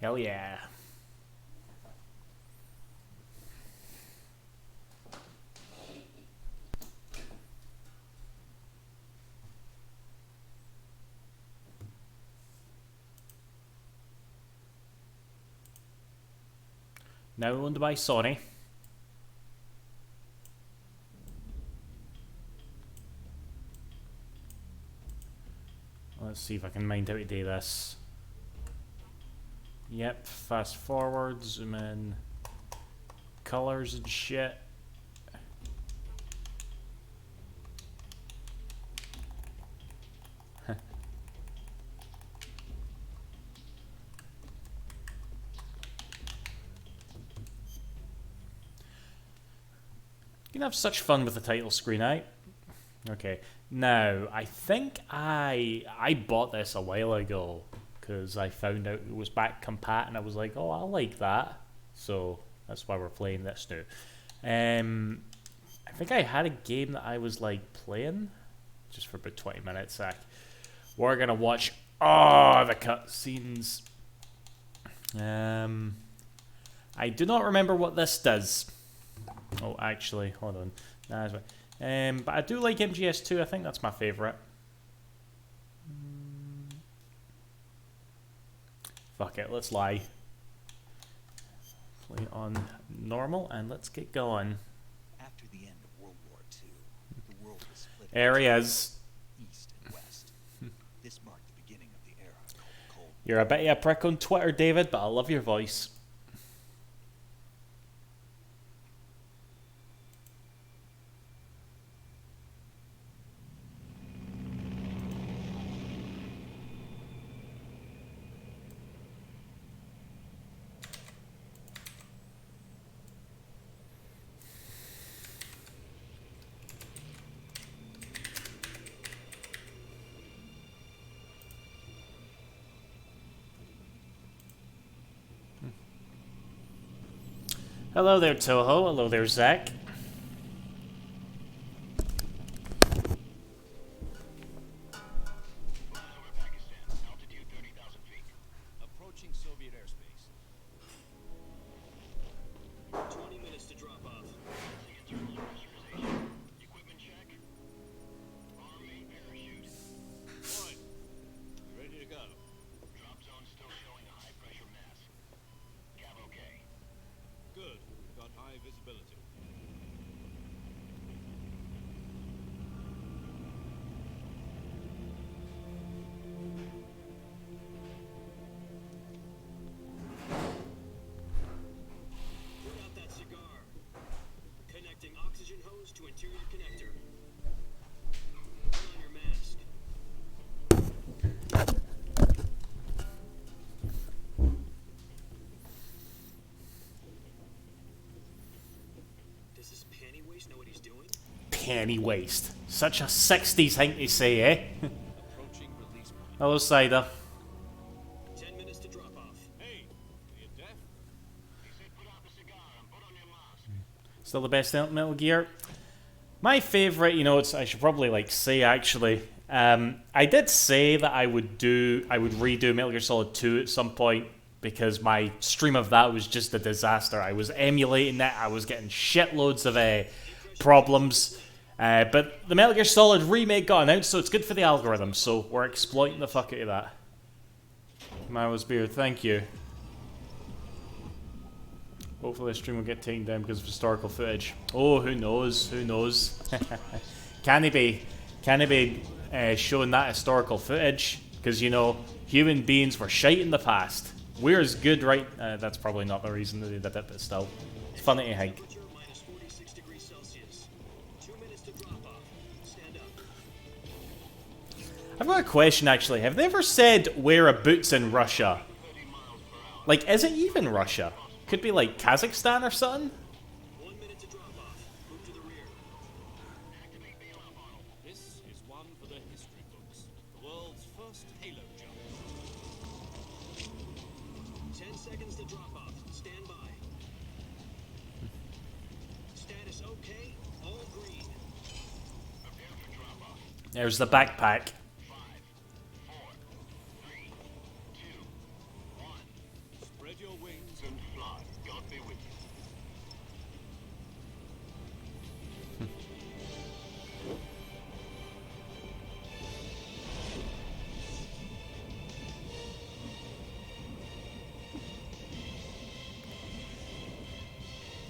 Hell yeah. Now owned by Sony. Let's see if I can mind how to do this. Yep, fast forward, zoom in, colors and shit. You can have such fun with the title screen, eh? Okay, now I think I bought this a while ago because I found out it was back compat and I was like, oh, I like that, so that's why we're playing this now. I think I had a game that I was like playing just for about 20 minutes. We're gonna watch the cutscenes. I do not remember what this does. Oh, actually, hold on. Nah, that's right. But I do like MGS3. I think that's my favourite. Fuck it, let's lie. Play on normal and let's get going. After the end of World War II, the world was split Areas. east and west. This marked the beginning of the era called the Cold War. You're a bit of a prick on Twitter, David, but I love your voice. Hello there, Toho. Hello there, Zach. Approaching Soviet airspace. 20 minutes to drop off. Equipment check. Arm main parachute. All right. Ready to go. Drop zone still showing a high pressure mass. Cav okay. Good. Got high visibility. Put out that cigar. Connecting oxygen hose to interior connector. Put on your mask. Does this panty waste know what he's doing? Penny waste. Such a 60s thing to say, eh? Approaching release point. Hello, Cider. 10 minutes to drop off. Hey, are you deaf? He said put out the cigar and put on your mask. Still the best Metal Gear. My favourite, you know, I should probably like say actually. I did say that I would redo Metal Gear Solid 2 at some point because my stream of that was just a disaster. I was emulating it. I was getting shitloads of problems. But the Metal Gear Solid remake got announced, so it's good for the algorithm. So we're exploiting the fuck out of that. Marvelous Beard, thank you. Hopefully the stream will get taken down because of historical footage. Oh, who knows? Who knows? Can he be showing that historical footage? Because, you know, human beings were shite in the past. We're as good, right? That's probably not the reason that they did it, but still. It's funny to think. Temperature minus 46 degrees Celsius. 2 minutes to drop off. Stand up. I've got a question, actually. Have they ever said wear a boots in Russia? Like, is it even Russia? Could be like Kazakhstan or something? 1 minute to drop off. Move to the rear. Activate bailout model. This is one for the history books. The world's first Halo jump. 10 seconds to drop off. Stand by. Status okay. All green. Prepare for drop off. There's the backpack. 5, 4, 3, 2, 1.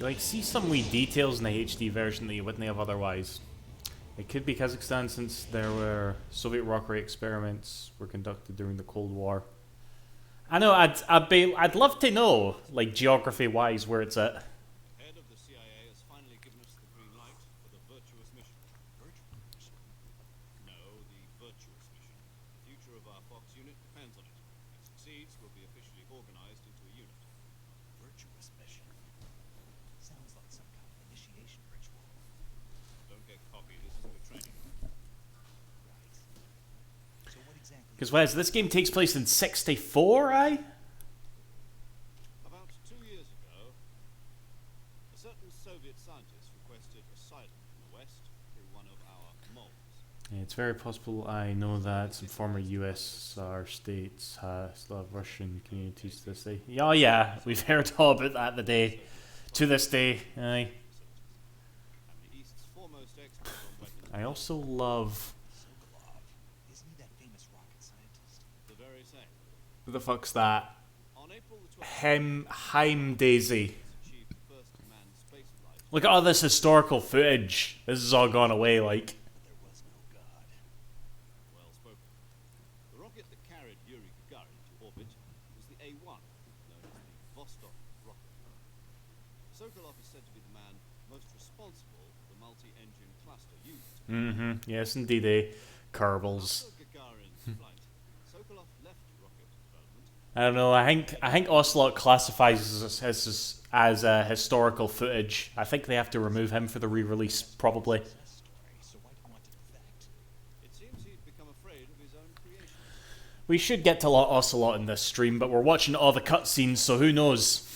You like see some wee details in the HD version that you wouldn't have otherwise. It could be Kazakhstan since there were Soviet rocketry experiments were conducted during the Cold War. I know. I'd love to know, like geography wise, where it's at. Head of the CIA has finally given us the green light for the virtuous mission. Virtuous mission? No, the virtuous mission. The future of our Fox unit depends on it. If it succeeds, we'll be officially organized into a unit. Virtuous mission. Sounds like some kind of initiation ritual. Don't get cocky, this is good training. Right. So what exactly? Because Wes, this game takes place in '64, aye? About 2 years ago, a certain Soviet scientist requested asylum in the West through one of our moles. It's very possible I know that some former USSR states still have Russian communities to this day. Oh yeah, we've heard all about that to this day. Aye. I'm the East's foremost expert on weapons. I also love. Sokolov. Isn't he that famous rocket scientist? The very same. Who the fuck's that? On April the 12th, Heim Daisy. achieved first manned spaceflight. Look at all this historical footage. This has all gone away, like. There was no God. Well spoken. The rocket that carried Yuri Gagarin to orbit was the A-1, known as the Vostok rocket. Sokolov is said to be the man most responsible for the multi-engine cluster used. Mm-hmm. Yes, indeed, eh? Kerbals. After Gagarin's flight, Sokolov left rocket development. I don't know. I think Ocelot classifies as historical footage. I think they have to remove him for the re-release, probably. Success story. So why do you want to defect? It seems he'd become afraid of his own creation. We should get to Ocelot in this stream, but we're watching all the cutscenes, so who knows?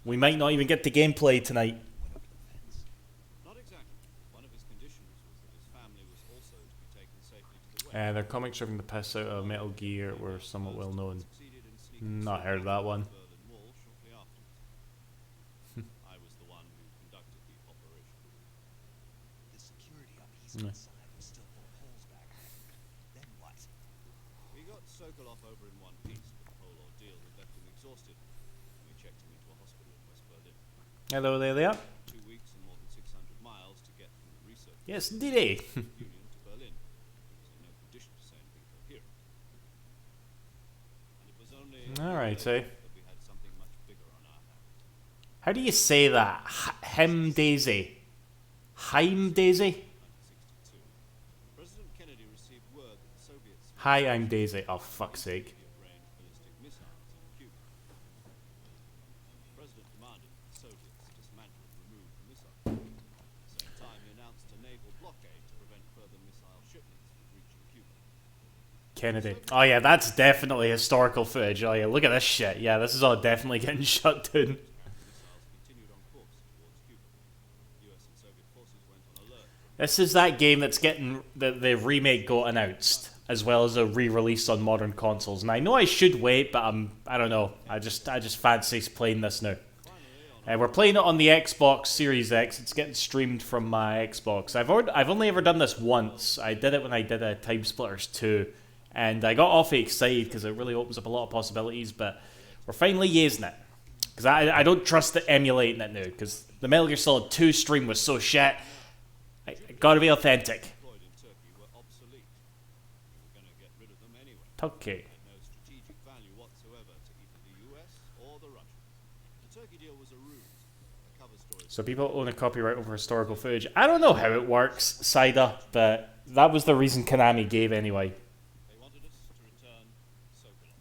We might not even get to gameplay tonight. Not exactly. One of his conditions was that his family was also to be taken safely to the West. Their comics ripping the piss out of Metal Gear were somewhat well known. Succeeded in sneaking Not heard of that one. Berlin Wall shortly afterwards. I was the one who conducted the operation. The security on the eastern side was still full of holes back then. Then what? We got Sokolov over in one piece, but the whole ordeal had left him exhausted. We checked him into a hospital in West Berlin. Hello there, they are. 2 weeks and more than 600 miles to get from the research Yes, indeed, eh? union to Berlin. He was in no condition to say anything coherent. And it was only Alright, eh? that we had something much bigger on our hands. How do you say that? Hem Daisy. Heim Daisy? 1962. President Kennedy received word that the Soviets Hi, I'm Daisy. Oh, fuck's sake. range ballistic missiles in Cuba. The president demanded that the Soviets dismantle and remove the missile. At the same time, he announced a naval blockade to prevent further missile shipments from reaching Cuba. Kennedy. Oh yeah, that's definitely historical footage. Oh yeah, look at this shit. Yeah, this is all definitely getting shut down. Missiles continued on course towards Cuba. U.S. and Soviet forces went on alert. This is that game that's getting the remake got announced, as well as a re-release on modern consoles. And I know I should wait, but I don't know. I just fancy playing this now. We're playing it on the Xbox Series X. It's getting streamed from my Xbox. I've only ever done this once. I did it when I did a Time Splitters 2, and I got awfully excited because it really opens up a lot of possibilities. But we're finally using it because I don't trust it emulating it now because the Metal Gear Solid 2 stream was so shit. I gotta be authentic. Deployed in Turkey were obsolete. We were going to get rid of them anyway. Okay. Had no strategic value whatsoever to either the U.S. or the Russians. The Turkey deal was a ruse. A cover story. So people own a copyright over historical footage. I don't know how it works, Saida, but that was the reason Konami gave anyway. They wanted us to return Sokolov.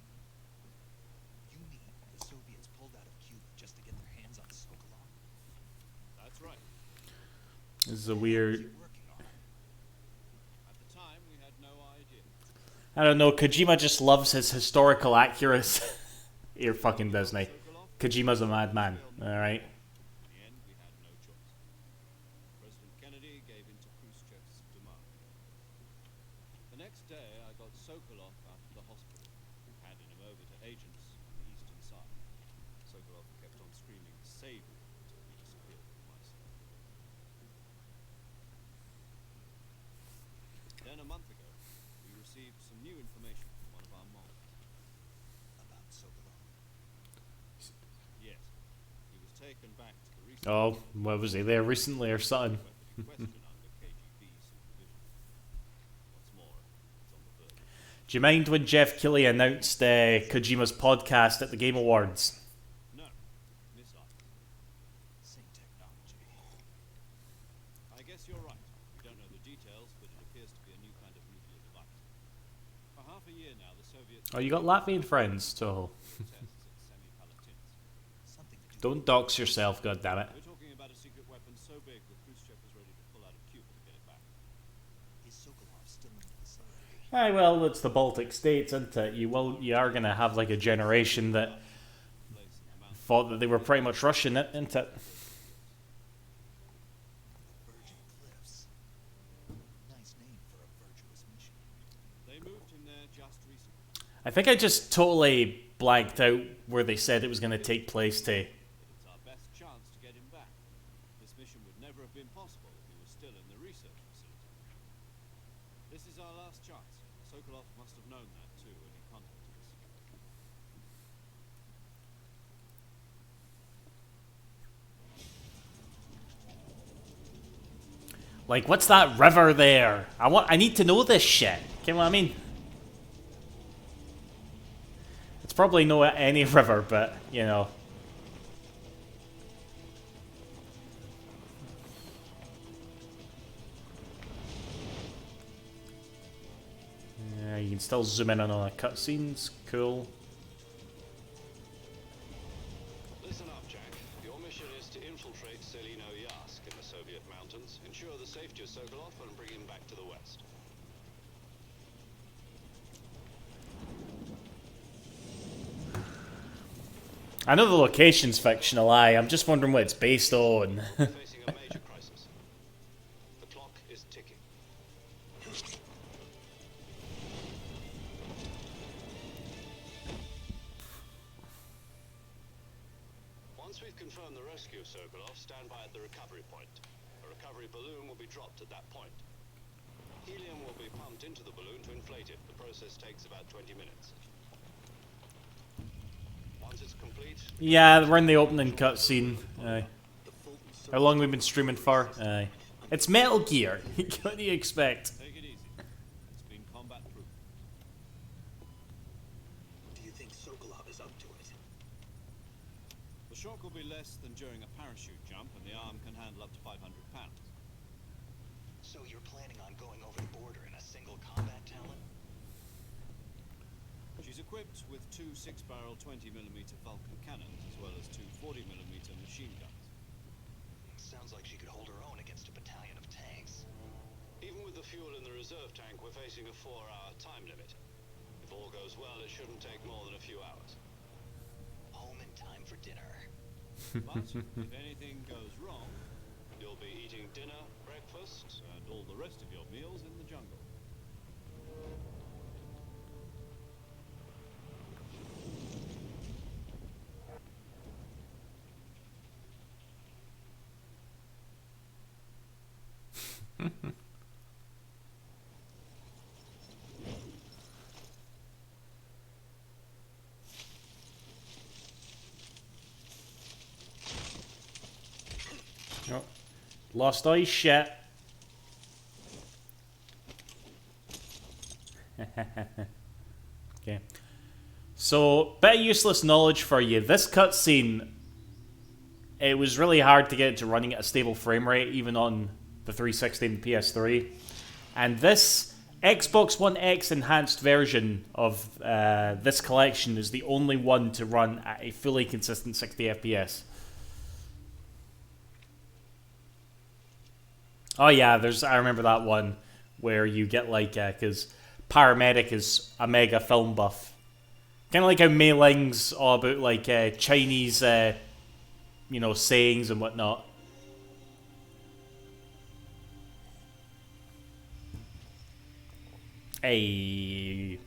You mean the Soviets pulled out of Cuba just to get their hands on Sokolov? That's right. This is a weird... Working on it. At the time, we had no idea. I don't know, Kojima just loves his historical accuracy. You're fucking Disney. Kojima's a madman, alright? In the end, we had no choice. President Kennedy gave in to Khrushchev's demand. The next day, I got Sokolov out of the hospital, handing him over to agents on the eastern side. Sokolov kept on screaming, "Save me," until he disappeared from my sight. Then a month ago, we received some new information from one of our moles. About Sokolov. Yes, he was taken back to the research. Oh, what was he there recently or something? In question under KGB supervision. What's more, it's on the verge. Do you mind when Jeff Keighley announced Kojima's podcast at the Game Awards? No, missiles. Same technology. I guess you're right. We don't know the details, but it appears to be a new kind of nuclear device. For half a year now, the Soviets Oh, you got Latvian friends, Toho. tests at Semipalatinsk. Something to do Don't dox yourself, goddammit. We're talking about a secret weapon so big that Khrushchev was ready to pull out of Cuba to get it back. is Sokolov still in the vicinity? Aye, well, it's the Baltic states, isn't it? You are going to have like a generation that Place in the mountains. thought that they were pretty much Russian, isn't it? Virgin Cliffs. Nice name for a virtuous mission. They moved him there just recently. I think I just totally blanked out where they said it was going to take place to. It's our best chance to get him back. This mission would never have been possible if he was still in the research facility. This is our last chance. Sokolov must have known that too when he contacted us. Like, what's that river there? I need to know this shit. You know what I mean? It's probably no any river, but, you know. Yeah, you can still zoom in on the cutscenes. Cool. Listen up, Jack. Your mission is to infiltrate Selino Yask in the Soviet mountains, ensure the safety of Sokolov, and bring him back to the West. I know the location's fictional, I'm just wondering what it's based on. Facing a major crisis. The clock is ticking. Once we've confirmed the rescue of Sokolov, stand by at the recovery point. A recovery balloon will be dropped at that point. Helium will be pumped into the balloon to inflate it. The process takes about 20 minutes. Once it's complete, Yeah, we're in the opening cutscene. Aye. How long we've been streaming for? Aye. It's Metal Gear. What do you expect? Take it easy. It's been combat proof. Do you think Sokolov is up to it? The shock will be less than during a parachute jump, and the arm can handle up to 500 pounds. So you're planning on going over the border in a single combat talon? She's equipped with two 6-barrel 20mm Vulcan cannons, as well as two 40mm machine guns. Sounds like she could hold her own against a battalion of tanks. even with the fuel in the reserve tank, we're facing a 4-hour time limit. If all goes well, it shouldn't take more than a few hours. Home in time for dinner. But if anything goes wrong, You'll be eating dinner, breakfast, and all the rest of your meals in the jungle. Oh. Lost ice shit. Okay. So, bit of useless knowledge for you. This cutscene, it was really hard to get it to running at a stable frame rate, even on the 360 and the PS3. And this Xbox One X enhanced version of this collection is the only one to run at a fully consistent 60 FPS. Oh yeah, I remember that one where you get like, because Paramedic is a mega film buff. Kind of like how Mei Ling's all about like Chinese, sayings and whatnot. Hey.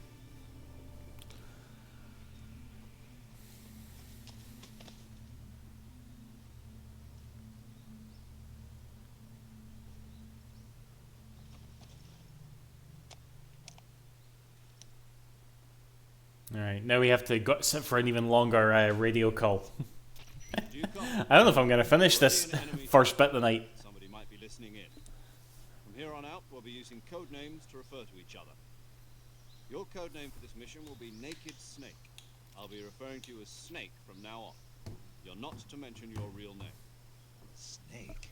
Alright, now we have to sit for an even longer radio call. Do you copy? I don't know if I'm gonna finish this first bit tonight. Somebody might be listening in. From here on out, we'll be using code names to refer to each other. Your code name for this mission will be Naked Snake. I'll be referring to you as Snake from now on. You're not to mention your real name. Snake?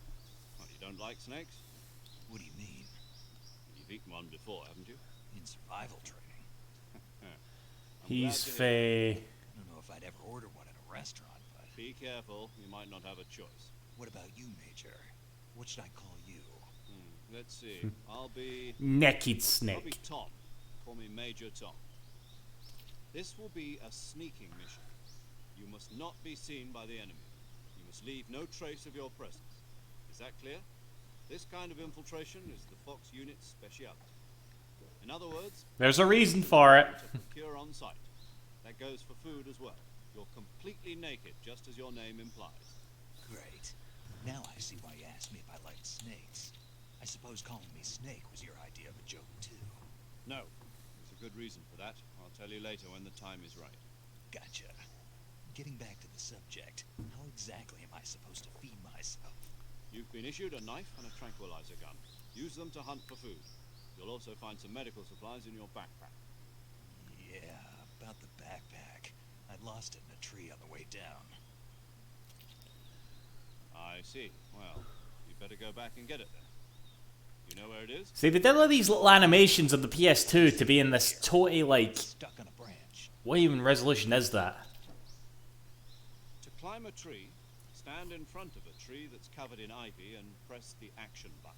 Well, you don't like snakes? What do you mean? You've eaten one before, haven't you? In survival training? He's glad to Faye. I don't know if I'd ever order one at a restaurant, but... Be careful, you might not have a choice. What about you, Major? What should I call you? Let's see. I'll be Naked I'll be Snake. Tom. Call me Major Tom. This will be a sneaking mission. You must not be seen by the enemy. You must leave no trace of your presence. Is that clear? This kind of infiltration is the Fox unit's speciality. In other words, There's a reason for it. to procure on site. That goes for food as well. You're completely naked, just as your name implies. Great. Now I see why you asked me if I liked snakes. I suppose calling me Snake was your idea of a joke, too. No, there's a good reason for that. I'll tell you later when the time is right. Gotcha. Getting back to the subject, how exactly am I supposed to feed myself? You've been issued a knife and a tranquilizer gun. Use them to hunt for food. You'll also find some medical supplies in your backpack. Yeah, about the backpack. I lost it in a tree on the way down. I see. Well, you'd better go back and get it then. You know where it is? See, they did all these little animations of the PS2 to be in this totally, like, Stuck on a branch. what even resolution is that? To climb a tree, stand in front of a tree that's covered in ivy and press the action button.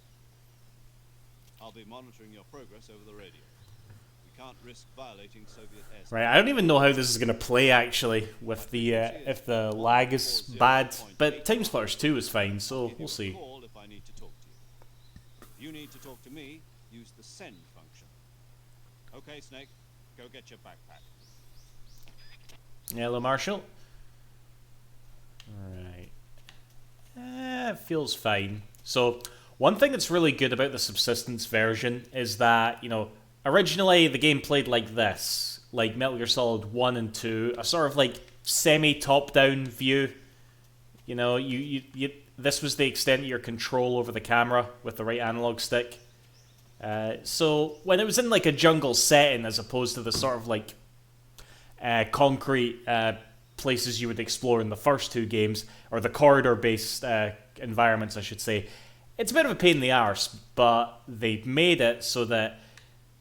I'll be monitoring your progress over the radio. We can't risk violating Soviet airspace. Right, I don't even know how this is going to play, actually, with the, if the lag is bad. But Time Splitters 2 is fine, so I'll give you we'll a see. call if I need to talk to you. If you need to talk to me, use the send function. Okay, Snake, go get your backpack. Hello, Marshall. Alright. It feels fine. So, one thing that's really good about the subsistence version is that, you know, originally the game played like this. Like Metal Gear Solid 1 and 2. A sort of like semi-top-down view. You know, this was the extent of your control over the camera with the right analog stick. So, when it was in like a jungle setting as opposed to the sort of like concrete places you would explore in the first two games, or the corridor-based environments, I should say, it's a bit of a pain in the arse, but they made it so that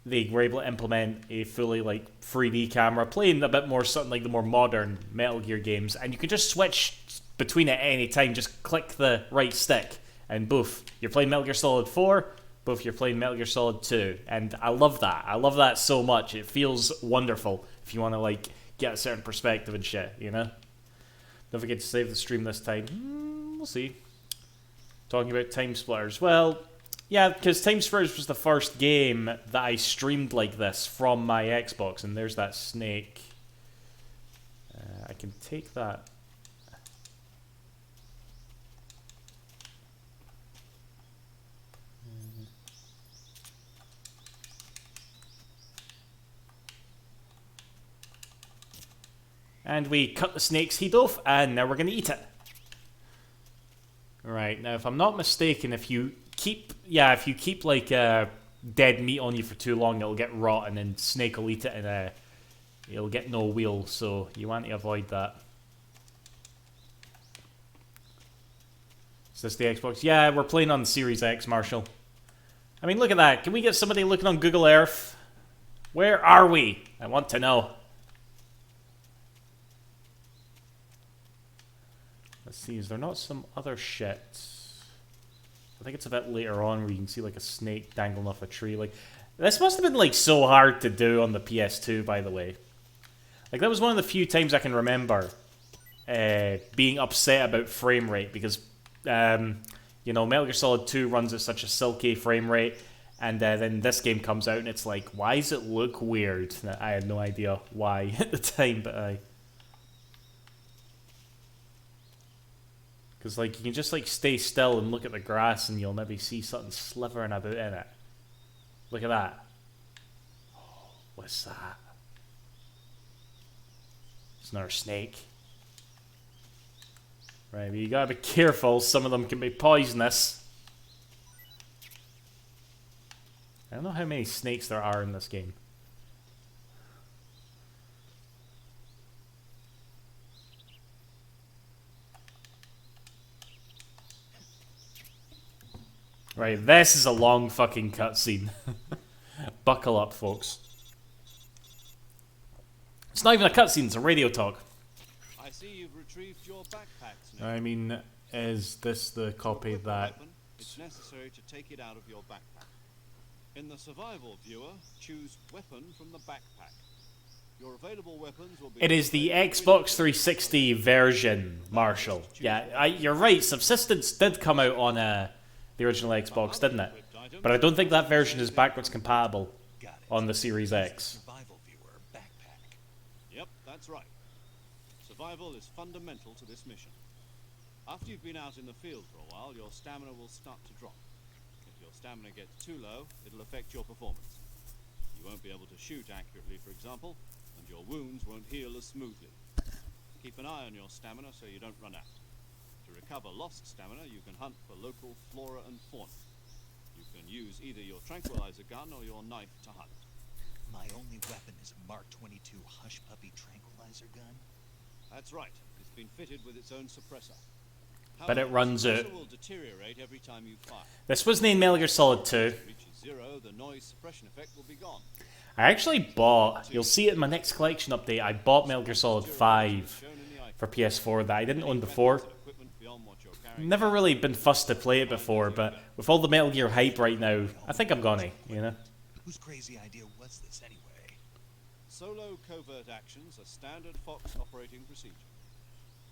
they were able to implement a fully like 3D camera, playing a bit more something like the more modern Metal Gear games, and you could just switch between it at any time. Just click the right stick, and boof, you're playing Metal Gear Solid 4. Boof, you're playing Metal Gear Solid 2, and I love that. I love that so much. It feels wonderful if you want to like get a certain perspective and shit, you know? Don't forget to save the stream this time. We'll see. Talking about Time Splitters. Well, yeah, because Time Splitters was the first game that I streamed like this from my Xbox, and there's that snake. I can take that. And we cut the snake's head off, and now we're going to eat it. Right, now if I'm not mistaken, if you keep like dead meat on you for too long, it'll get rot, and then snake will eat it, and it'll get no wheel, so you want to avoid that. Is this the Xbox? Yeah, we're playing on the Series X, Marshall. I mean, look at that. Can we get somebody looking on Google Earth? Where are we? I want to know. Let's see, is there not some other shit? I think it's a bit later on where you can see like a snake dangling off a tree. Like, this must have been like so hard to do on the PS2, by the way. Like, that was one of the few times I can remember being upset about frame rate, because you know, Metal Gear Solid 2 runs at such a silky frame rate, and then this game comes out and it's like, why does it look weird? I had no idea why at the time, but because, like, you can just, like, stay still and look at the grass and you'll maybe see something slithering about in it. Look at that. Oh, what's that? It's another snake. Right, but you gotta be careful. Some of them can be poisonous. I don't know how many snakes there are in this game. Right, this is a long fucking cutscene. Buckle up, folks. It's not even a cutscene, it's a radio talk. I see you've retrieved your backpack, Snake. I mean, is this the copy To equip a that... weapon, it's necessary to take it out of your backpack. In the survival viewer, choose weapon from the backpack. Your available weapons will be... It is the Xbox 360 version, Marshall. Yeah, you're right, Subsistence did come out on the original Xbox, didn't it? But I don't think that version is backwards compatible Got it. on the Series X. Survival viewer backpack. Yep, that's right. Survival is fundamental to this mission. After you've been out in the field for a while, your stamina will start to drop. If your stamina gets too low, it'll affect your performance. You won't be able to shoot accurately, for example, and your wounds won't heal as smoothly. Keep an eye on your stamina so you don't run out. To recover lost stamina, you can hunt for local flora and fauna. You can use either your tranquilizer gun or your knife to hunt. My only weapon is a Mark 22 Hush Puppy tranquilizer gun. That's right. It's been fitted with its own suppressor. But it runs the out. suppressor will deteriorate every time you fire. This was named Metal Gear Solid 2. When it reaches zero, the noise suppression effect will be gone. I actually bought, you'll see it in my next collection update, I bought Metal Gear Solid 5 Shown in the icon. for PS4 that I didn't own before. Equipment beyond what you're carrying. Never really been fussed to play it before, but with all the Metal Gear hype right now, I think I'm gonna, you know? Whose crazy idea was this anyway? Solo covert actions are standard Fox operating procedure.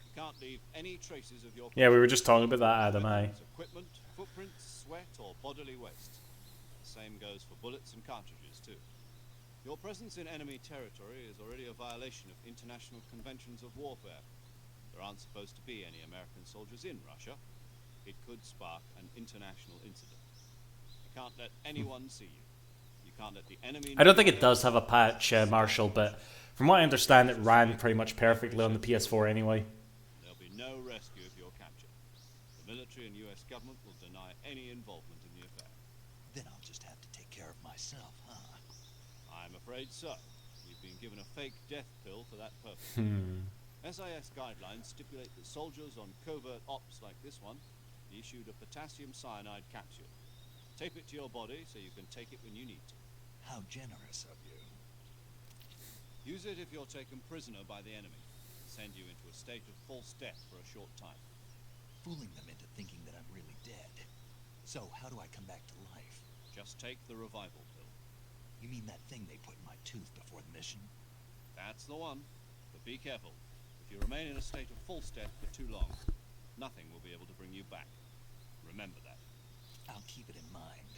You can't leave any traces of your Yeah, we were just talking about that, Adam, aye. weapons, equipment, footprints, sweat, or bodily waste. The same goes for bullets and cartridges too. Your presence in enemy territory is already a violation of international conventions of warfare. There aren't supposed to be any American soldiers in Russia. It could spark an international incident. You can't let anyone see you. You can't let the enemy... I don't think it does have a patch, Marshall, but from what I understand, it ran pretty much perfectly on the PS4 anyway. There'll be no rescue if you're captured. The military and US government will deny any involvement in the affair. Then I'll just have to take care of myself, huh? I'm afraid so. You've been given a fake death pill for that purpose. SIS guidelines stipulate that soldiers on covert ops like this one be issued a potassium cyanide capsule. Tape it to your body so you can take it when you need to. How generous of you. Use it if you're taken prisoner by the enemy. Send you into a state of false death for a short time. Fooling them into thinking that I'm really dead. So, how do I come back to life? Just take the revival pill. You mean that thing they put in my tooth before the mission? That's the one. But be careful. If you remain in a state of false death for too long, nothing will be able to bring you back. Remember that. I'll keep it in mind.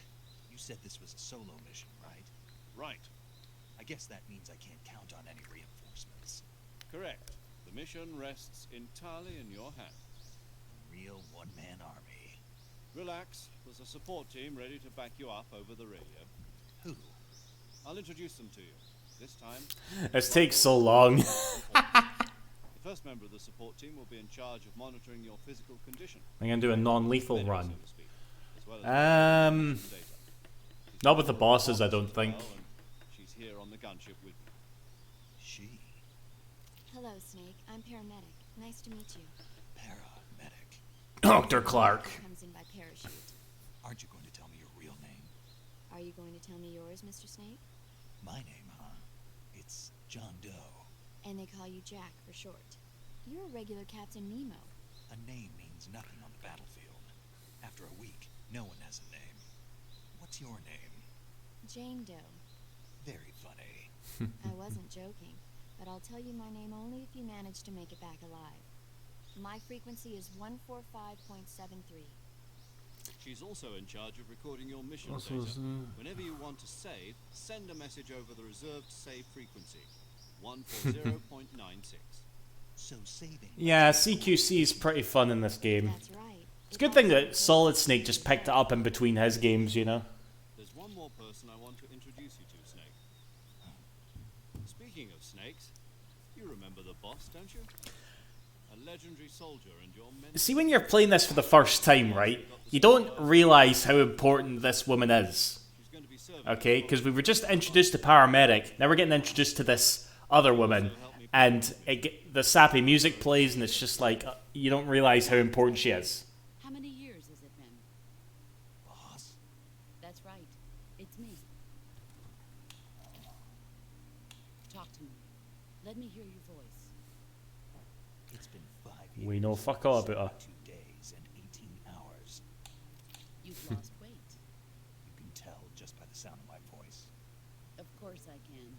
You said this was a solo mission, right? Right. I guess that means I can't count on any reinforcements. Correct. The mission rests entirely in your hands. A real one-man army. Relax. There's a support team ready to back you up over the radio. Who? I'll introduce them to you. This time, This takes so long. the first member of the support team will be in charge of monitoring your physical condition. I'm gonna do a non-lethal Medical, run. so to speak, as well as Um, some data. She's not with the bosses, I don't think. well, and she's here on the gunship with me. She. Hello, Snake. I'm paramedic. Nice to meet you. Paramedic. Dr. Clark. Comes in by parachute. Aren't you going to tell me your real name? Are you going to tell me yours, Mr. Snake? My name, huh? It's John Doe. And they call you Jack for short. You're a regular Captain Nemo. A name means nothing on the battlefield. After a week, no one has a name. What's your name? Jane Doe. Very funny. I wasn't joking, but I'll tell you my name only if you manage to make it back alive. My frequency is 145.73. She's also in charge of recording your mission Also, data. Whenever you want to save, send a message over the reserved save frequency, 140.96. So saving. Yeah, CQC is pretty fun in this game. That's right. It's a good thing that Solid Snake just picked it up in between his games, you know? There's one more person I want to introduce you to, Snake. Speaking of snakes, you remember the boss, don't you? A A legendary soldier and your men. See, when you're playing this for the first time, right, you don't realize how important this woman is. She's going to be serving. Okay, because we were just introduced to paramedic, now we're getting introduced to this other woman, and the sappy music plays, and it's just like, you don't realize how important she is. How many years has it been? Boss? That's right. It's me. Talk to me. Let me hear your voice. It's been 5 years. We know fuck all about her. 2 days and 18 hours. You've lost weight. You can tell just by the sound of my voice. Of course I can.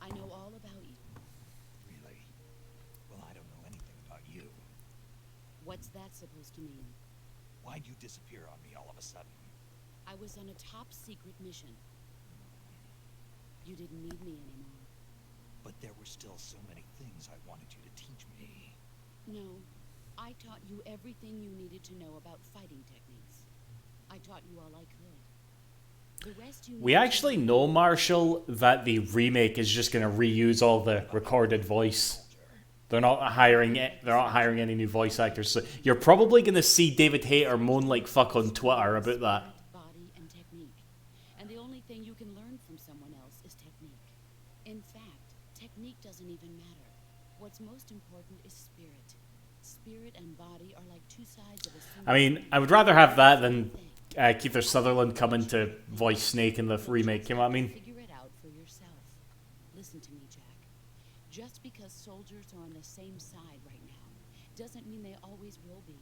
I know all about you. Really? Well, I don't know anything about you. What's that supposed to mean? Why'd you disappear on me all of a sudden? I was on a top secret mission. You didn't need me anymore. But there were still so many things I wanted you to teach me. No, I taught you everything you needed to know about fighting techniques. I taught you all I could. The rest you We need to actually know, Marshall, that the remake is just going to reuse all the recorded voice. They're not hiring any new voice actors. So you're probably going to see David Hayter moan like fuck on Twitter about that. Body and technique. And the only thing you can learn from someone else is technique. In fact, technique doesn't even matter. What's most important is spirit. Spirit and body are like two sides of a single I mean, I would rather have that than Kiefer Sutherland coming to voice Snake in the remake. You know what I mean? Figure it out for yourself. Listen to me, Jack. Just because soldiers are on the same side right now doesn't mean they always will be.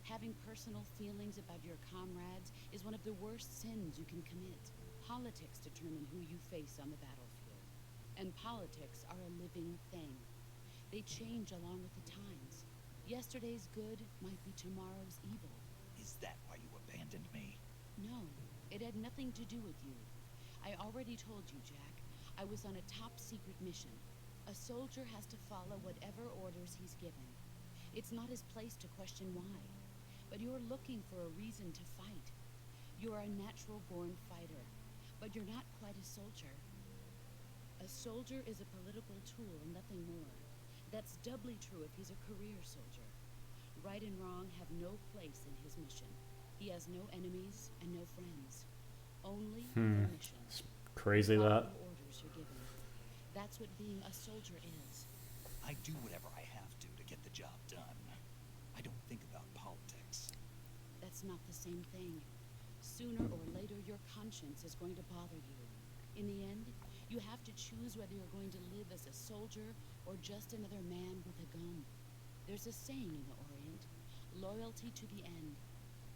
Having personal feelings about your comrades is one of the worst sins you can commit. Politics determine who you face on the battlefield. And politics are a living thing. They change along with the times. Yesterday's good might be tomorrow's evil. Is that why you abandoned me? No, it had nothing to do with you. I already told you, Jack. I was on a top secret mission. A soldier has to follow whatever orders he's given. It's not his place to question why. But you're looking for a reason to fight. You're a natural-born fighter, but you're not quite a soldier. A soldier is a political tool and nothing more. That's doubly true if he's a career soldier. Right and wrong have no place in his mission. He has no enemies and no friends. Only the mission. Crazy Follow that. the orders you're given. That's what being a soldier is. I do whatever I have to get the job done. I don't think about politics. That's not the same thing. Sooner or later, your conscience is going to bother you. In the end, you have to choose whether you're going to live as a soldier or just another man with a gun. There's a saying in the Orient, loyalty to the end.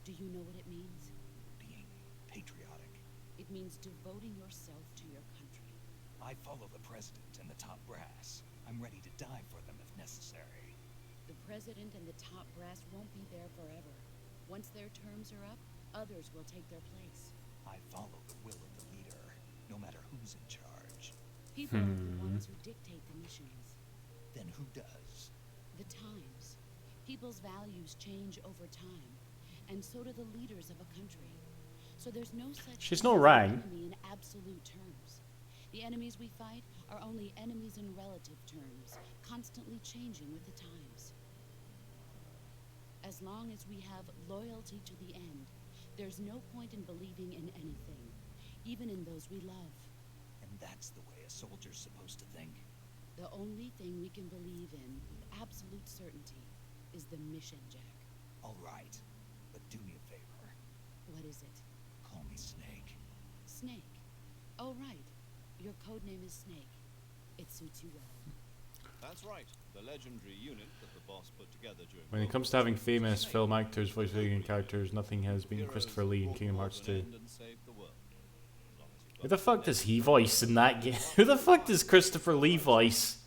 Do you know what it means? Being patriotic. It means devoting yourself to your country. I follow the president and the top brass. I'm ready to die for them if necessary. The president and the top brass won't be there forever. Once their terms are up, others will take their place. I follow the will of the leader, no matter who's in charge. People are the ones who dictate the missions. Then who does? The times. People's values change over time, and so do the leaders of a country. So there's no such She's thing no as an Rang. enemy in absolute terms. The enemies we fight are only enemies in relative terms, constantly changing with the times. As long as we have loyalty to the end, there's no point in believing in anything, even in those we love. And that's the way a soldier's supposed to think. The only thing we can believe in with absolute certainty is the mission, Jack. All right, but do me a favor. What is it? Call me Snake. Snake. Oh, right. Your code name is Snake. It suits you well. That's right. The legendary unit that the boss put together during. When it comes to having famous film actors voicing characters, nothing has been Christopher Lee in Kingdom Hearts 2. Who the fuck does he voice in that game? Who the fuck does Christopher Lee voice?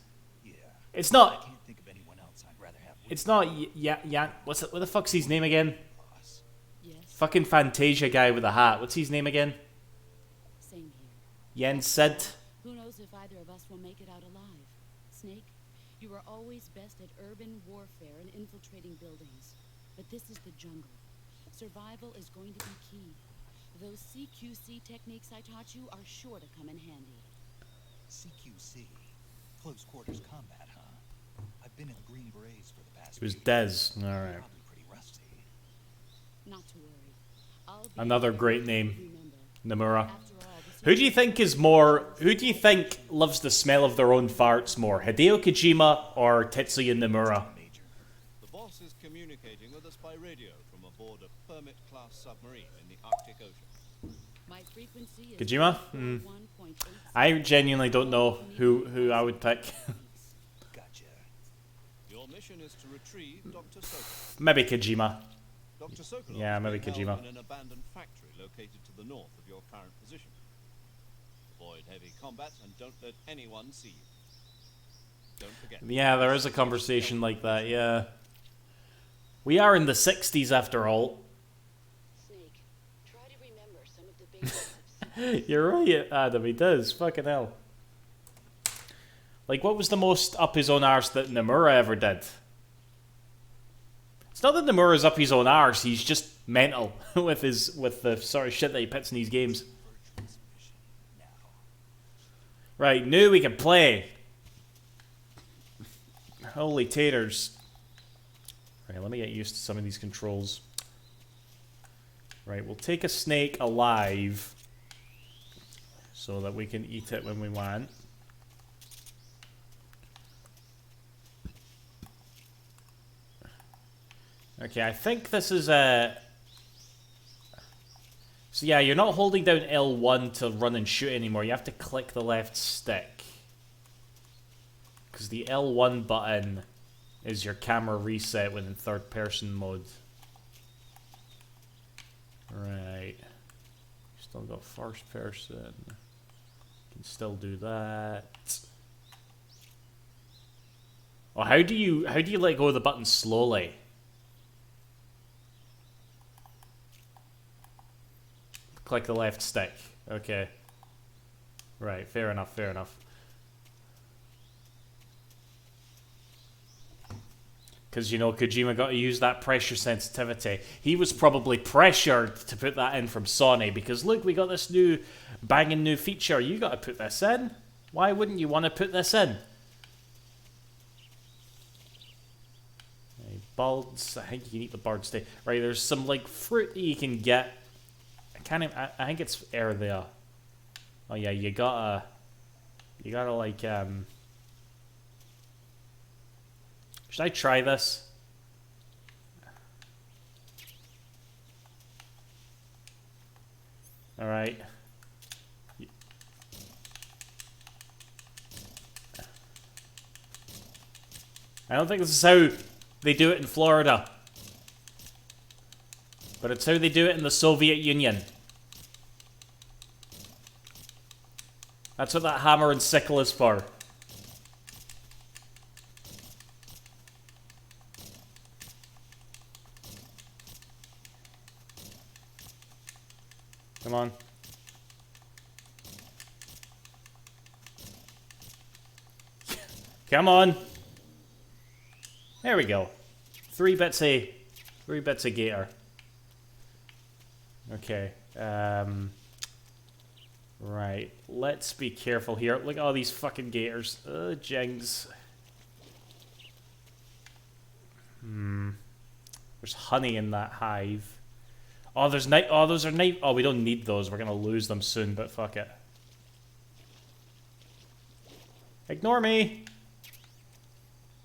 Yeah. It's I not. can't think of anyone else I'd rather have with It's not. What's it? What the fuck's his name again? boss. Yes, Fucking Fantasia guy with a hat. What's his name again? same here. Yen Sid. Who knows if either of us will make it out alive? Snake, you are always best at urban warfare and infiltrating buildings. But this is the jungle. Survival is going to be key. Those CQC techniques I taught you are sure to come in handy. CQC. Close quarters combat, huh? I've been in the Green Berets for the past It was few Dez. years. Alright. Probably pretty rusty. Not to worry. I'll be Another here great to name. remember. Nomura. After all, the Who do you think is more... Who do you think loves the smell of their own farts more? Hideo Kojima or Tetsuya Nomura? Major. The boss is communicating with us by radio from aboard a Permit-class submarine in the Arctic Ocean. My frequency is Kojima? 1.8. I genuinely don't know who I would pick. Gotcha. Your mission is to retrieve Dr. Sokolov. Maybe Kojima. Dr. Sokolov Yeah, is maybe being held Kojima. in an abandoned factory located to the north of your current position. Avoid heavy combat and don't let anyone see you. Don't forget. Yeah, there is a conversation like that, yeah. We are in the 60s after all. Snake, try to remember some of the basics. You're right, Adam, he does. Fucking hell. Like, what was the most up his own arse that Nomura ever did? It's not that Nomura's up his own arse, he's just mental with the sort of shit that he puts in these games. Virtuous mission now. Right, now we can play. Holy taters. Right, let me get used to some of these controls. Right, we'll take a snake alive so that we can eat it when we want. Okay, I think this is a... So yeah, you're not holding down L1 to run and shoot anymore. You have to click the left stick. Because the L1 button is your camera reset when in third person mode. Right. Still got first person. Can still do that. Oh, how do you let go of the button slowly? Click the left stick. Okay. Right, fair enough, fair enough. Because, you know, Kojima got to use that pressure sensitivity. He was probably pressured to put that in from Sony because, look, we got this new, banging new feature. You got to put this in. Why wouldn't you want to put this in? Right, birds. I think you can eat the birds today. Right, there's some, like, fruit that you can get. I think it's air there. Oh yeah, you gotta like should I try this? Alright. I don't think this is how they do it in Florida. But it's how they do it in the Soviet Union. That's what that hammer and sickle is for. Come on. Come on. There we go. 3 bits of gator. Okay. Right. Let's be careful here. Look at all these fucking gators. Jings. There's honey in that hive. Oh, there's night. Oh, those are night. Oh, we don't need those. We're gonna lose them soon, but fuck it. Ignore me.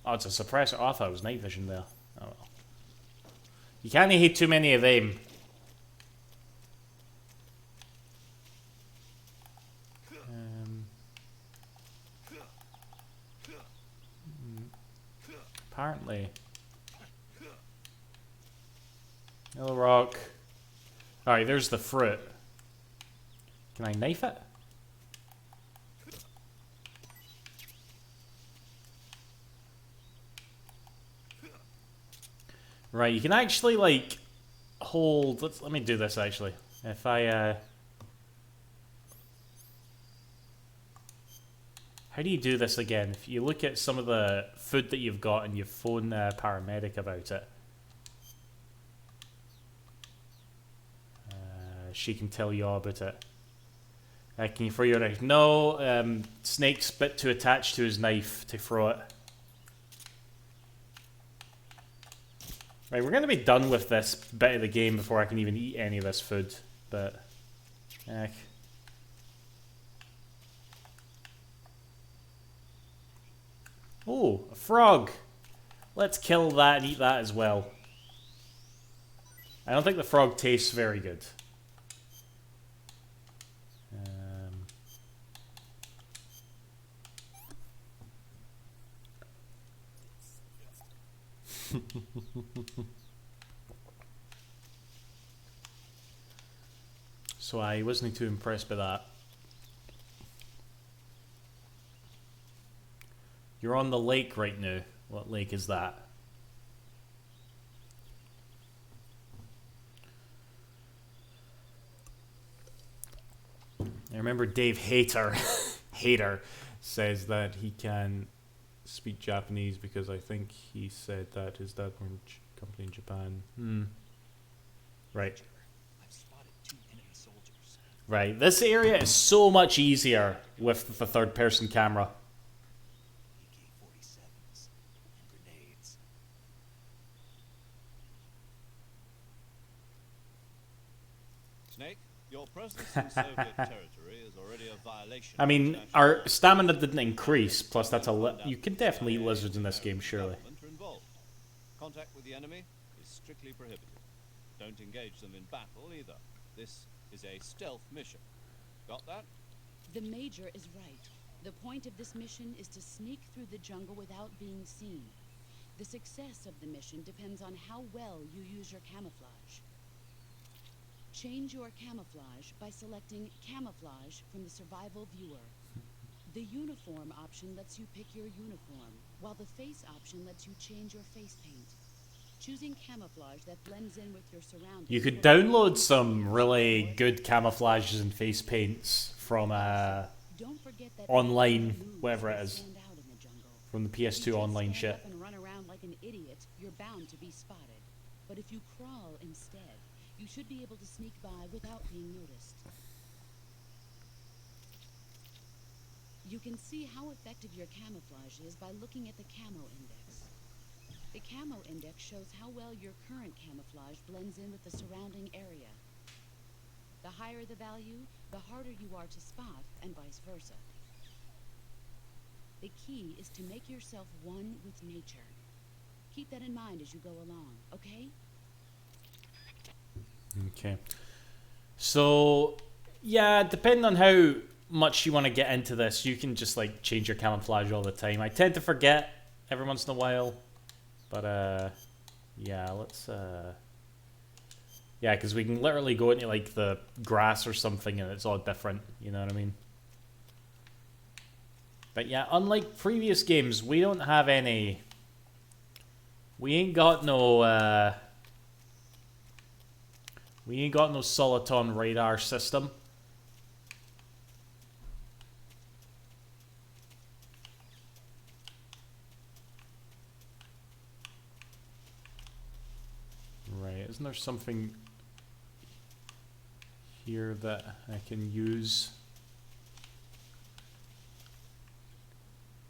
Oh, it's a suppressor. Oh, I thought it was night vision there. Oh well. You can't hit too many of them. Apparently. Yellow rock. Alright, there's the fruit. Can I knife it? Right, you can actually, like, hold... Let me do this, actually. If I, How do you do this again? If you look at some of the food that you've got and you phone a paramedic about it, she can tell you all about it. Can you throw your knife? No, Snake's a bit too attached to his knife to throw it. Right, we're gonna be done with this bit of the game before I can even eat any of this food. But, heck. Oh, a frog. Let's kill that and eat that as well. I don't think the frog tastes very good. So I wasn't too impressed by that. You're on the lake right now. What lake is that? I remember Dave Hater says that he can speak Japanese because I think he said that his dad owned a company in Japan. Right. I've spotted 2 enemy soldiers. Right. This area is so much easier with the third-person camera. AK-47s and grenades. Snake, your presence in Soviet territory is already a violation. I mean, our stamina didn't increase, plus that's you can definitely eat lizards in this game, surely. Contact with the enemy is strictly prohibited. Don't engage them in battle either. This is a stealth mission. Got that? The Major is right. The point of this mission is to sneak through the jungle without being seen. The success of the mission depends on how well you use your camouflage. Change your camouflage by selecting Camouflage from the Survival Viewer. The Uniform option lets you pick your uniform, while the Face option lets you change your face paint. Choosing camouflage that blends in with your surroundings. You could download some really good camouflages and face paints from Don't forget that online, moves whatever it that is, stand out in the jungle. from the If you PS2 just online stand shit. up and run around like an idiot, you're bound to be spotted. But if you crawl instead, you should be able to sneak by without being noticed. You can see how effective your camouflage is by looking at the camo index. The camo index shows how well your current camouflage blends in with the surrounding area. The higher the value, the harder you are to spot, and vice versa. The key is to make yourself one with nature. Keep that in mind as you go along, okay? Okay. So, yeah, depending on how much you want to get into this, you can just like change your camouflage all the time. I tend to forget every once in a while, but yeah, let's yeah, because we can literally go into like the grass or something and it's all different, you know what I mean? But yeah, unlike previous games, we don't have any, we ain't got no Soliton radar system. Right, isn't there something here that I can use?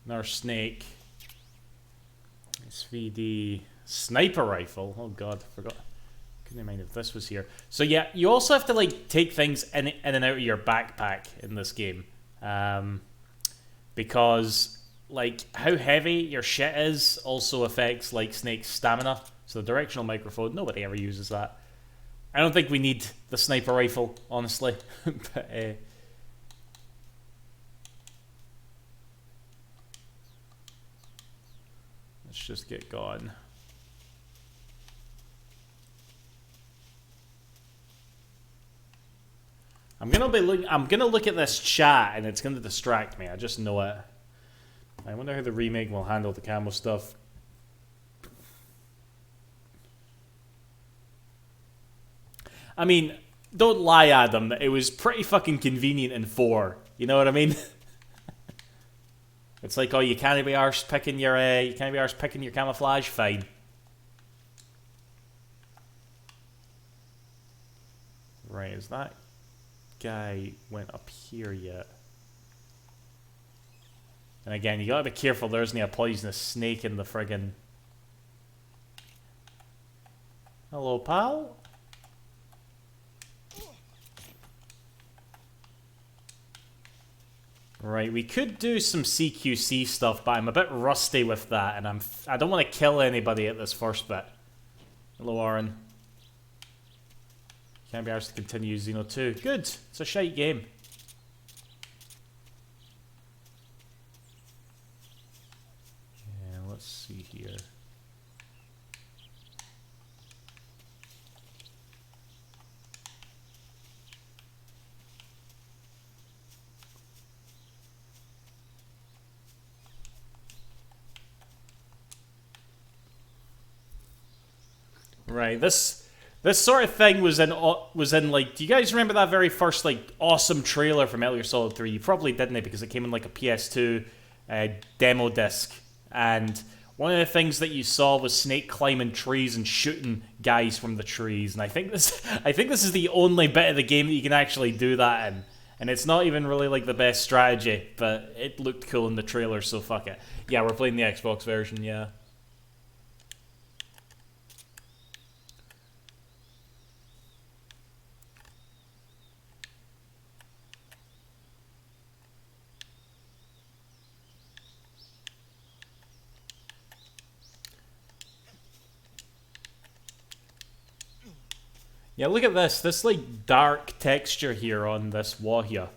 Another snake. SVD sniper rifle. Oh god, I forgot. Couldn't mind if this was here. So yeah, you also have to like take things in and out of your backpack in this game, because like how heavy your shit is also affects like Snake's stamina. So the directional microphone, nobody ever uses that. I don't think we need the sniper rifle, honestly. But let's just get going. I'm gonna look at this chat and it's gonna distract me. I just know it. I wonder how the remake will handle the camo stuff. I mean, don't lie, Adam. It was pretty fucking convenient in 4. You know what I mean? It's like, oh, you can't be arsed picking your camouflage. Fine. Right, is that guy went up here yet? And again, you gotta be careful there isn't a poisonous snake in the friggin'. Hello, pal. Right, we could do some CQC stuff, but I'm a bit rusty with that, and I don't want to kill anybody at this first bit. Hello, Aaron. Can't be asked to continue Xeno 2. Good. It's a shite game. Yeah, let's see here. Right, this sort of thing was in like, do you guys remember that very first like awesome trailer for Metal Gear Solid 3? You probably didn't, because it came in like a PS2 demo disc, and one of the things that you saw was Snake climbing trees and shooting guys from the trees, and I think this is the only bit of the game that you can actually do that in. And it's not even really like the best strategy, but it looked cool in the trailer, so fuck it. Yeah, we're playing the Xbox version, yeah. Yeah, look at this. This like dark texture here on this wall here.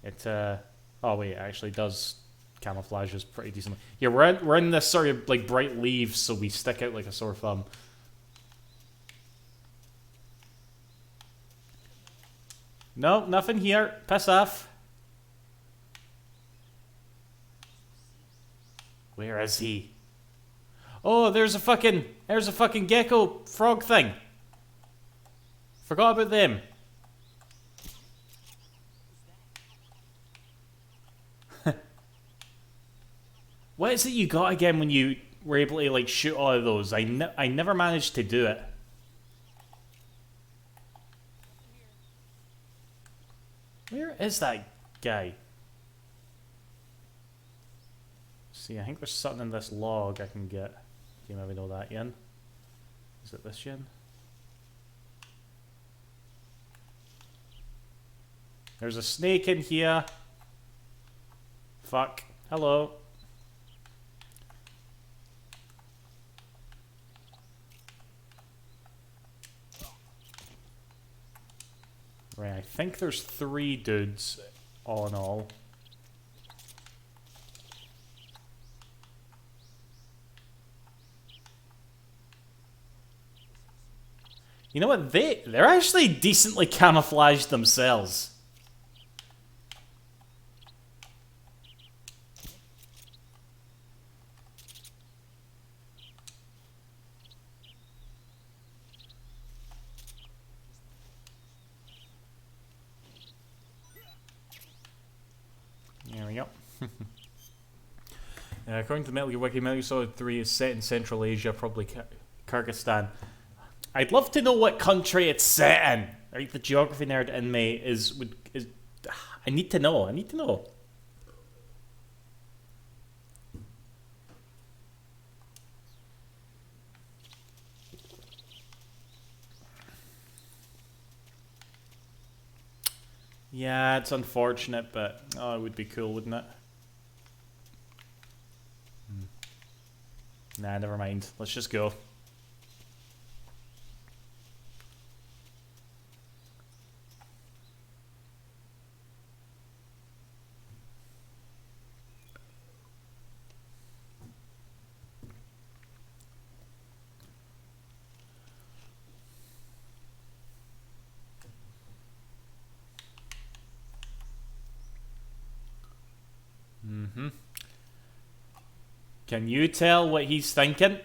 It oh wait, it actually does camouflages pretty decently. Yeah, we're in this sort of like bright leaves, so we stick out like a sore thumb. No, nothing here. Piss off. Where is he? Oh, there's a fucking gecko frog thing. Forgot about them. What is it you got again when you were able to like shoot all of those? I never managed to do it. Where is that guy? See, I think there's something in this log I can get. Do you maybe know that, Yin? Is it this Yin? There's a snake in here. Fuck. Hello. Right, I think there's 3 dudes all in all. You know what? They're actually decently camouflaged themselves. There we go. According to the Metal Gear Wiki, Metal Gear Solid 3 is set in Central Asia, probably Kyrgyzstan. I'd love to know what country it's set in. Right, the geography nerd in me is. I need to know. I need to know. Yeah, it's unfortunate, but oh, it would be cool, wouldn't it? Nah, never mind. Let's just go. Can you tell what he's thinking?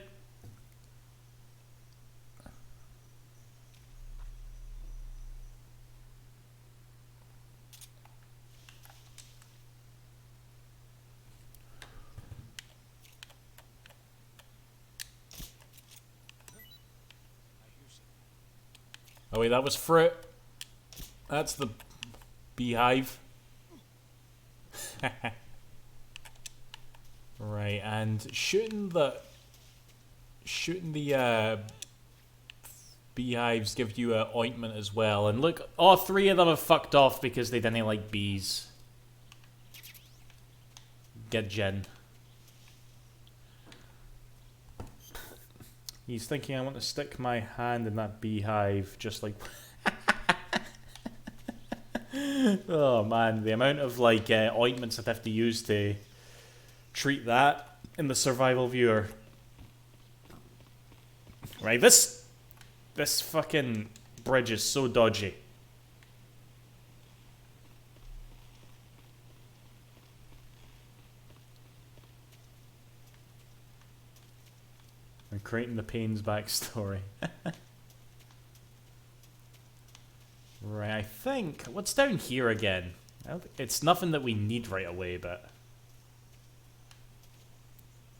Oh wait, that was fruit. That's the beehive. Right, and shooting the Beehives give you a ointment as well. And look, all three of them have fucked off because they didn't like bees. Get Jen. He's thinking I want to stick my hand in that beehive just like... Oh man, the amount of like ointments I'd have to use to treat that in the survival viewer. Right, this fucking bridge is so dodgy. And creating the Pain's backstory. Right, I think... What's down here again? It's nothing that we need right away, but...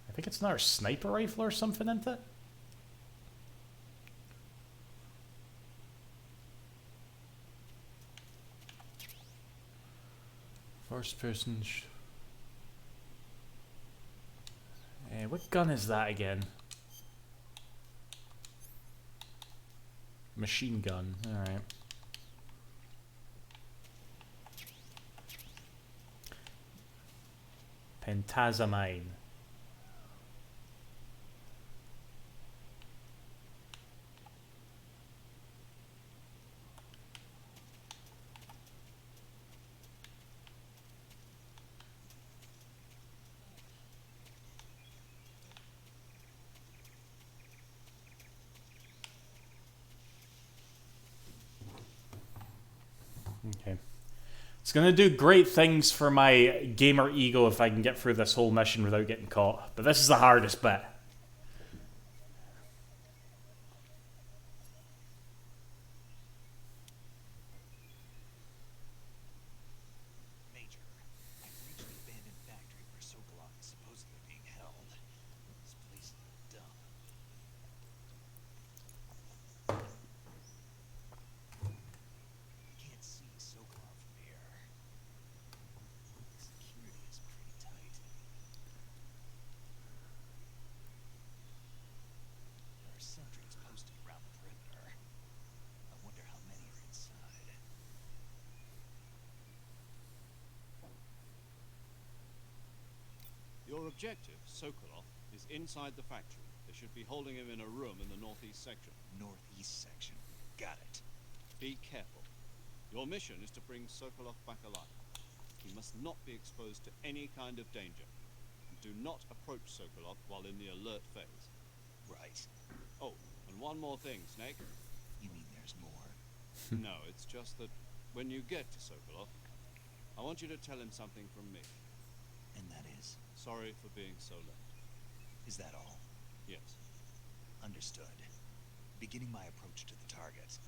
I think it's another sniper rifle or something, isn't it? First person... what gun is that again? Machine gun, alright. Pentazamine. Okay. It's gonna do great things for my gamer ego if I can get through this whole mission without getting caught. But this is the hardest bit. Major, I've reached the abandoned factory where Sokolov is supposedly being held. This place is dumb. I can't see Sokolov from here. Security is pretty tight. There are sentries posted around the perimeter. I wonder how many are inside. Your objective, Sokolov, is inside the factory. They should be holding him in a room in the northeast section. Northeast section. Got it. Be careful. Your mission is to bring Sokolov back alive. He must not be exposed to any kind of danger. Do not approach Sokolov while in the alert phase. Right. Oh, and one more thing, Snake. You mean there's more? No, it's just that when you get to Sokolov, I want you to tell him something from me. And that is? Sorry for being so late. Is that all? Yes. Understood. Beginning my approach to the target.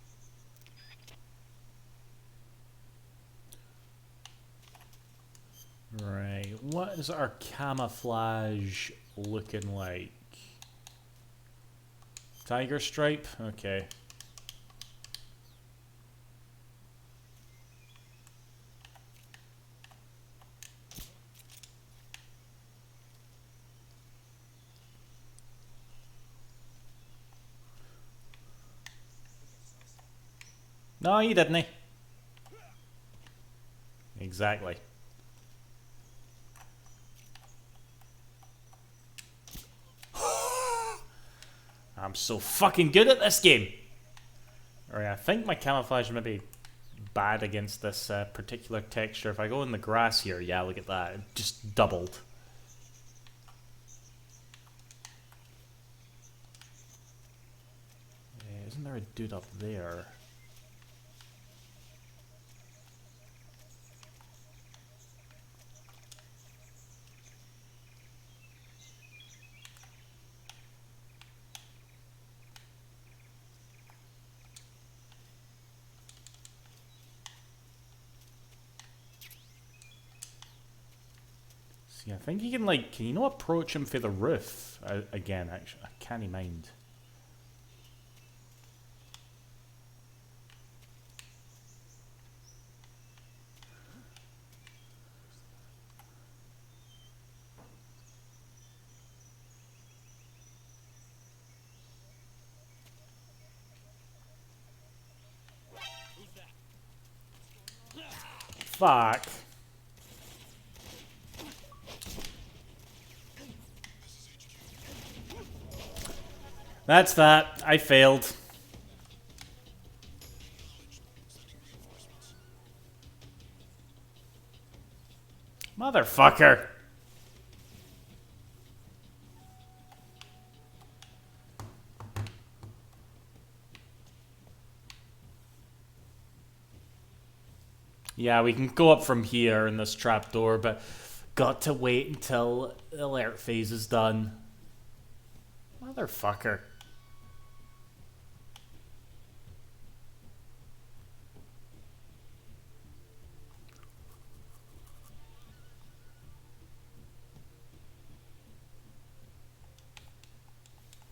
Right, what is our camouflage looking like? Tiger stripe? Okay. No, you didn't. Exactly. I'm so fucking good at this game. Alright, I think my camouflage may be bad against this particular texture. If I go in the grass here, yeah, look at that. It just doubled. Isn't there a dude up there? See, I think you can, like, can you not approach him through the roof? Again, actually, I can't mind. Fuck. That's that. I failed. Motherfucker. Yeah, we can go up from here in this trapdoor, but got to wait until the alert phase is done. Motherfucker.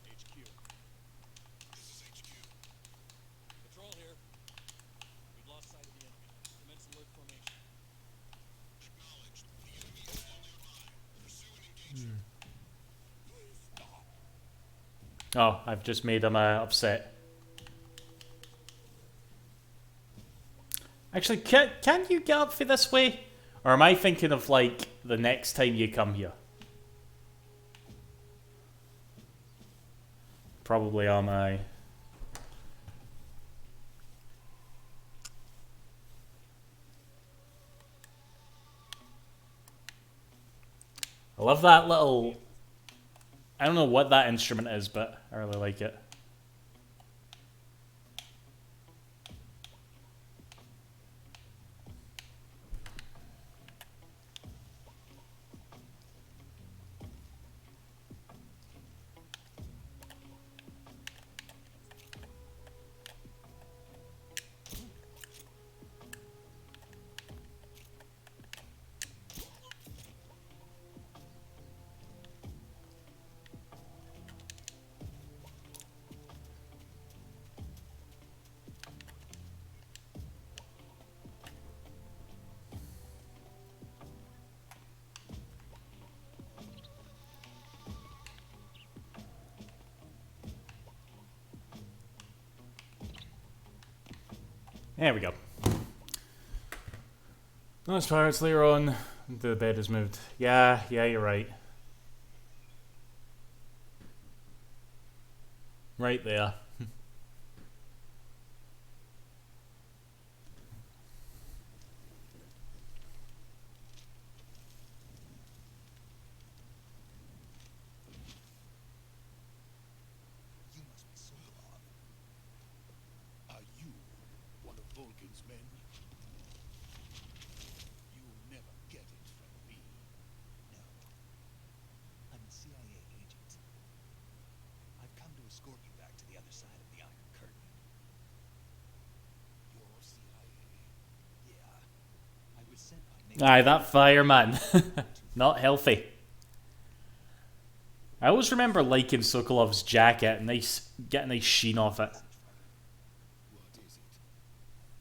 HQ. This is HQ. Patrol here. We've lost sight of the enemy. Commence alert formation. Acknowledged. The enemy is still nearby. Pursue and engage him. Please stop. Oh, I've just made him upset. Actually, can you get up for this way? Or am I thinking of, like, the next time you come here? Probably am I. I love that little... I don't know what that instrument is, but I really like it. There we go. Those pirates later on, the bed is moved. Yeah, you're right. Right there. You must be Sokolov. Are you one of Volkin's men? You'll never get it from me. No. I'm a CIA agent. I've come to escort you back to the other side of the Iron Curtain. You're CIA. Yeah. I was sent by Major... Aye, that fireman. Not healthy. I always remember liking Sokolov's jacket. Get a nice sheen off it. What is it?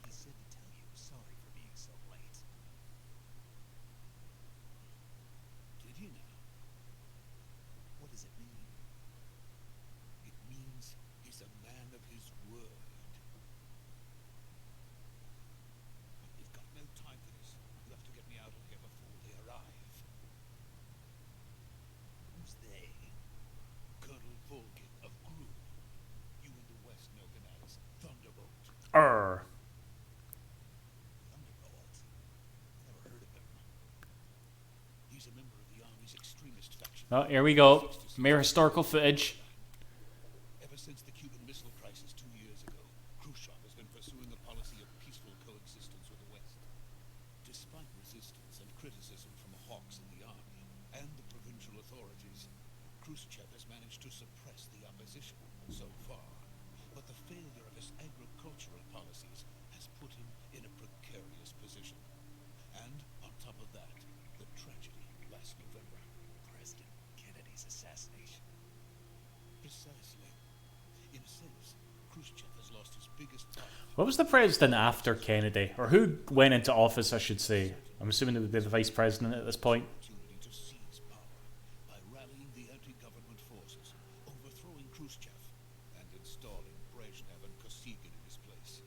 He said to tell you sorry for being so late. Did he now? What does it mean? It means he's a man of his word. But we've got no time for this. You have to get me out of here before they arrive. Who's they? Colonel Volkin of Gru. You in the West know him as Thunderbolt. Arr. Thunderbolt? Never heard of him. He's a member of the Army's extremist faction. Oh, here we go. Mere historical footage. Ever since the Cuban Missile Crisis 2 years ago, Khrushchev has been pursuing a policy of peaceful coexistence with the West. Despite resistance and criticism from hawks in the army and the provincial authorities, Khrushchev has managed to suppress the opposition so far. But the failure of his agricultural policies has put him in a precarious position. And on top of that, the tragedy last November. President Kennedy's assassination. Precisely. In a sense, Khrushchev has lost his biggest fight. What was the president after Kennedy? Or who went into office, I should say. I'm assuming it would be the vice president at this point. Opportunity to seize power by rallying the anti-government forces, overthrowing Khrushchev, and installing Brezhnev and Kosygin in his place.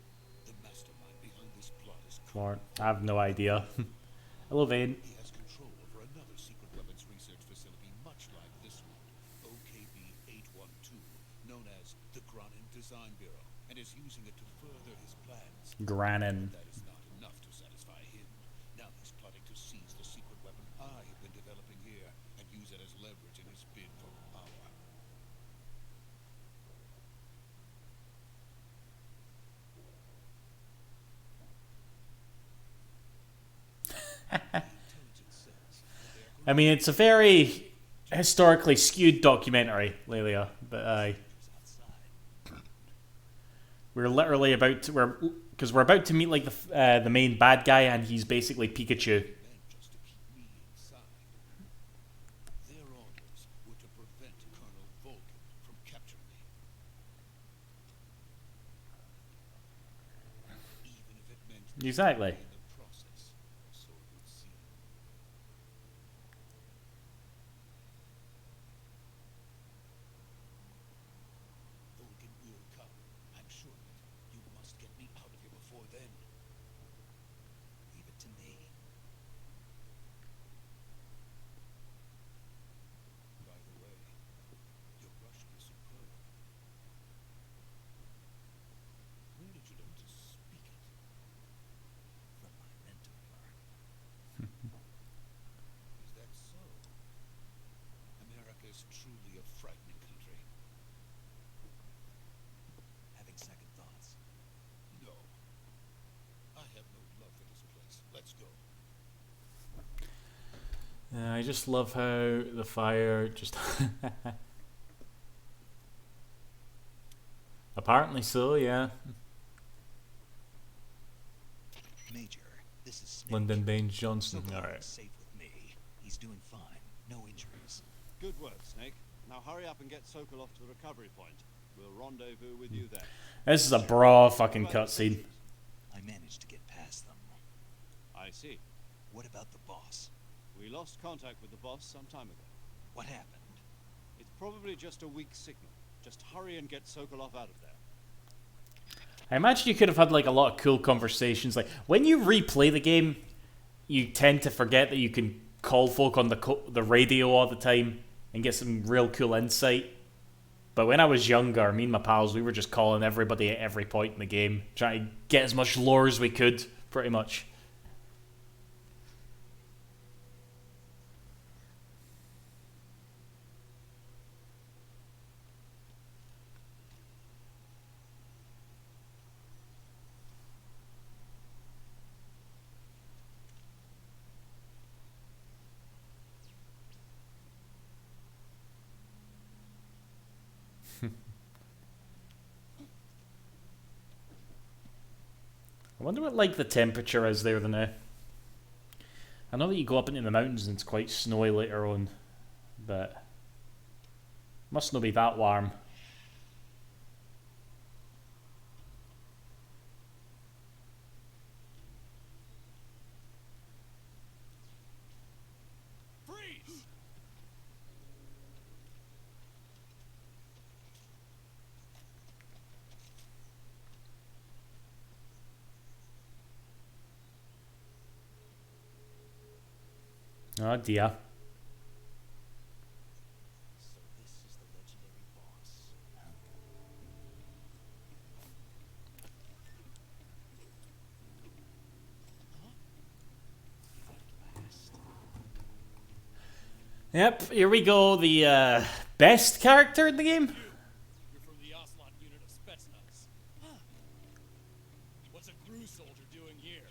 The mastermind behind this plot is For? I have no idea. Hello, Vane. He has control over another secret weapons research facility much like this one, OKB 812, known as the Granin Design Bureau, and is using it to further his plans. Granin. That is not enough to satisfy him. Now he's plotting to seize the secret weapon I have been developing here and use it as leverage in his bid for power. I mean, it's a very historically skewed documentary, Lelia, but we're literally about to, because we're about to meet like the main bad guy, and he's basically Pikachu. Meant just to keep me inside. Their orders were to prevent Colonel Vulcan from capturing me. Even if it meant Exactly. in the process, so it would seem. Vulcan will come. I'm sure of it. You must get me out of here before then. Leave it to me. By the way, your Russian is superb. Where did you learn to speak it? From my mentor. Is that so? America is truly a frightening country. Having second thoughts. No. I have no love for this place. Let's go. I just love how the fire just. Apparently so, yeah. Major, this is Snake. Lyndon Baines Johnson. Sokolov Alright. is safe with me. He's doing fine. No injuries. Good work, Snake. Now hurry up and get Sokolov to the recovery point. We'll rendezvous with you there. This is a bra fucking cutscene. I managed to get past them. I see. What about the boss? We lost contact with the boss some time ago. What happened? It's probably just a weak signal. Just hurry and get Sokolov out of there. I imagine you could have had like a lot of cool conversations. Like when you replay the game, you tend to forget that you can call folk on the radio all the time and get some real cool insight. But when I was younger, me and my pals, we were just calling everybody at every point in the game, trying to get as much lore as we could, pretty much. I wonder what like the temperature is there now. I know that you go up into the mountains and it's quite snowy later on, but must not be that warm. Freeze! Oh dear. So this is the legendary boss. Yep, here we go. The best character in the game. You're from the Ocelot unit of Spetsnaz. Huh. What's a GRU soldier doing here?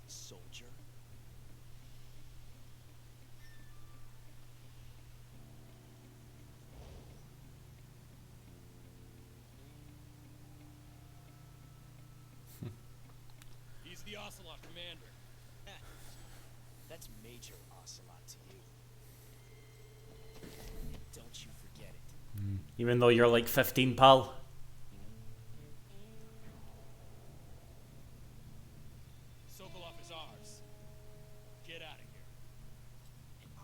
Soldier? He's the Ocelot commander. That's Major Ocelot to you. Don't you forget it. Even though you're like 15, pal. Sokolov is ours. Get out of here.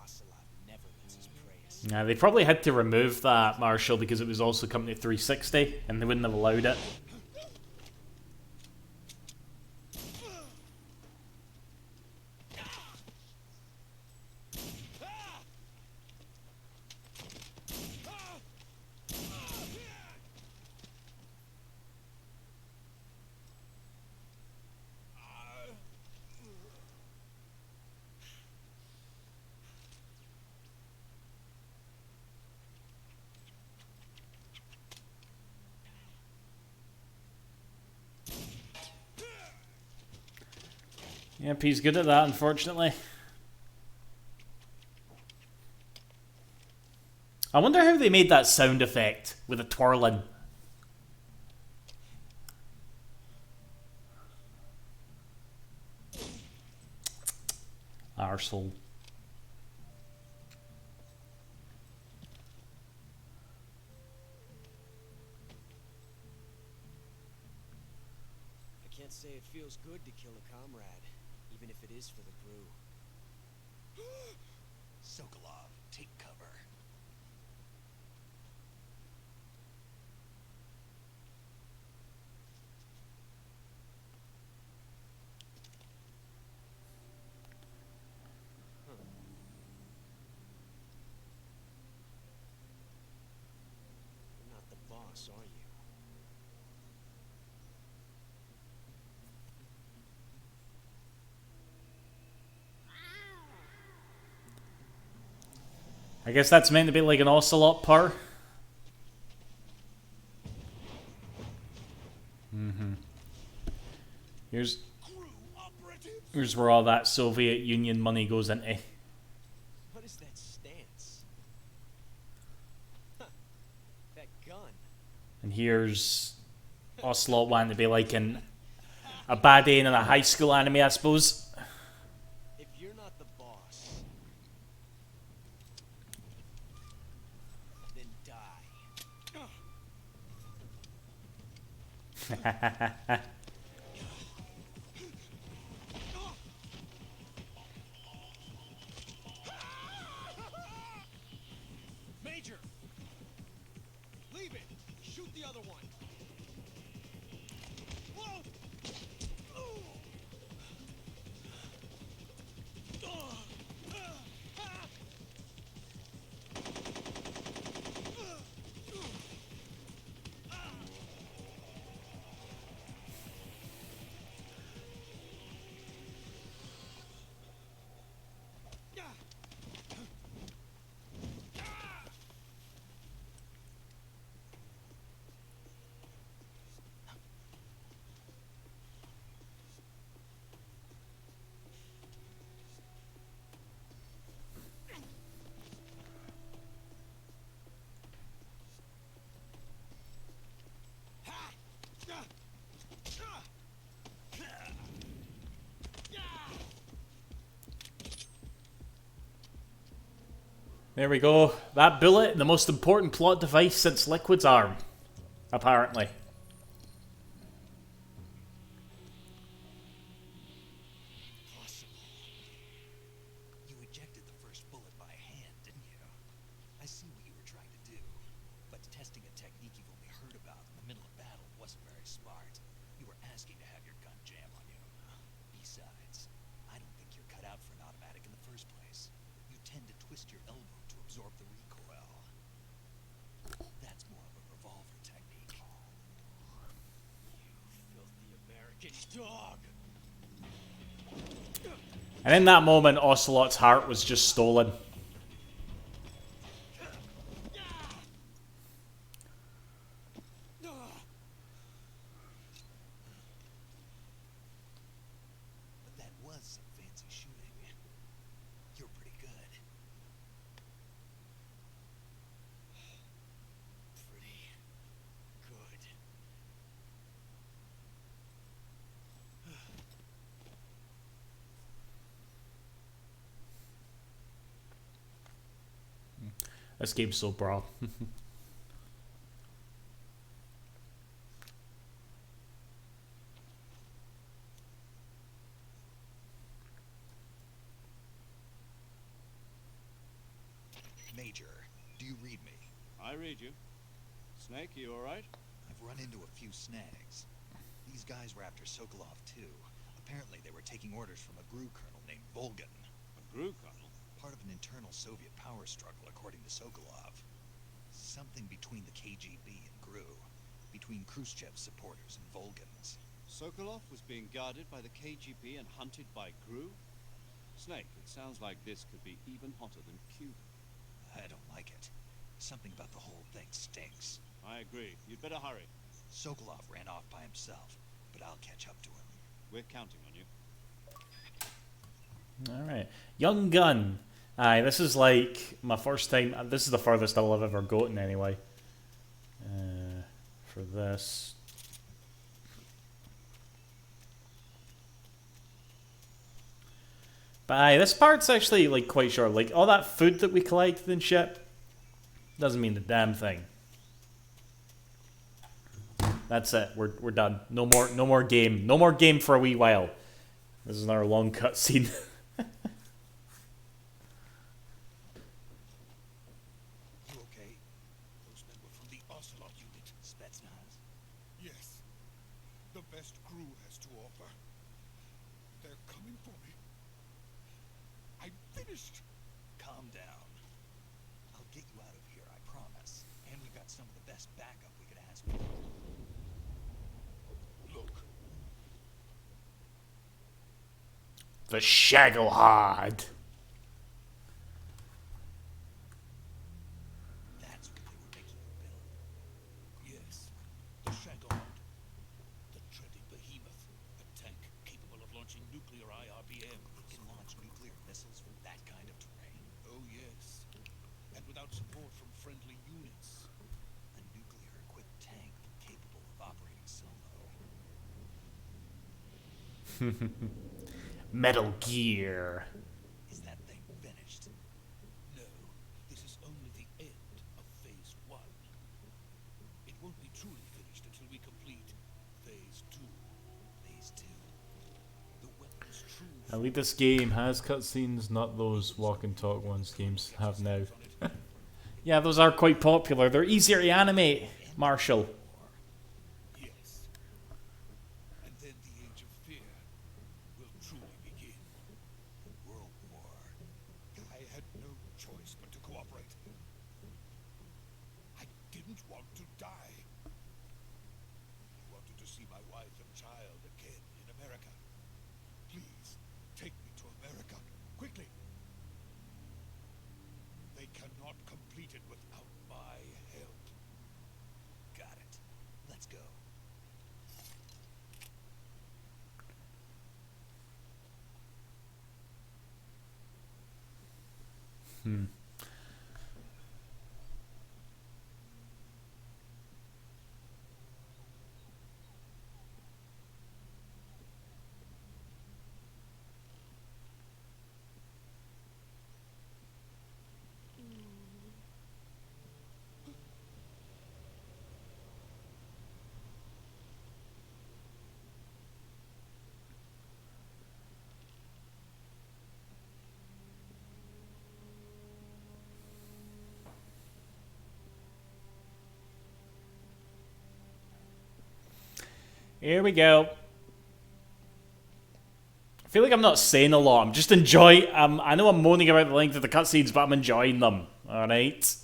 Ocelot never lets his prey escape. Yeah, they probably had to remove that, Marshall, because it was also coming to 360 and they wouldn't have allowed it. Yep, he's good at that, unfortunately. I wonder how they made that sound effect with the twirling. Arsehole. I can't say it feels good to kill a comrade, even if it is for the crew. Sokolov, take cover. You're not the boss, are you? I guess that's meant to be like an ocelot purr. Here's where all that Soviet Union money goes into. What is that stance? Huh. That gun. And here's Ocelot wanting to be like a baddie in a high school anime, I suppose. If you're not the boss, then die. Major! Leave it! Shoot the other one! Whoa! There we go. That bullet, the most important plot device since Liquid's arm. Apparently. Possible. You ejected the first bullet by hand, didn't you? I see what you were trying to do. But testing a technique you've only heard about in the middle of battle wasn't very smart. You were asking to have your gun jam on you. Besides, I don't think you're cut out for an automatic in the first place. You tend to twist your elbow to absorb the recoil. That's more of a revolver technique. You filthy American dog! And in that moment, Ocelot's heart was just stolen. But that was some fancy shooting. You're pretty good. Pretty good. This game's so broad. Major, do you read me? I read you. Snake, you alright? I've run into a few snags. These guys were after Sokolov too. Apparently they were taking orders from a GRU colonel named Volgan. A GRU colonel? Part of an internal Soviet power struggle, according to Sokolov. Something between the KGB and GRU. Between Khrushchev's supporters and Volgan's. Sokolov was being guarded by the KGB and hunted by GRU? Snake, it sounds like this could be even hotter than Cuba. I don't like it. Something about the whole thing stinks. I agree. You'd better hurry. Sokolov ran off by himself, but I'll catch up to him. We're counting on you. Alright. Young Gun. Aye, this is like my first time. This is the furthest I'll have ever gotten anyway. For this. But aye, this part's actually like quite short. Like all that food that we collected and shit doesn't mean the damn thing. That's it. We're done. No more game. No more game for a wee while. This is another long cutscene. You okay? Those men were from the Ocelot unit. Spetsnaz. Yes. The best crew has to offer. They're coming for me. I'm finished. Calm down. I'll get you out of here, I promise. And we've got some of the best backup we could ask for. Look, The Shaglehard. That's what they were making you build. yes, the Shaggard, the dreaded behemoth, a tank capable of launching nuclear IRBM. It can launch nuclear missiles from that kind of terrain. Oh yes, and without support from friendly units. A nuclear-equipped tank capable of operating solo. Metal Gear. Is that thing finished? No, this is only the end of Phase 1. It won't be truly finished until we complete Phase 2. Phase 2. The weapon's true. At least this game has cutscenes, not those walk and talk ones games have now. Yeah, those are quite popular. They're easier to animate, Marshall. Yes. And then the Age of Fear will truly begin. World War. I had no choice but to cooperate. I didn't want to die. I wanted to see my wife and child again in America. Please, take me to America, quickly. They cannot complete it without my help. Got it. Let's go. Here we go. I feel like I'm not saying a lot. I'm just enjoying. I know I'm moaning about the length of the cutscenes, but I'm enjoying them. All right.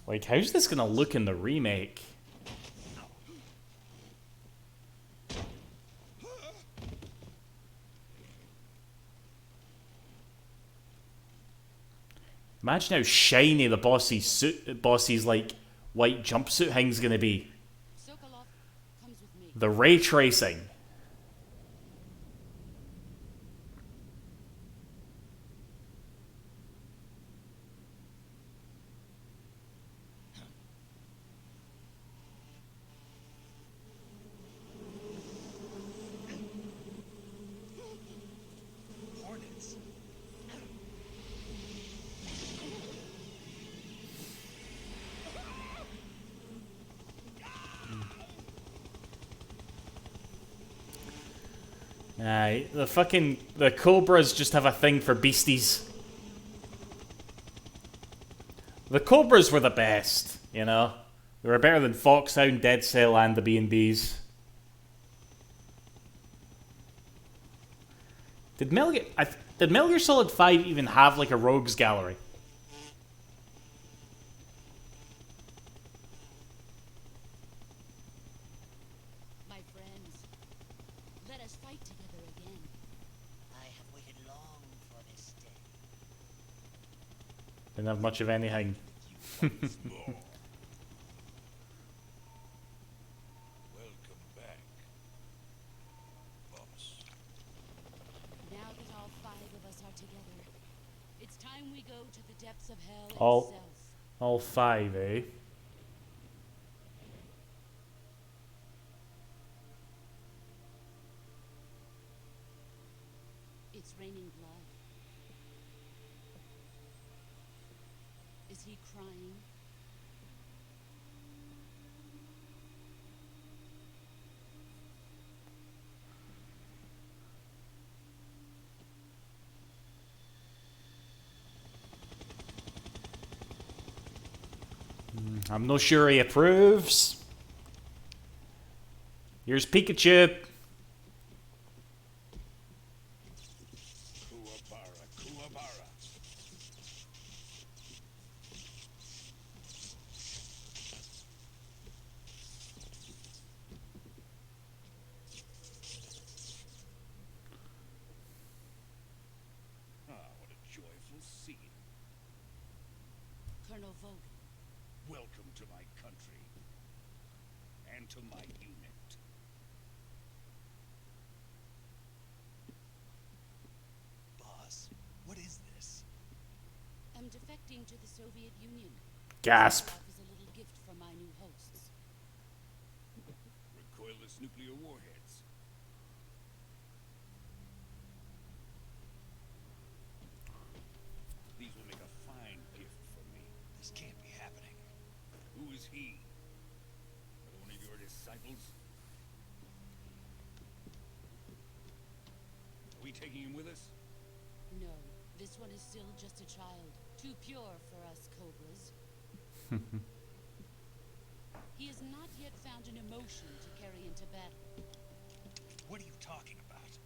Like, how's this gonna look in the remake? Imagine how shiny the boss's like white jumpsuit thing's gonna be. Sokolov comes with me. The ray tracing. Hornets. Aye, the Cobras just have a thing for beasties. The Cobras were the best, you know? They were better than Foxhound, Dead Cell, and the B&Bs. Did Metal Gear Solid 5 even have like a rogues gallery? My friends, let us fight together again. I have waited long for this day. Didn't have much of anything. once more. Welcome back, boss. Now that all 5 of us are together, it's time we go to the depths of hell All- itself. All 5, eh? It's raining blood. Is he crying? I'm not sure he approves. Here's Pikachu. Kuwabara, Kuwabara. Ah, what a joyful scene. Colonel Vogan. Welcome to my country. And to my unit. Boss, what is this? I'm defecting to the Soviet Union. Gasp. Sokolov is a little gift from my new hosts. Recoilless nuclear warheads. These will make a fine gift for me. This can't be happening. Who is he? One of your disciples? Are we taking him with us? No, this one is still just a child. Too pure for us Cobras. He has not yet found an emotion to carry into battle. What are you talking about?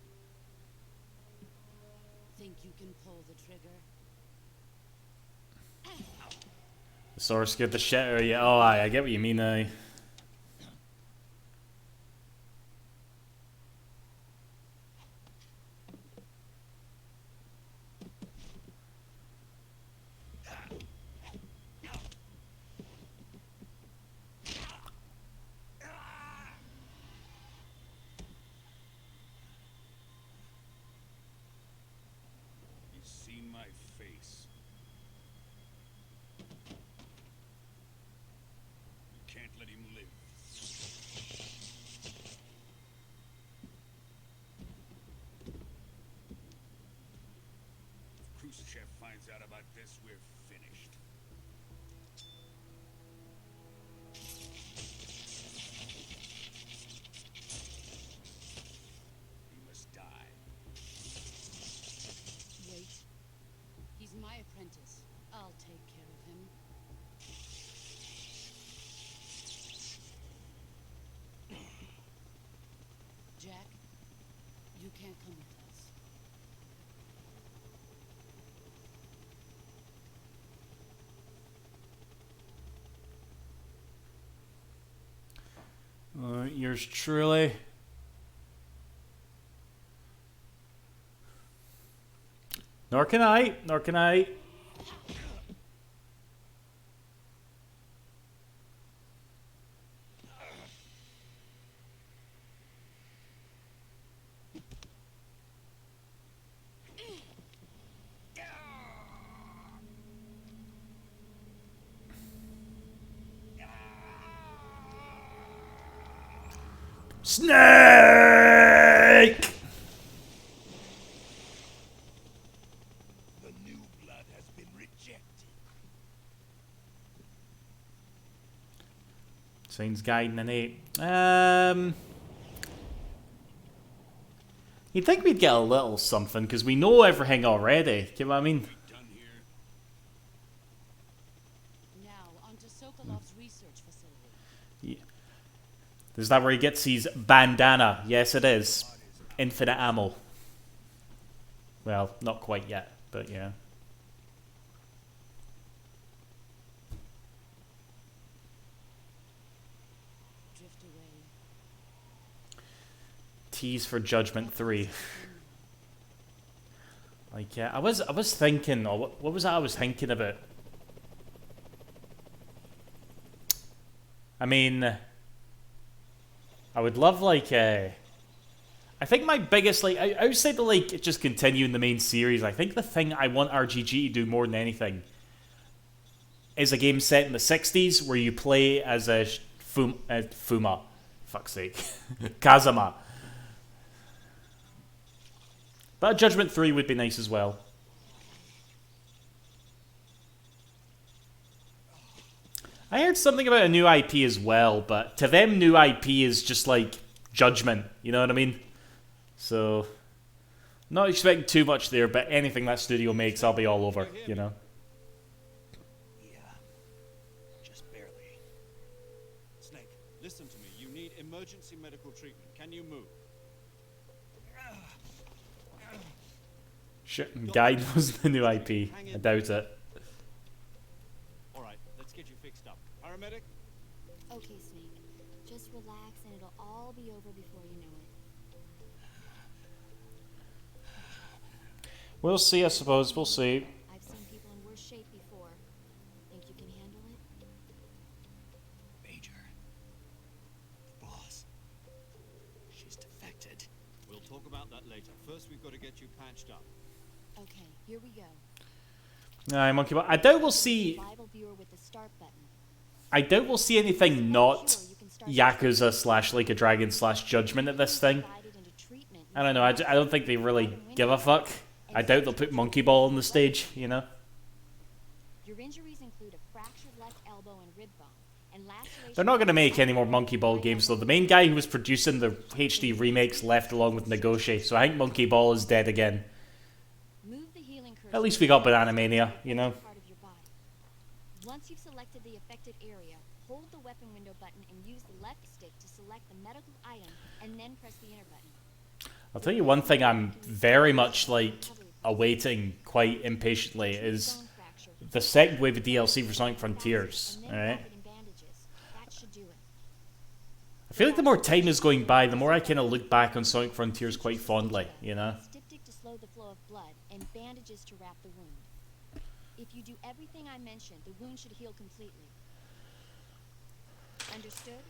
Think you can pull the trigger? The sword scared the shit out of you. Oh, I get what you mean, eh? He's seen my face. You can't let him live. If Khrushchev finds out about this, we're finished. He must die. Wait. He's my apprentice. I'll take care of him. Jack, you can't come with us. Yours truly. Nor can I. Nor can I. Snake! The new blood has been rejected. Signs guiding an 8. You'd think we'd get a little something, because we know everything already. Get what I mean? Done here. Now, onto Sokolov's research facility. Yeah. Is that where he gets his bandana? Yes, it is. Infinite ammo. Well, not quite yet, but yeah. Drift away. Tease for Judgment 3. Like, yeah, I was thinking, or what was that I was thinking about? I mean, I would love like I think my biggest like outside the like just continuing the main series, I think the thing I want RGG to do more than anything is a game set in the 60s where you play as a Fuma. Fuck's sake. Kazama. But Judgment 3 would be nice as well. I heard something about a new IP as well, but to them new IP is just like Judgment, you know what I mean? So, not expecting too much there, but anything that studio makes, I'll be all over, you know? Yeah. Just barely. Snake, listen to me. You need emergency medical treatment. Can you move? Shit, Guide was the new IP. I doubt it. Alright, let's get you fixed up. Paramedic? Okay, Snake. Just relax and it'll all be over before you know it. We'll see, I suppose. We'll see. I've seen people in worse shape before. Think you can handle it? Major. The boss. She's defected. We'll talk about that later. First, we've got to get you patched up. Okay, here we go. Aye, Monkey Ball. I doubt we'll see. Survival viewer with the start button. I doubt we'll see anything not Yakuza slash Like a Dragon slash Judgment at this thing. I don't know. I don't think they really give a fuck. I doubt they'll put Monkey Ball on the stage, you know? Your injuries include a fractured left elbow and rib bone, and laceration. They're not going to make any more Monkey Ball games, though. The main guy who was producing the HD remakes left along with Nagoshi, so I think Monkey Ball is dead again. Move the healing cursor. At least we got Banana Mania, you know? Part of your body. Once you've selected the affected area, hold the weapon window button and use the left stick to select the medical item, and then press the enter button. I'll tell you one thing I'm very much, like, awaiting quite impatiently is the second wave of DLC for Sonic Frontiers, alright? I feel like the more time is going by, the more I kind of look back on Sonic Frontiers quite fondly, you know? Styptic to slow the flow of blood, and bandages to wrap the wound. If you do everything I mentioned, the wound should heal completely. Understood?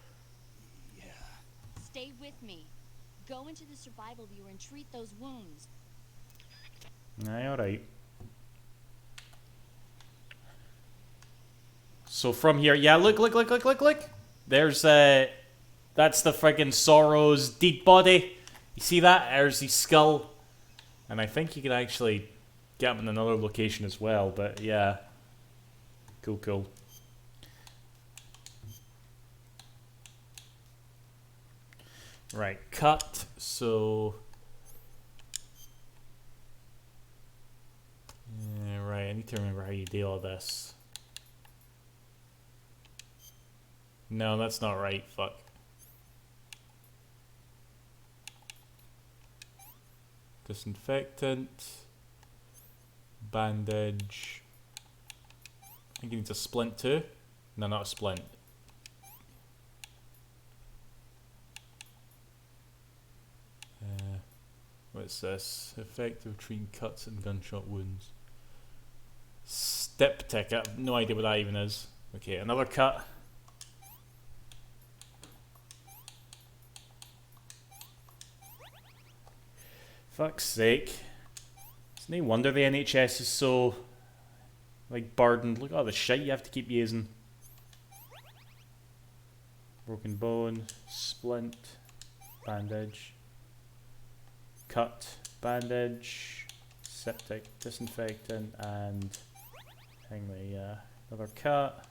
Yeah. Stay with me. Go into the survival viewer and treat those wounds. Aye, alright. So from here, yeah, look. There's, that's the friggin' Sorrow's deep body. You see that? There's his skull. And I think you can actually get him in another location as well, but yeah. Cool. Right, cut, so... Yeah, right, I need to remember how you do all this. No, that's not right, fuck. Disinfectant. Bandage. I think you need a splint too. No, not a splint. What's this? Effective treating cuts and gunshot wounds. Styptic. I have no idea what that even is. Okay, another cut. Fuck's sake. It's no wonder the NHS is so, like, burdened. Look at all the shit you have to keep using. Broken bone, splint, bandage, cut, bandage, septic, disinfectant, and hang the another cut.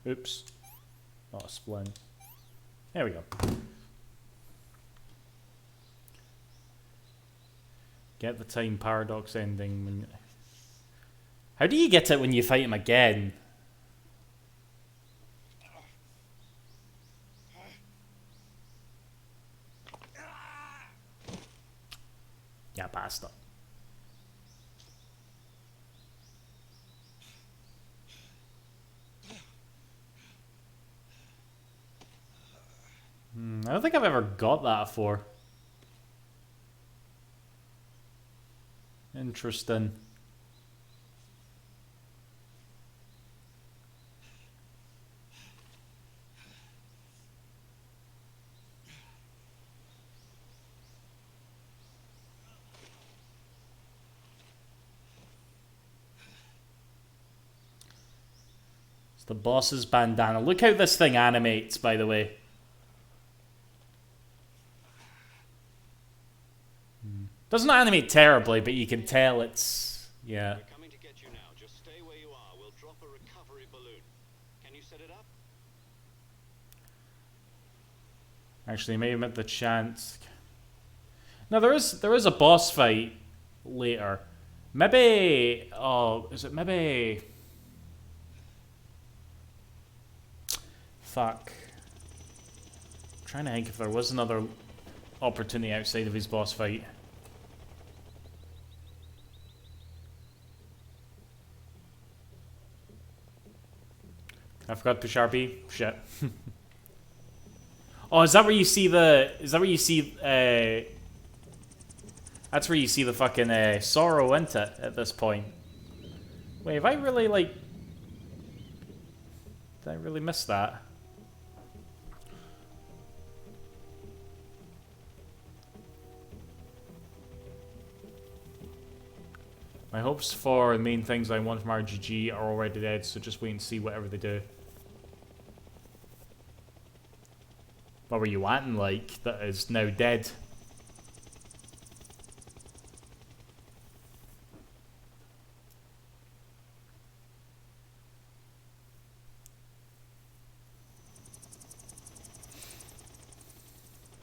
Oops, not a splint. There we go. Get the time paradox ending. When... How do you get it when you fight him again? Yeah, bastard. I don't think I've ever got that before. Interesting. The boss's bandana. Look how this thing animates, by the way. Doesn't animate terribly, but you can tell it's... yeah. We're coming to get you now. Just stay where you are. We'll drop a recovery balloon. Can you set it up? Actually, maybe meant the chance. No, there is a boss fight later. Maybe... oh, is it maybe... fuck. I'm trying to think if there was another opportunity outside of his boss fight. I forgot to push RB. Shit. Oh, is that where you see the... is that where you see... that's where you see the fucking sorrow into it at this point. Wait, have I really, like... did I really miss that? My hopes for the main things I want from RGG are already dead, so just wait and see whatever they do. What were you wanting, like, that is now dead?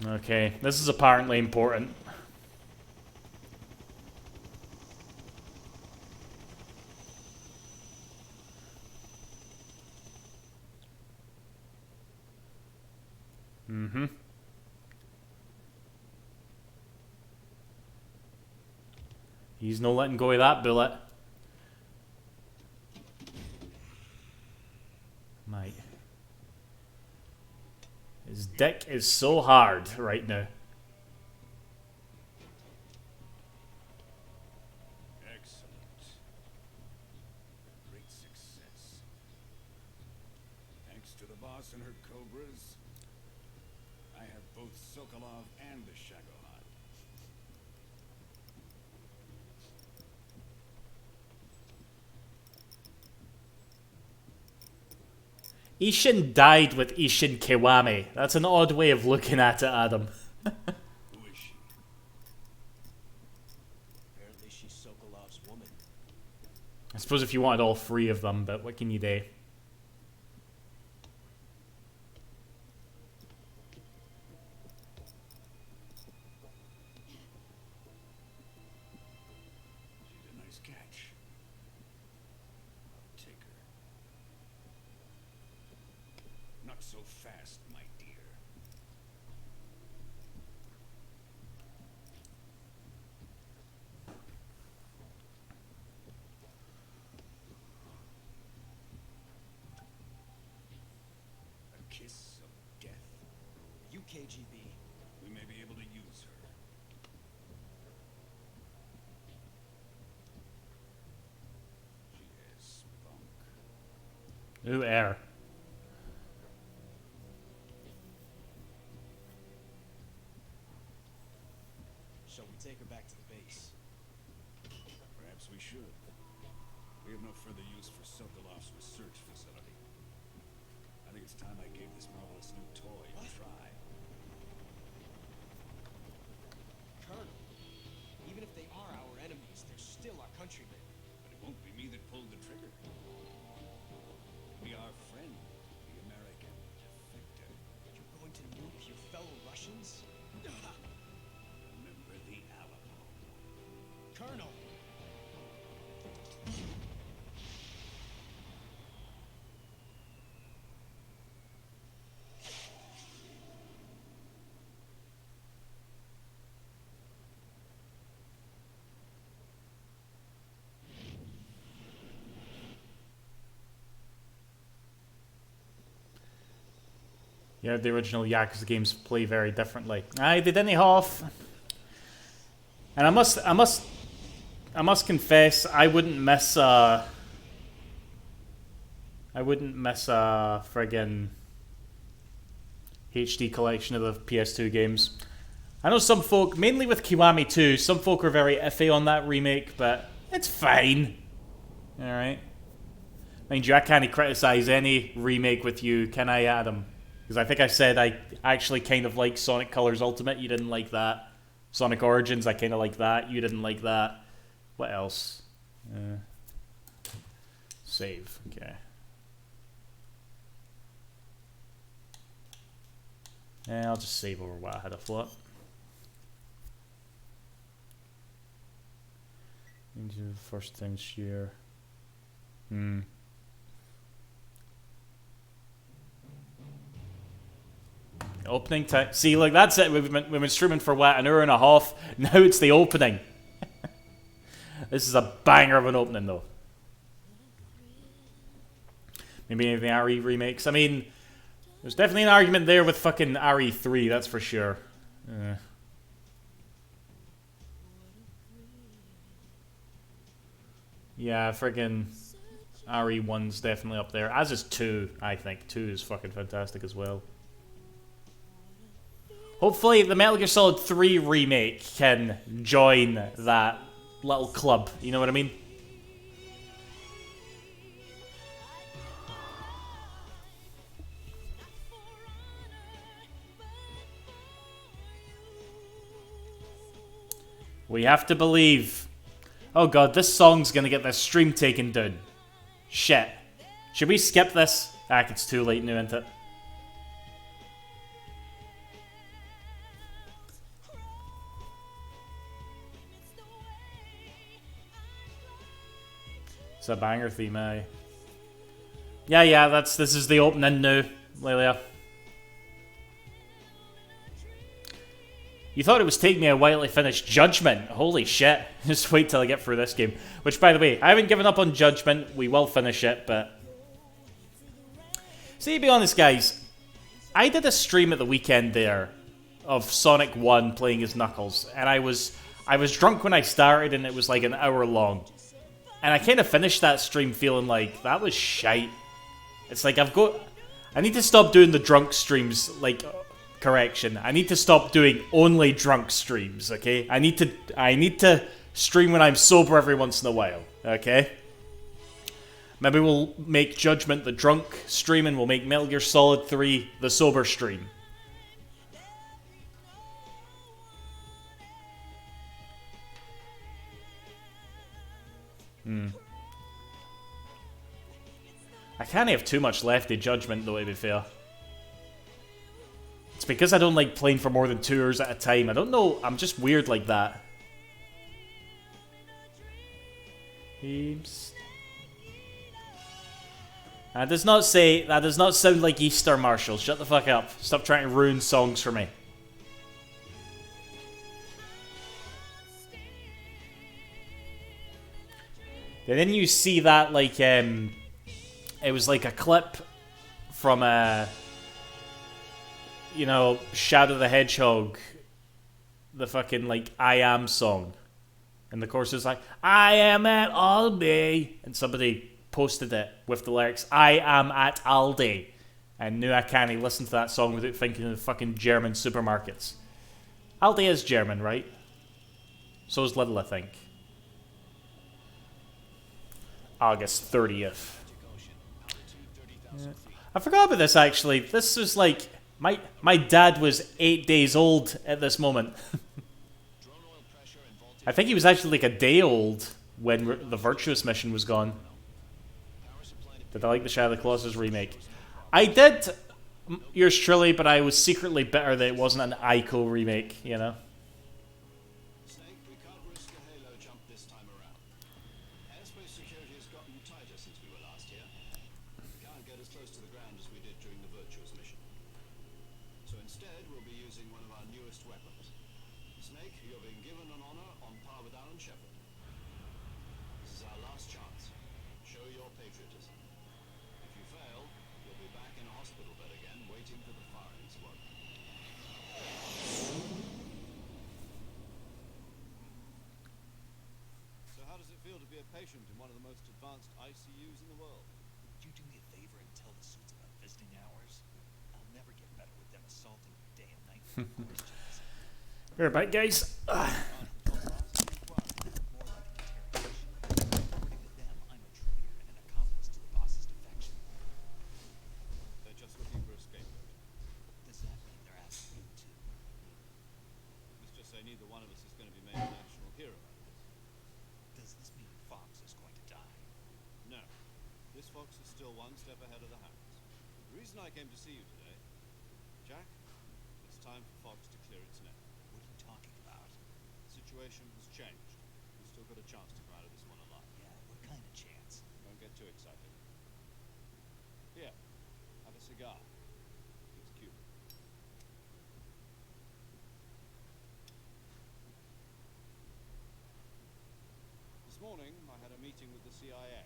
Okay, this is apparently important. Mm-hmm. He's no letting go of that bullet. Mate. His dick is so hard right now. Excellent. Great success. Thanks to the boss and her cobras, I have both Sokolov and the Shagohod. Ishin died with Ishin Kiwami. That's an odd way of looking at it, Adam. Who is she? Apparently she's Sokolov's woman. I suppose if you wanted all three of them, but what can you do? She's a nice catch. I'll take her. Not so fast, my dear. A kiss of death. UKGB. We may be able to use her. She has spunk. Ooh, air. Shall we take her back to the base? Perhaps we should. We have no further use for Sokolov's research facility. I think it's time I gave this marvelous new toy a try. Colonel, even if they are our enemies, they're still our countrymen. But it won't be me that pulled the trigger. Be our friend, the American defector. You're going to nuke your fellow Russians? Remember the Alamo. Colonel! Yeah, the original Yakuza games play very differently. Aye, they didn't half. And I must confess, I wouldn't miss a friggin' HD collection of the PS2 games. I know some folk, mainly with Kiwami 2, some folk are very iffy on that remake, but it's fine. Alright. Mind you, I can't criticize any remake with you, can I, Adam? Because I think I said I actually kind of like Sonic Colors Ultimate. You didn't like that. Sonic Origins, I kind of like that. You didn't like that. What else? Save. Okay. Yeah, I'll just save over what I had a flip. Into the first time share. Opening time. See, look, that's it. We've been streaming for what, an hour and a half. Now it's the opening. This is a banger of an opening, though. Maybe anything RE remakes. I mean, there's definitely an argument there with fucking RE3. That's for sure. Yeah, friggin' RE1's definitely up there. As is 2, I think. 2 is fucking fantastic as well. Hopefully the Metal Gear Solid 3 remake can join that little club. You know what I mean? We have to believe. Oh god, this song's gonna get this stream taken down. Shit. Should we skip this? It's too late now, isn't it? It's a banger theme, eh? Yeah, this is the opening now, Lelia. You thought it was taking me a while to finish Judgment. Holy shit. Just wait till I get through this game. Which, by the way, I haven't given up on Judgment. We will finish it, but... See, to be honest, guys, I did a stream at the weekend there of Sonic 1 playing as Knuckles, and I was drunk when I started, and it was like an hour long. And I kind of finished that stream feeling like, that was shite. It's like, I need to stop doing the drunk streams, like... Correction. I need to stop doing only drunk streams, okay? I need to stream when I'm sober every once in a while, okay? Maybe we'll make Judgment the drunk stream and we'll make Metal Gear Solid 3 the sober stream. I can't have too much left in Judgment though, to be fair. It's because I don't like playing for more than 2 hours at a time. I don't know, I'm just weird like that. Heaps. That does not sound like Easter, Marshall. Shut the fuck up. Stop trying to ruin songs for me. Didn't you see that, like, it was like a clip from a... You know, Shadow the Hedgehog, the fucking, like, I Am song. And the chorus is like, I am at Aldi. And somebody posted it with the lyrics, I am at Aldi. And now I can't listen to that song without thinking of fucking German supermarkets. Aldi is German, right? So is Lidl, I think. August 30th. Yeah. I forgot about this, actually. This was like... My dad was 8 days old at this moment. I think he was actually like a day old when the Virtuous mission was gone. Did I like the Shadow of the Colossus remake? I did, yours truly, but I was secretly bitter that it wasn't an Ico remake, you know? Snake, we can't risk a halo jump this time around. Airspace security has gotten tighter since we were last here. We can't get as close to the ground as we did during the Virtuous mission. So instead, we'll be using one of our newest weapons. Snake, you're being given an honor on par with Alan Shepard. This is our last chance. Show your patriotism. If you fail, you'll be back in a hospital bed again, waiting for the firing squad. So how does it feel to be a patient in one of the most advanced ICUs in the world? Would you do me a favor and tell the suits about visiting hours? I'll never get better with them assaulting me day and night with questions. We're back, guys. More like interrogation. According to them, I'm a traitor and an accomplice to the boss's This fox is still one step ahead of the hounds. The reason I came to see you today, Jack, it's time for Fox to clear its nest. What are you talking about? The situation has changed. We've still got a chance to come out of this one alive. Yeah, what kind of chance? Don't get too excited. Here, have a cigar. It's Cuban. This morning, I had a meeting with the CIA.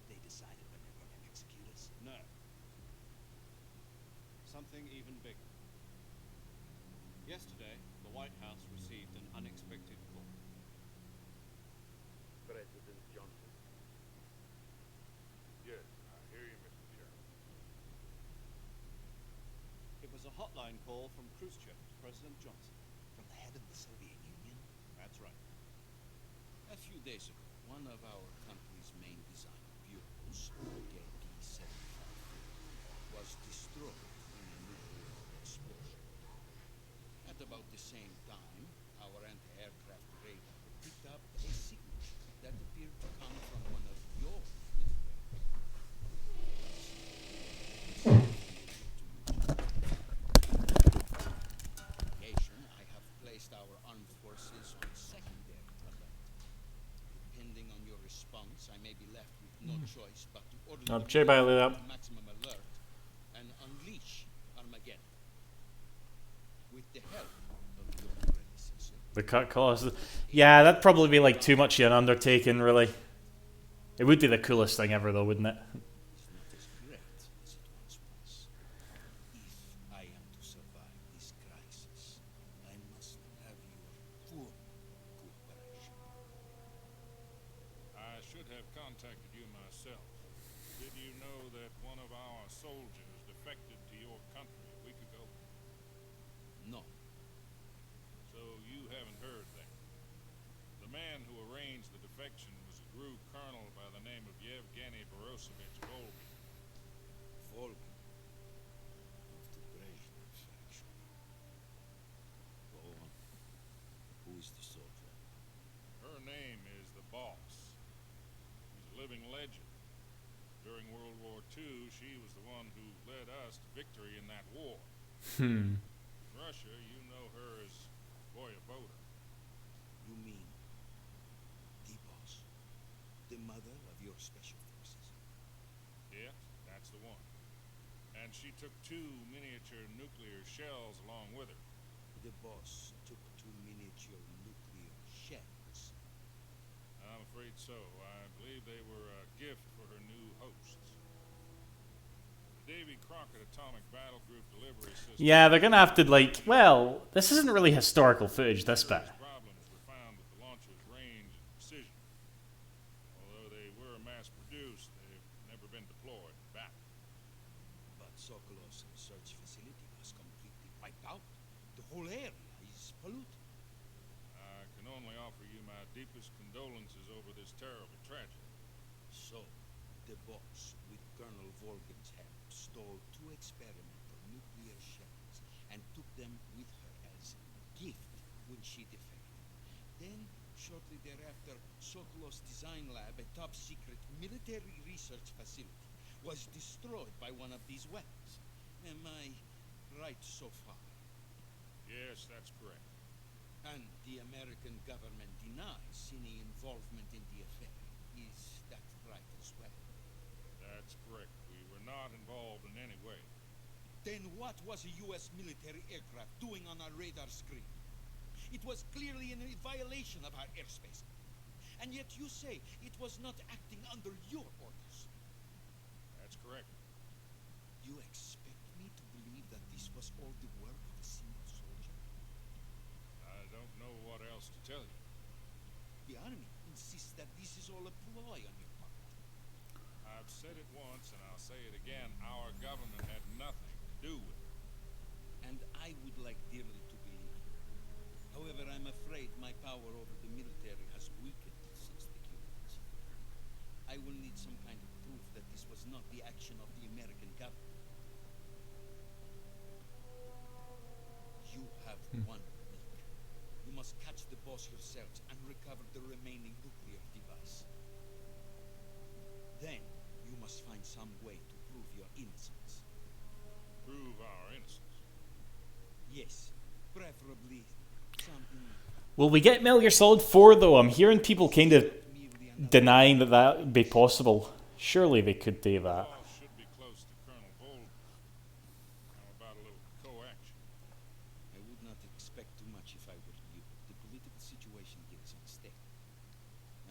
They decided when they're going to execute us? No. Something even bigger. Yesterday, the White House received an unexpected call. President Johnson. Yes, I hear you, Mr. Chairman. It was a hotline call from Khrushchev to President Johnson. From the head of the Soviet Union? That's right. A few days ago, one of our country's main design bureaus, KP-75, was destroyed in a nuclear explosion. At about the same time, our anti-aircraft radar picked up a signal that appeared to come from one of your location, I have placed our armed forces on secondary alert. Depending on your response, I may be left with no choice but to order the maximum alert and unleash Armageddon. With the help of your predecessor. The cut cost. Yeah, that'd probably be like too much of an undertaking, really. It would be the coolest thing ever, though, wouldn't it? Is not as great as it once was. If I am to survive this crisis, I must have your full cooperation. I should have contacted you myself. Did you know that one of our soldiers defected to your country a week ago? No. So you haven't heard that. The man who arranged the defection was a GRU colonel by the name of Yevgeny Borosovich Volgin. Volgin. Of the Brezhnev faction. Go on. Who is the soldier? Her name is the Boss. She's a living legend. During World War II, she was the one who led us to victory in that war. In Russia, you know her as Voyevoda. You mean the boss? The mother of your special forces? Yes, that's the one. And she took 2 miniature nuclear shells along with her. The boss took 2 miniature nuclear shells. I'm afraid so. I believe they were a gift for her new hosts. The Davy Crockett Atomic Battle Group delivery system. Yeah, they're gonna have to, like, well, this isn't really historical footage, this bit. Problems were found with the launcher's range and precision. Although they were mass-produced, they've never been deployed back. But Sokolov's research facility was completely wiped out. The whole area is polluted. I can only offer you my deepest condolences over this terrible tragedy. So, the boss, with Colonel Volgin's help, stole 2 experimental nuclear shells and took them with her as gift when she defected. Then, shortly thereafter, Sokolov's design lab, a top-secret military research facility, was destroyed by one of these weapons. Am I right so far? Yes, that's correct. And the American government denies any involvement in the affair. Is that right as well? That's correct. We were not involved in any way. Then what was a U.S. military aircraft doing on our radar screen? It was clearly in a violation of our airspace. And yet you say it was not acting under your orders. That's correct. You expect me to believe that this was all the work of a single soldier? I don't know what else to tell you. The army insists that this is all a ploy on your part. I've said it once and I'll say it again. Our government had nothing to do with it. And I would like dearly to believe you. However, I'm afraid my power over the military has weakened since the Cubans. I will need some kind of proof that this was not the action of the American government. You have 1 week. You must catch the boss yourselves and recover the remaining nuclear device. Then, you prove our innocence. Yes, preferably something Will we get Metal Gear Solid 4 though? I'm hearing people kind of merely another denying that that would be possible. Surely they could do The that. boss should be close to Colonel Volk. How about a little co-action? I would not expect too much if I were you. The political situation here is unstable.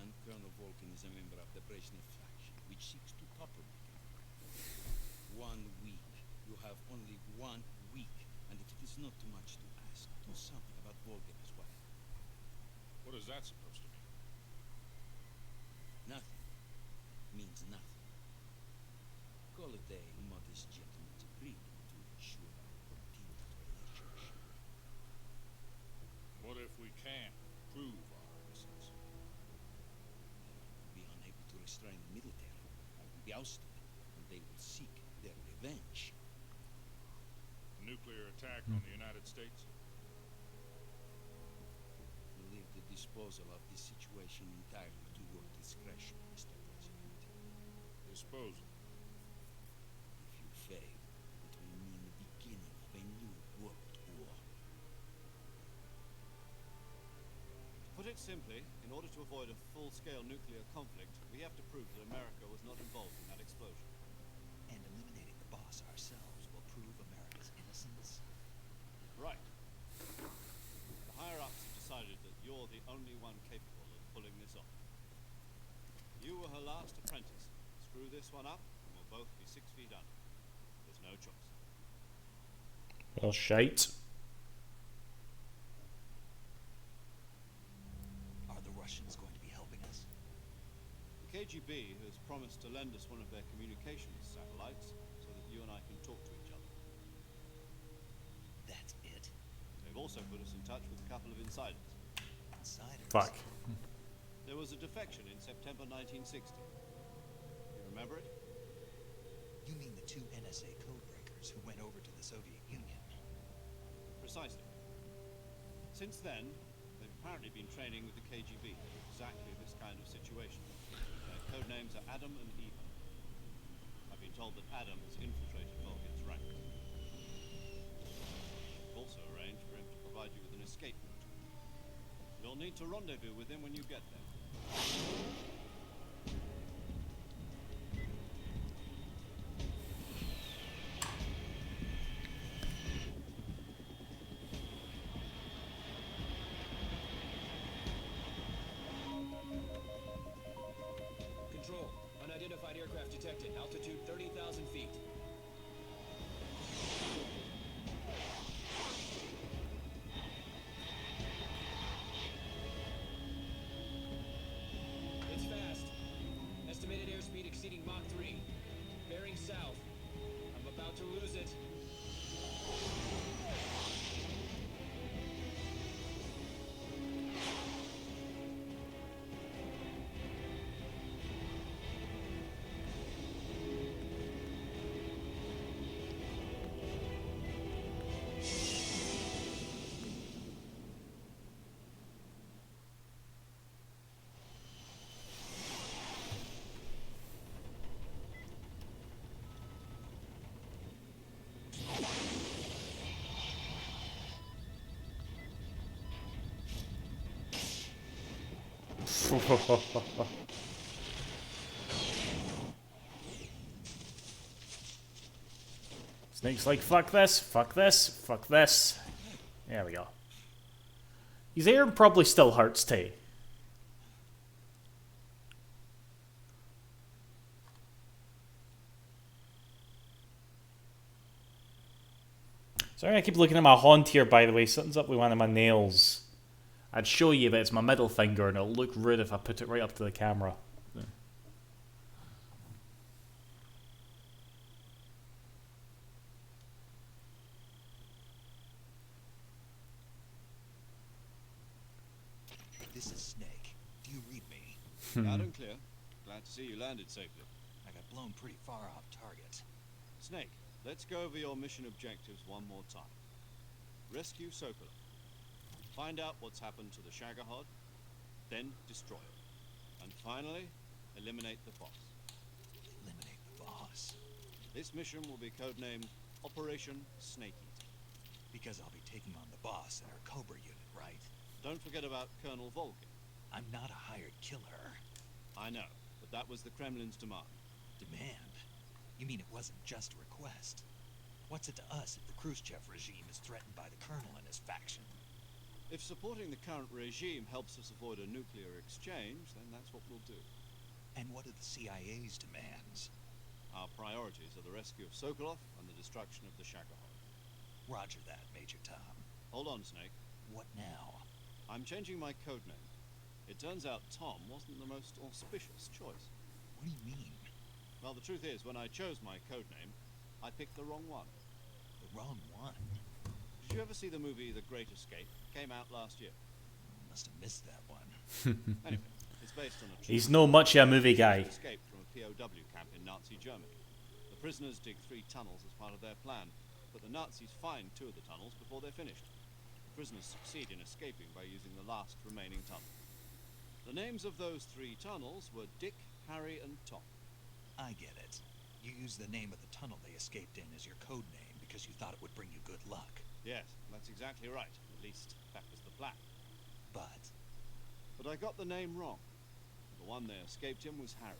And Colonel Volkin is a member of the Brezhnev faction, which seeks to topple my government. 1 week. You have only 1 week. And if it is not too much to ask, do something about Volkin as well. What is that supposed to mean? Nothing means nothing. Call it a modest gentleman's agreement to ensure our continued relationship. What if we can't prove our innocence? Then I will be unable to restrain the military. I will be ousted, and they will seek their revenge. A nuclear attack on the United States? Leave the disposal of this situation entirely to your discretion, Mr. President. Disposal. If you fail, it will mean the beginning of a new world war. To put it simply, in order to avoid a full-scale nuclear conflict, we have to prove that America was not involved in that explosion. And eliminating the boss ourselves will prove America's innocence. Right. The higher-ups have decided that you're the only one capable of pulling this off. You were her last apprentice. Screw this one up, and we'll both be 6 feet under. There's no choice. Well, shite. Are the Russians going to be helping us? The KGB has promised to lend us one of their communications satellites so that you and I can talk to each other. That's it. They've also put us in touch with a couple of insiders. Insiders. Fuck. There was a defection in September 1960. You remember it? You mean the 2 NSA codebreakers who went over to the Soviet Union? Precisely. Since then, they've apparently been training with the KGB for exactly this kind of situation. Their code names are Adam and Eva. I've been told that Adam has infiltrated Volgin's ranks. I've also arranged for him to provide you with an escape route. You'll need to rendezvous with him when you get there. Control. Unidentified aircraft detected. Altitude 30,000 feet. It's fast. Estimated airspeed exceeding Mach 3. Bearing south. I'm about to lose it. Snake's like, fuck this, fuck this, fuck this. There we go. His arm probably still hurts too. Sorry, I keep looking at my hand here, by the way. Something's up with one of my nails. I'd show you, but it's my middle finger, and it'll look rude if I put it right up to the camera. This is Snake. Do you read me? Loud and clear. Glad to see you landed safely. I got blown pretty far off target. Snake, let's go over your mission objectives one more time. Rescue Sokolov. Find out what's happened to the Shagohod, then destroy it. And finally, eliminate the boss. Eliminate the boss. This mission will be codenamed Operation Snake Eater. Because I'll be taking on the boss and her Cobra unit, right? Don't forget about Colonel Volgin. I'm not a hired killer. I know, but that was the Kremlin's demand. Demand? You mean it wasn't just a request? What's it to us if the Khrushchev regime is threatened by the Colonel and his faction? If supporting the current regime helps us avoid a nuclear exchange, then that's what we'll do. And what are the CIA's demands? Our priorities are the rescue of Sokolov and the destruction of the Shagohod. Roger that, Major Tom. Hold on, Snake. What now? I'm changing my codename. It turns out Tom wasn't the most auspicious choice. What do you mean? Well, the truth is, when I chose my codename, I picked the wrong one. The wrong one? Did you ever see the movie The Great Escape? Came out last year. Must have missed that one. Anyway, it's based on a true He's no much of a movie guy. escape from a POW camp in Nazi Germany. The prisoners dig 3 tunnels as part of their plan, but the Nazis find 2 of the tunnels before they're finished. The prisoners succeed in escaping by using the last remaining tunnel. The names of those 3 tunnels were Dick, Harry, and Tom. I get it. You used the name of the tunnel they escaped in as your code name because you thought it would bring you good luck. Yes, that's exactly right. At least, that was the plan. But But I got the name wrong. The one they escaped in was Harry.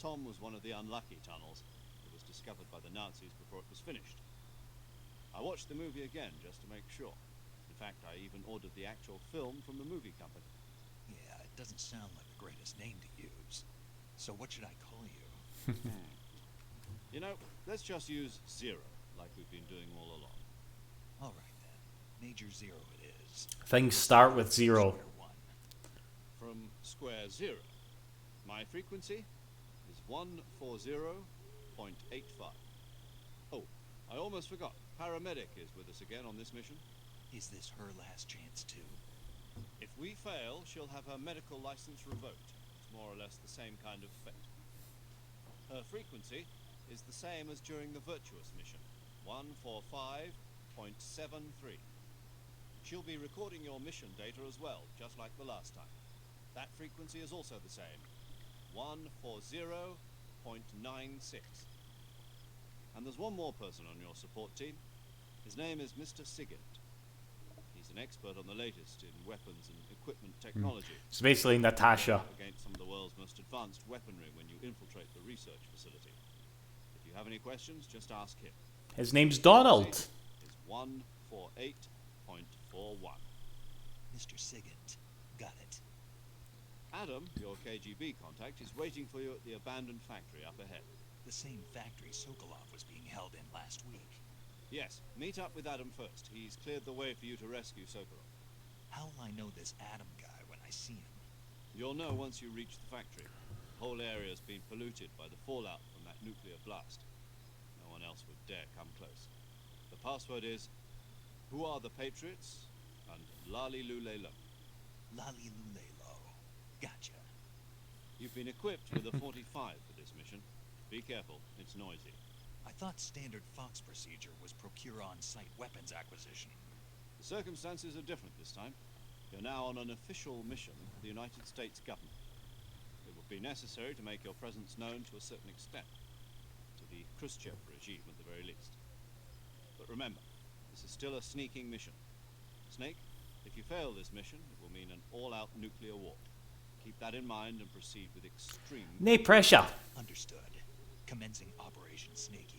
Tom was one of the unlucky tunnels. It was discovered by the Nazis before it was finished. I watched the movie again just to make sure. In fact, I even ordered the actual film from the movie company. yeah, it doesn't sound like the greatest name to use. So what should I call you? You know, let's just use Zero, like we've been doing all along. All right then. Major Zero it is. Things start with 0. Square one. From square 0. My frequency is 140.85. Oh, I almost forgot. Paramedic is with us again on this mission. Is this her last chance too? If we fail, she'll have her medical license revoked. It's more or less the same kind of fate. Her frequency is the same as during the Virtuous mission, 145.73. She'll be recording your mission data as well, just like the last time. That frequency is also the same, 140.96. And there's one more person on your support team. His name is Mr. Sigint. He's an expert on the latest in weapons and equipment technology. It's basically Natasha. Against some of the world's most advanced weaponry when you infiltrate the research facility. If you have any questions, just ask him. His name's Donald. Is 148.41. Mr. Sigint. Got it. Adam, your KGB contact, is waiting for you at the abandoned factory up ahead. The same factory Sokolov was being held in last week. Yes, meet up with Adam first. He's cleared the way for you to rescue Sokolov. How will I know this Adam guy when I see him? You'll know once you reach the factory. The whole area's been polluted by the fallout from that nuclear blast. No one else would dare come close. The password is, "Who are the Patriots?" and Lali Lule Lo. Lali Lulelo. Gotcha. You've been equipped with a 45 for this mission. Be careful, it's noisy. I thought standard Fox procedure was procure on-site weapons acquisition. The circumstances are different this time. You're now on an official mission for the United States government. It would be necessary to make your presence known to a certain extent, to the Khrushchev regime at the very least. But remember, this is still a sneaking mission. Snake, if you fail this mission, it will mean an all-out nuclear war. Keep that in mind and proceed with extreme... No pressure. Understood. Commencing Operation Snake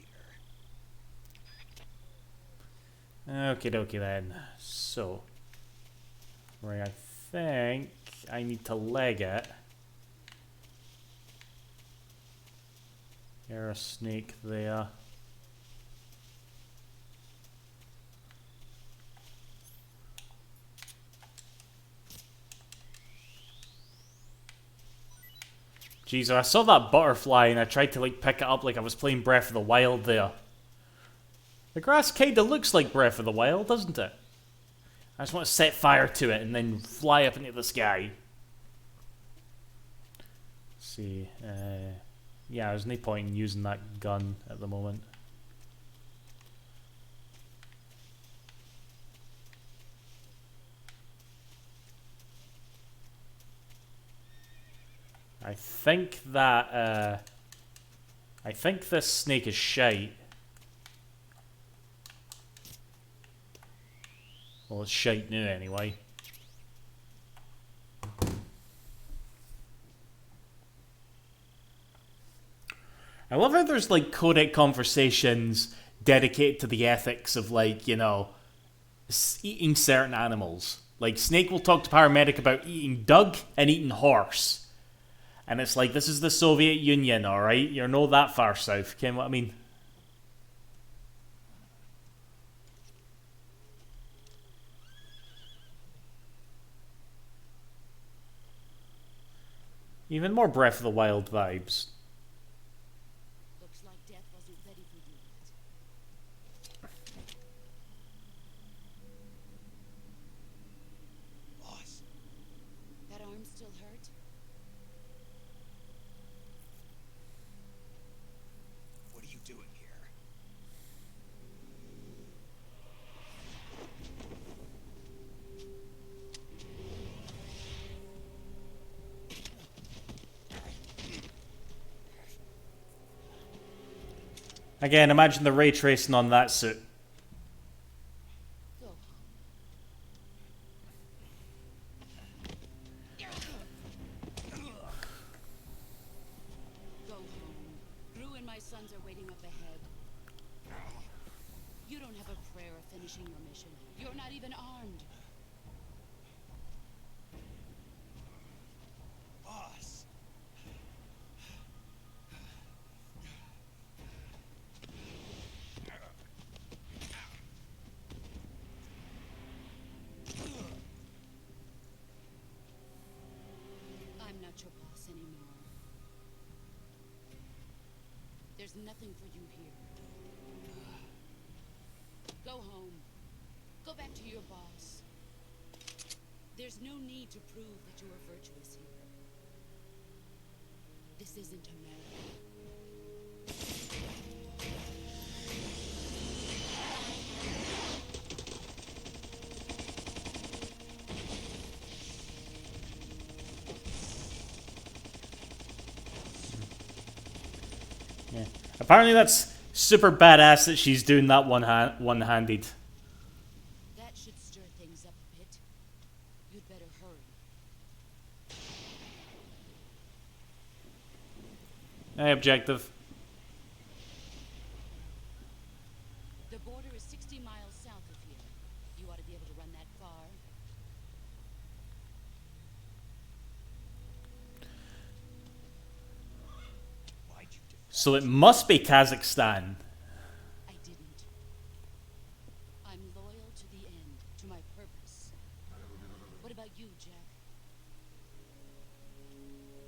Eater. Okie dokie then. So, right, I think I need to leg it. There's a snake there. Jeez, I saw that butterfly and I tried to like pick it up like I was playing Breath of the Wild there. The grass kinda looks like Breath of the Wild, doesn't it? I just want to set fire to it and then fly up into the sky. Let's see, yeah, there's no point in using that gun at the moment. I think that, I think this snake is shite. Well, it's shite new anyway. I love how there's like codec conversations dedicated to the ethics of, like, you know, eating certain animals. Like Snake will talk to paramedic about eating dog and eating horse. And it's like, this is the Soviet Union, alright? You're not that far south, ken what I mean? Even more Breath of the Wild vibes. Looks like death wasn't ready for you yet. Boss, That arm still hurt? what are you doing here? Again, imagine the ray tracing on that suit. Go home. Go home. Gru and my sons are waiting up ahead. You don't have a prayer of finishing your mission. You're not even armed. Boss! I'm not your boss anymore. There's nothing for you here. Go home. Go back to your boss. There's no need to prove that you are virtuous here. This isn't America. Yeah. Apparently that's super badass that she's doing that one-handed. That should stir things up a bit. You'd better hurry. Hey, objective. The border is 60 miles south of here. You ought to be able to run that far. Why'd you do So it must be Kazakhstan. I didn't. I'm loyal to the end, to my purpose. What about you, Jack?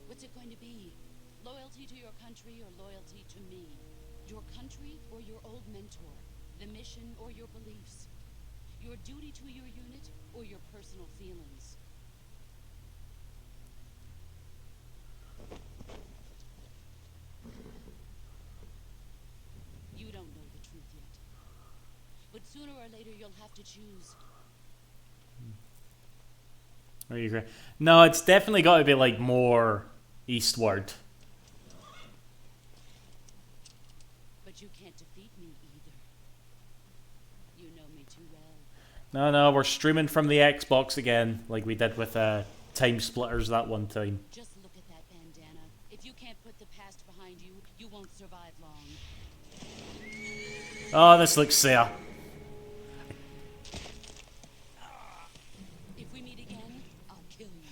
What's it going to be? Loyalty to your country or loyalty to me? Your country or your old mentor? The mission or your beliefs? Your duty to your unit or your personal feelings? You don't know the truth yet. But sooner or later you'll have to choose. Are you agree? No, it's definitely got to be like more eastward. But you can't defeat me either. You know me too well. No, we're streaming from the Xbox again, like we did with Time Splitters that one time. Just look at that bandana. If you can't put the past behind you, you won't survive long. Oh, this looks fair. If we meet again, I'll kill you.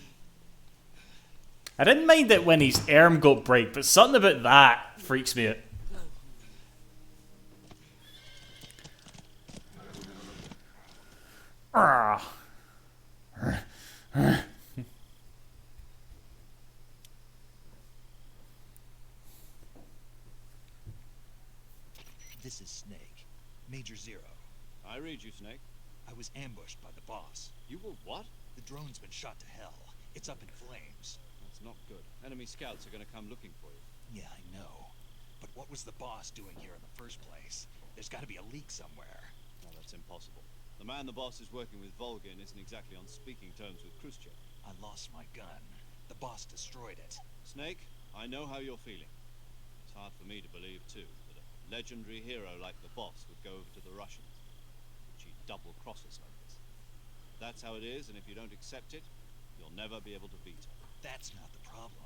I didn't mind it when his arm got break, but something about that freaks me out. Go home. Ah. This is Snake. Major Zero. I read you, Snake. I was ambushed by the boss. You were what? The drone's been shot to hell. It's up in flames. That's not good. Enemy scouts are going to come looking for you. Yeah, I know. But what was the boss doing here in the first place? There's got to be a leak somewhere. No, that's impossible. The man the boss is working with, Volgin, isn't exactly on speaking terms with Khrushchev. I lost my gun. The boss destroyed it. Snake, I know how you're feeling. It's hard for me to believe, too, that a legendary hero like the boss would go over to the Russians. She'd double-cross us like this. That's how it is, and if you don't accept it, you'll never be able to beat her. That's not the problem.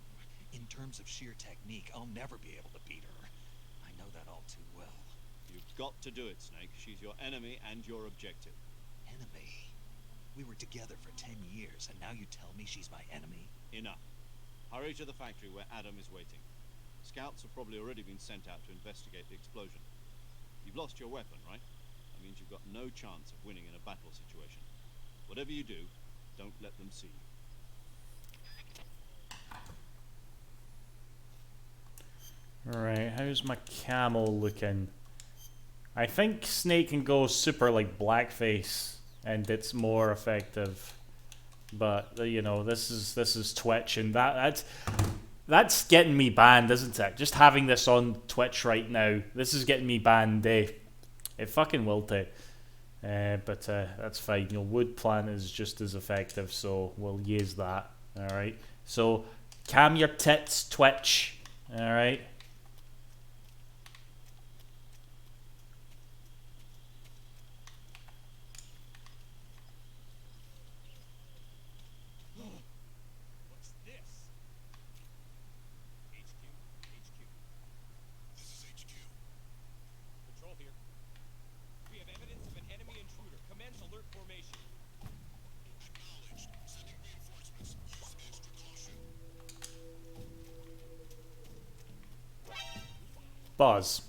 In terms of sheer technique, I'll never be able to beat her. I know that all too well. You've got to do it, Snake. She's your enemy and your objective. Enemy? We were together for 10 years, and now you tell me she's my enemy? Enough. Hurry to the factory where Adam is waiting. Scouts have probably already been sent out to investigate the explosion. You've lost your weapon, right? That means you've got no chance of winning in a battle situation. Whatever you do, don't let them see you. Alright, how's my camel looking? I think Snake can go super like blackface and it's more effective. But you know, this is Twitch and that's getting me banned, isn't it? Just having this on Twitch right now, this is getting me banned. It fucking will do. But that's fine. You know, wood plant is just as effective, so we'll use that. Alright. So cam your tits, Twitch. Alright. What's this? HQ. This is HQ. Control here. We have evidence of an enemy intruder. Commence alert formation. Acknowledged. Sending reinforcements. Use extra caution. Buzz.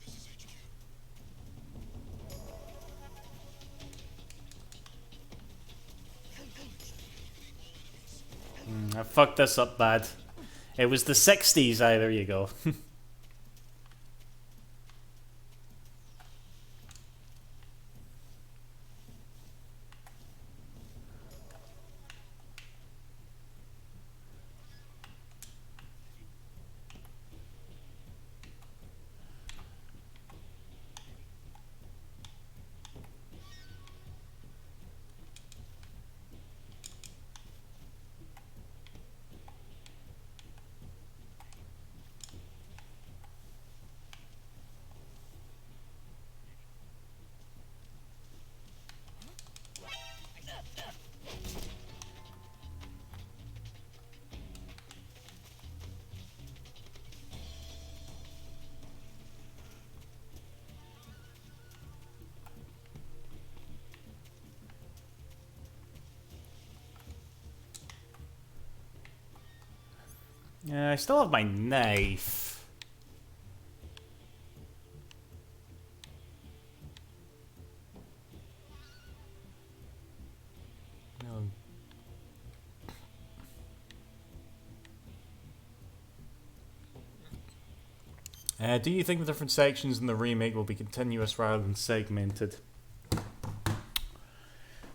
This is HQ. I fucked this up bad. It was the 60s, there you go. Yeah, I still have my knife. No. Do you think the different sections in the remake will be continuous rather than segmented?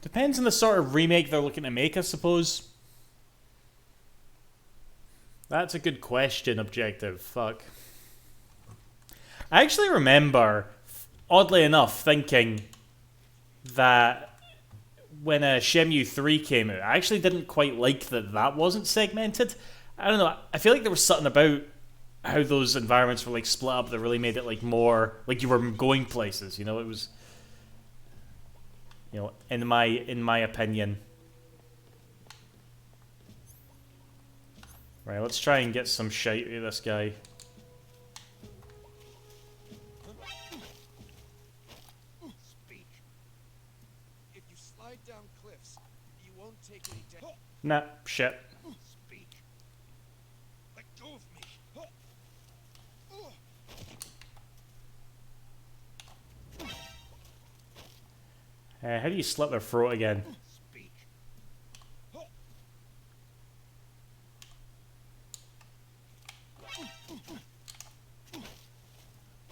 Depends on the sort of remake they're looking to make, I suppose. That's a good question, Objective. Fuck. I actually remember, oddly enough, thinking that when Shenmue 3 came out, I actually didn't quite like that that wasn't segmented. I don't know, I feel like there was something about how those environments were like split up that really made it like more, like you were going places, you know, it was, you know, in my opinion. Right, let's try and get some shite out of this guy. Speak. If you slide down cliffs, you won't take any damage. Nah, shit. Speak. Let go of me. How do you slit their throat again? Speak.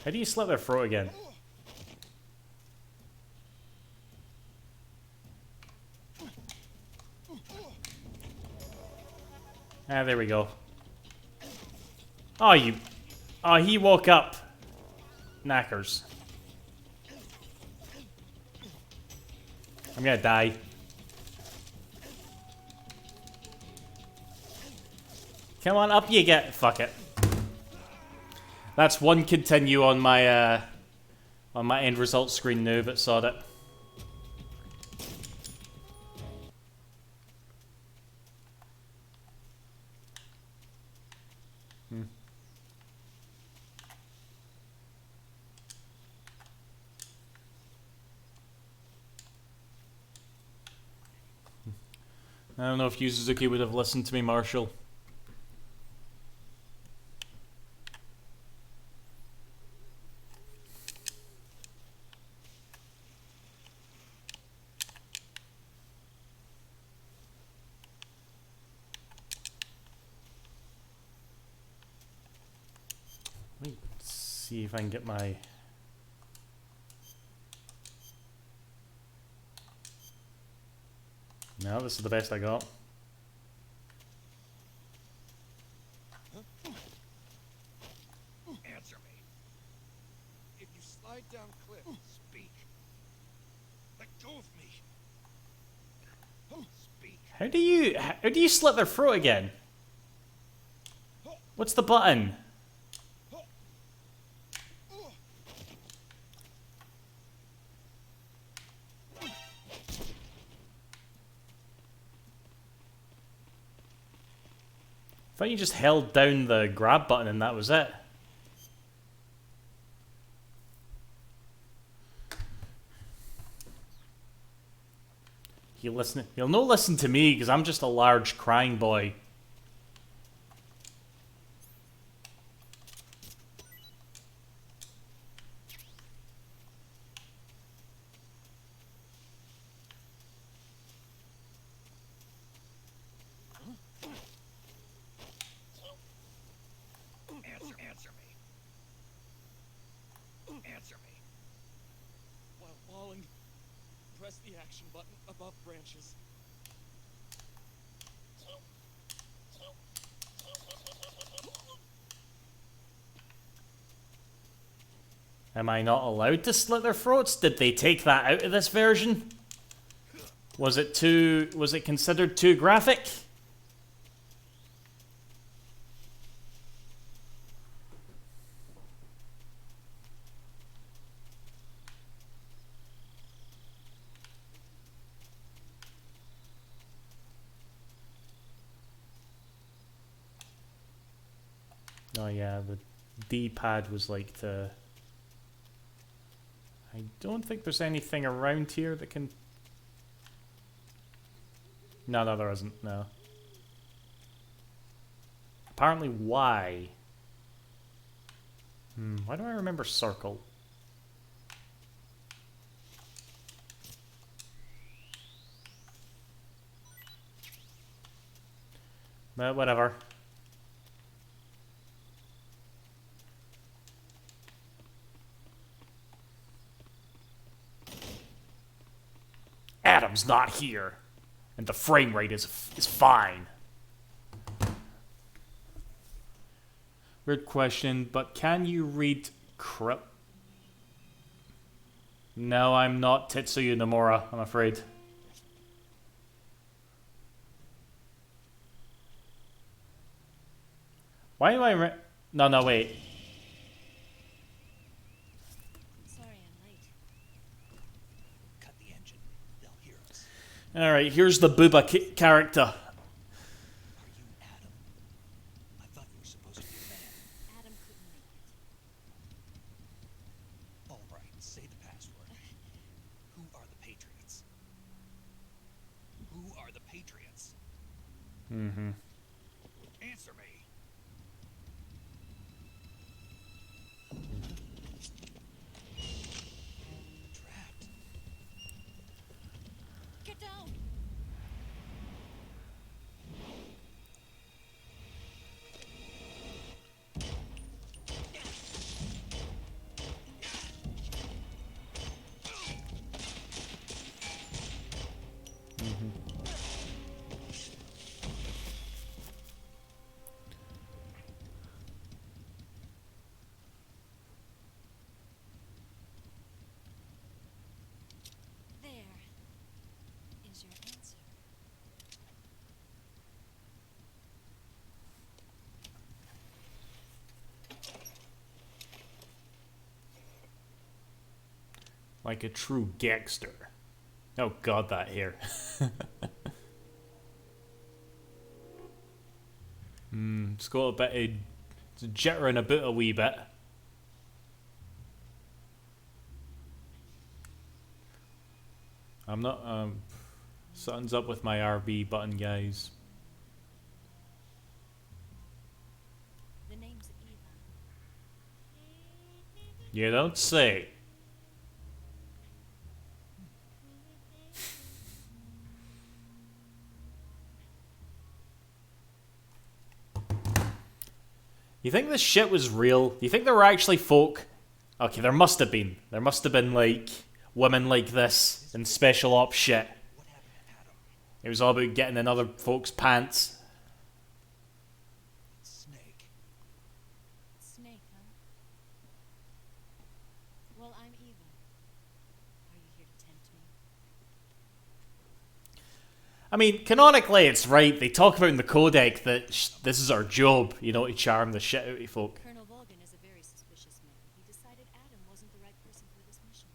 How do you slit their throat again? Ah, there we go. Oh, you... Oh, he woke up. Knackers. I'm gonna die. Come on, up you get. Fuck it. That's one continue on my end result screen now that saw it. I don't know if Yu Suzuki would have listened to me, Marshall. Let me see if I can get my... No, this is the best I got. Answer me. If you slide down cliff, speak. Let go of me. Speak. How do you slit their throat again? What's the button? I thought you just held down the grab button and that was it. He'll no listen to me because I'm just a large crying boy. Answer me. Answer me. While falling, press the action button above branches. Am I not allowed to slit their throats? Did they take that out of this version? Was it considered too graphic? Oh yeah, the D-pad was like to... I don't think there's anything around here that can... No, there isn't, no. Apparently Y. Why do I remember circle? But whatever. Adam's not here, and the frame rate is fine. Weird question, but can you read No, I'm not Tetsuya Nomura, I'm afraid. Why am I No, wait. Alright, here's the Booba character. Are you Adam? I thought you were supposed to be a man. Adam couldn't make it. All right, say the password. Who are the Patriots? Who are the Patriots? Answer me. Trapped. Get down! There is your Like a true gangster. Oh god, that hair. It's got a bit of... It's jittering about a wee bit. I'm not... something's up with my RB button, guys. The name's Eva. You don't say. You think this shit was real? Do you think there were actually folk? Okay, there must have been. There must have been, like, women like this in special ops shit. What happened to Adam? It was all about getting in other folks' pants. Snake. Snake, huh? Well, I'm Eva. Are you here to tempt me? I mean, canonically, it's right. They talk about in the codec that this is our job, you know, to charm the shit out of folk. Colonel Volgan is a very suspicious man. He decided Adam wasn't the right person for this mission.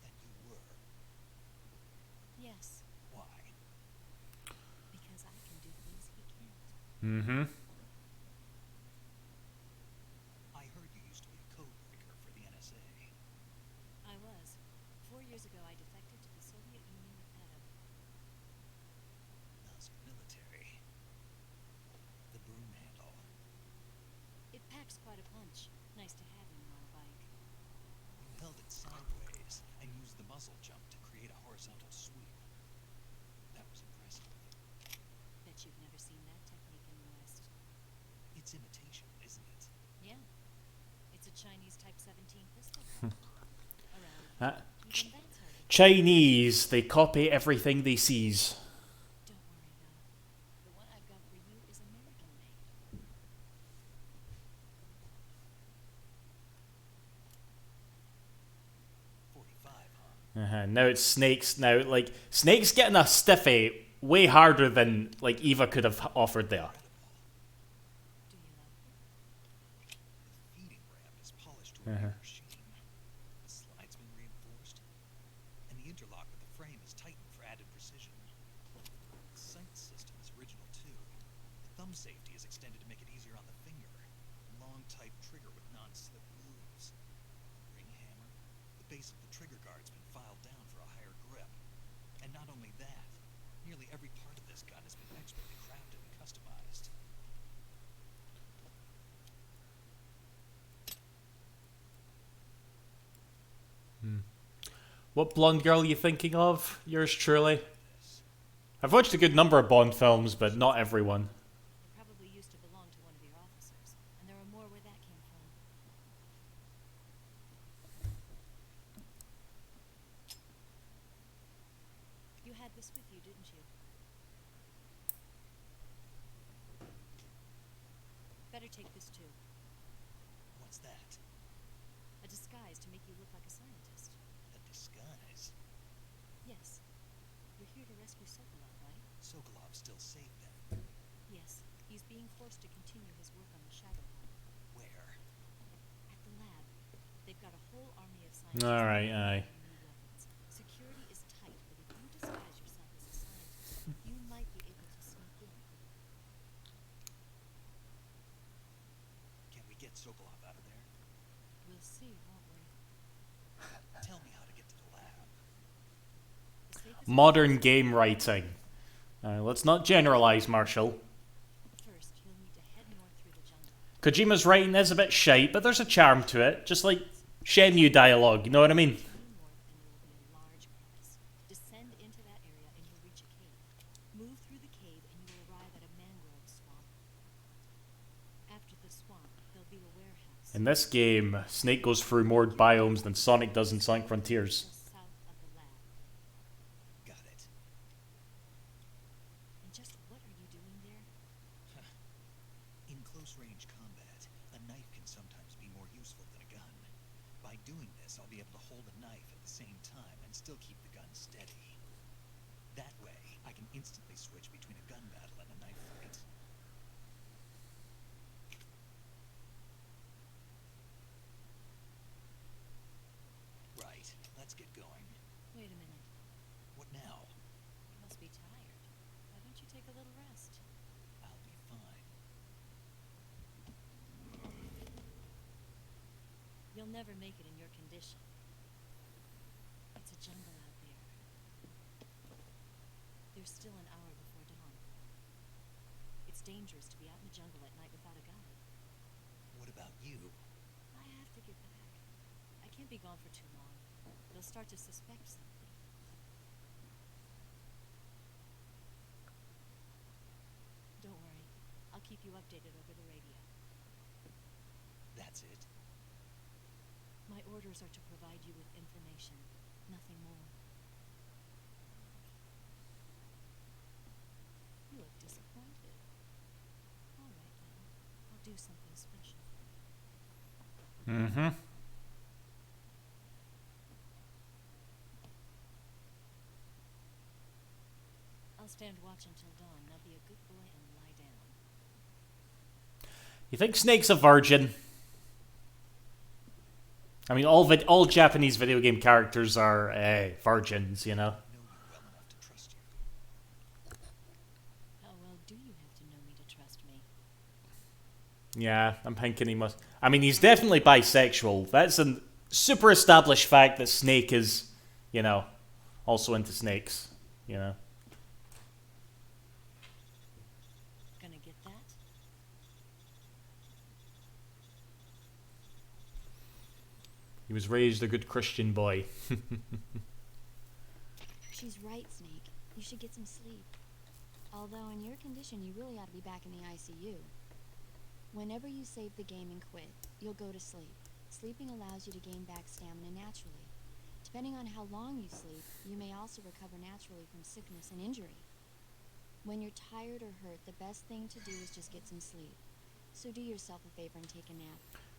And you were. Yes, Why? because I can do things he can't. Mm-hmm. I heard you used to be a code breaker for the NSA. I was. 4 years ago, I defected to the Soviet Union with Adam. Nazi military. The broom handle. It packs quite a punch. Nice to have him on a bike. You held it sideways and used the muzzle jump to create a horizontal sweep. That was impressive. Bet you've never seen that technique in the West. It's imitation, isn't it? Yeah. It's a Chinese Type 17 pistol. Around. Uh, Even that's hard to Chinese, they copy everything they seize. Don't worry, though. The one I've got for you is American made. 45, huh? Now it's Snake's. Now, like, Snake's getting a stiffy way harder than, like, Eva could have offered there. Do you love her? The feeding ramp is polished to a mere sheen. The slide's been reinforced, and the interlock with the frame is tightened for added precision. The sight system is original too. The thumb safety is extended to make it easier on the finger. Long type trigger with non-slip grooves. Ring hammer. The base of the trigger guard's been filed down for a higher grip. And not only that, nearly every part of this gun has been expertly crafted and customized. What blonde girl are you thinking of? Yours truly. I've watched a good number of Bond films, but not everyone. It probably used to belong to one of your officers, and there are more where that came from. You had this with you, didn't you? Better take this too. What's that? A disguise to make you look like a scientist. A disguise. Yes. You're here to rescue Sokolov, right? Sokolov still safe then. Yes. He's being forced to continue his work on the Shadow Bomb. Where? At the lab, they've got a whole army of scientists. Alright, aye. New weapons. Security is tight, but if you disguise yourself as a scientist, you might be able to sneak in. Can we get Sokolov out of there? We'll see, won't we? Tell me how to get to the lab. The safest Modern game writing. Let's not generalize, Marshall. First, you'll need to head north through the jungle. Kojima's writing is a bit shite, but there's a charm to it. Just like Shenmue dialogue, you know what I mean? Due north, and there will be a large crevice. Descend into that area, and you'll reach a cave. Move through the cave, and you will arrive at a mangrove swamp. After the swamp, there'll be a warehouse. In this game, Snake goes through more biomes than Sonic does in Sonic Frontiers. Just south of the lab. Got it. And just what are you doing there? In close-range combat, a knife can sometimes be more useful than a gun. By doing this, I'll be able to hold a knife at the same time and still keep the gun steady. That way, I can instantly switch between a gun battle and a knife fight. Right. You'll never make it in your condition. It's a jungle out there. There's still an hour before dawn. It's dangerous to be out in the jungle at night without a guide. What about you? I have to get back. I can't be gone for too long. They'll start to suspect something. Don't worry. I'll keep you updated over the radio. That's it. My orders are to provide you with information, nothing more. You look disappointed. All right then. I'll do something special for you. Mm-hmm. I'll stand watch until dawn. Now be a good boy and lie down. You think Snake's a virgin? I mean, all Japanese video game characters are virgins, you know? I know you well enough to trust you. How well do you have to know me to trust me? Yeah, I'm thinking he must... I mean, he's definitely bisexual. That's a super established fact that Snake is, you know, also into snakes, you know? Gonna get that? He was raised a good Christian boy. She's right, Snake. You should get some sleep. Although in your condition, you really ought to be back in the ICU. Whenever you save the game and quit, you'll go to sleep. Sleeping allows you to gain back stamina naturally. Depending on how long you sleep, you may also recover naturally from sickness and injury. When you're tired or hurt, the best thing to do is just get some sleep. So do yourself a favor and take a nap.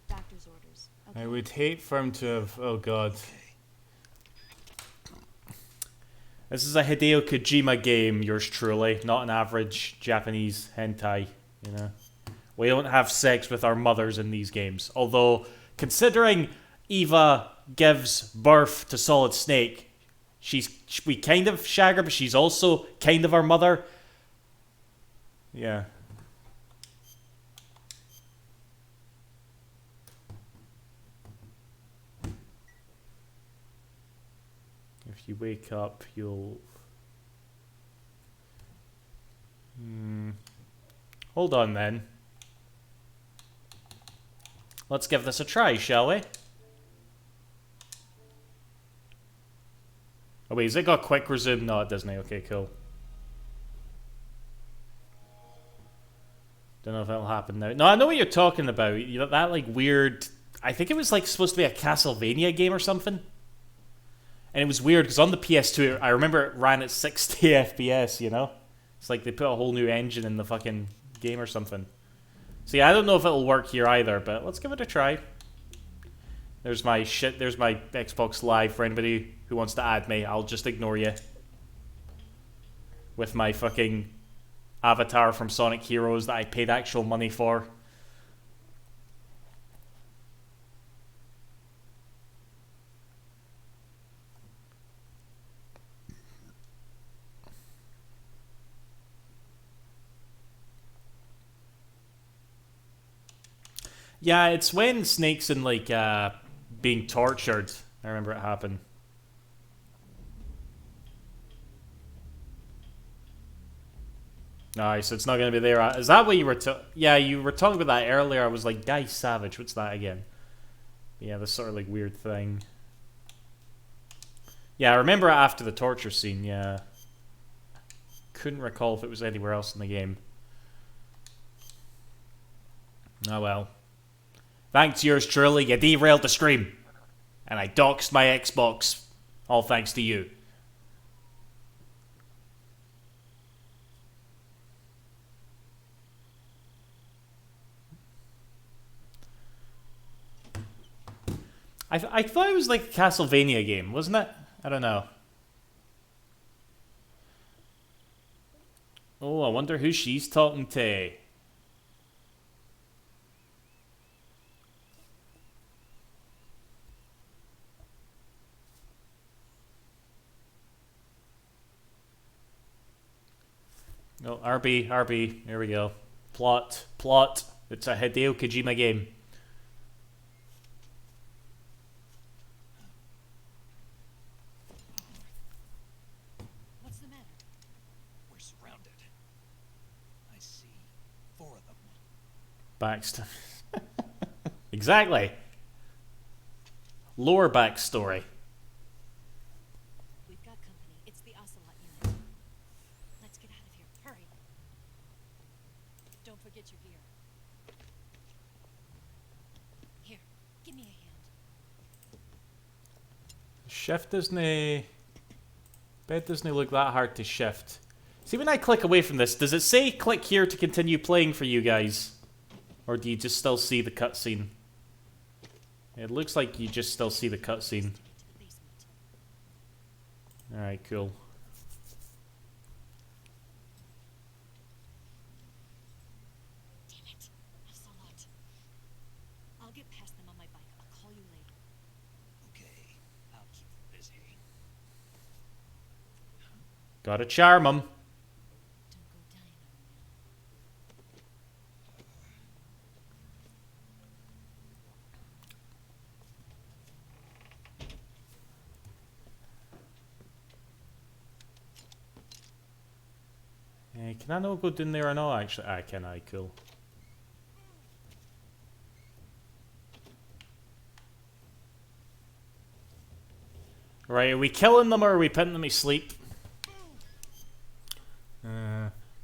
Doctor's orders. Okay? I would hate for him to have... Oh, God. This is a Hideo Kojima game, yours truly. Not an average Japanese hentai, you know. We don't have sex with our mothers in these games. Although, considering Eva gives birth to Solid Snake, we kind of shag her, but she's also kind of our mother. Yeah. If you wake up, you'll... Hold on then. Let's give this a try, shall we? Oh wait, has it got quick resume? No, it doesn't. Okay, cool. Don't know if that'll happen now. No, I know what you're talking about. You know, that like weird... I think it was like supposed to be a Castlevania game or something. And it was weird because on the PS2, I remember it ran at 60 FPS, you know? It's like they put a whole new engine in the fucking game or something. So yeah, I don't know if it'll work here either, but let's give it a try. There's my Xbox Live for anybody who wants to add me. I'll just ignore you. With my fucking avatar from Sonic Heroes that I paid actual money for. Yeah, it's when Snake's in, like, being tortured. I remember it happened. Alright, so it's not going to be there. Is that what you were yeah, you were talking about that earlier. I was like, Dice Savage. What's that again? Yeah, this sort of, like, weird thing. Yeah, I remember it after the torture scene, yeah. Couldn't recall if it was anywhere else in the game. Oh well. Thanks to yours truly, you derailed the stream. And I doxed my Xbox. All thanks to you. I thought it was like a Castlevania game, wasn't it? I don't know. Oh, I wonder who she's talking to. Oh, RB, here we go. Plot. It's a Hideo Kojima game. Backstory. Exactly. Lore backstory. We've got company. It's the Ocelot unit. Let's get out of here. Hurry. Don't forget your gear. Here, give me a hand. Shift doesn't... Bed doesn't look that hard to shift. See, when I click away from this, does it say click here to continue playing for you guys? Or do you just still see the cutscene? It looks like you just still see the cutscene. Alright, cool. Damn it. Ocelot. I'll get past them on my bike. I'll call you later. Okay, I'll keep them busy. Gotta charm 'em. Don't go dying on me now. Can I not go down there or not? Actually, I can. I cool. Right, are we killing them or are we putting them to sleep?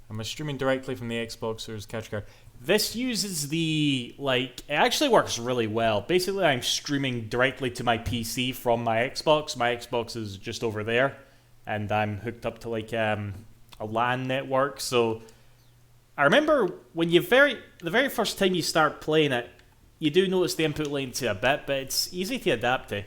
I'm streaming directly from the Xbox or catch card. This uses the, like, it actually works really well. Basically, I'm streaming directly to my PC from my Xbox. My Xbox is just over there, and I'm hooked up to, like, a LAN network. So, I remember when the very first time you start playing it, you do notice the input latency a bit, but it's easy to adapt to.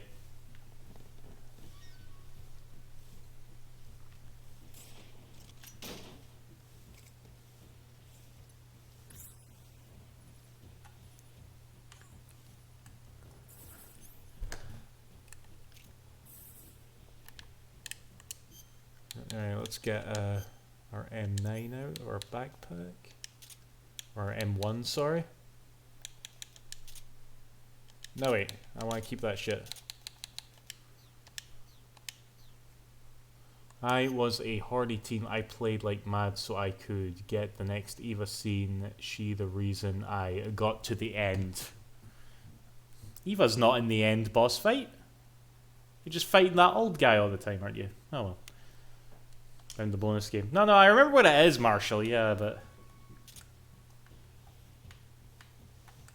Alright, let's get our M9 out, or backpack. Or M1, sorry. No, wait, I want to keep that shit. I was a hardy teen. I played like mad so I could get the next Eva scene. She the reason I got to the end. Eva's not in the end boss fight. You're just fighting that old guy all the time, aren't you? Oh well. Found the bonus game. No, I remember what it is, Marshall. Yeah, but...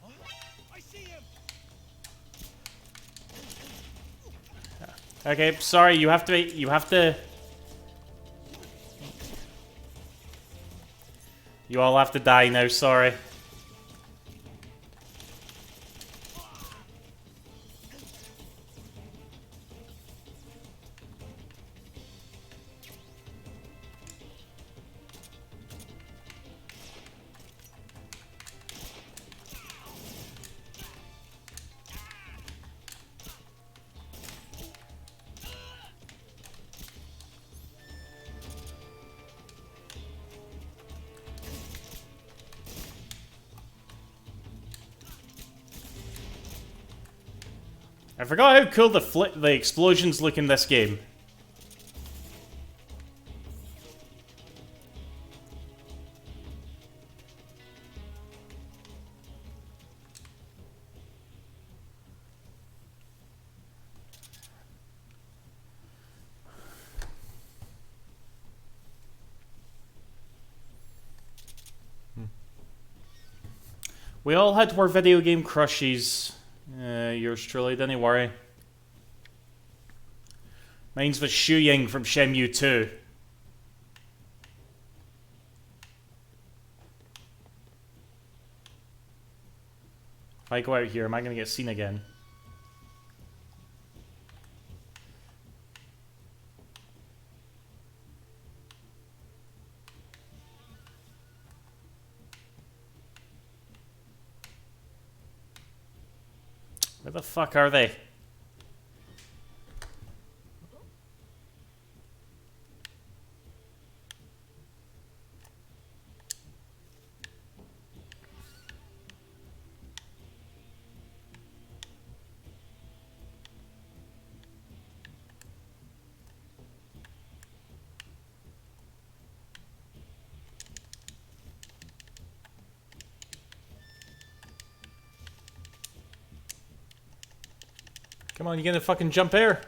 I see him. Okay, sorry, you have to... You all have to die now, sorry. I forgot how cool the explosions look in this game. We all had our video game crushes. Yours truly, don't you worry. Mine's was Shu Ying from Shenmue 2. If I go out here, am I going to get seen again? Where the fuck are they? Come on, you gonna fucking jump air?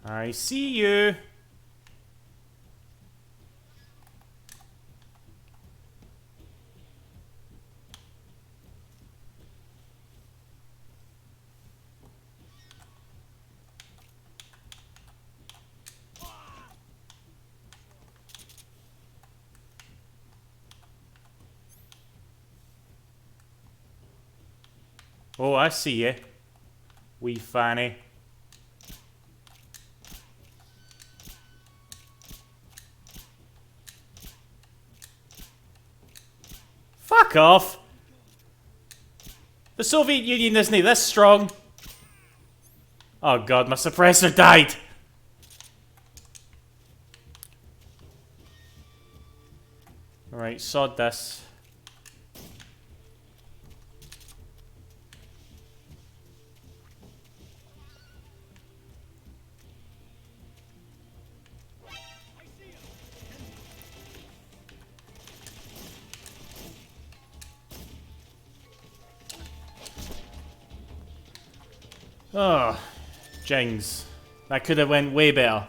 I see you. Oh, I see you. Wee fanny. Fuck off! The Soviet Union isn't this strong. Oh god, my suppressor died! Alright, sod this. Oh, Jings. That could have went way better.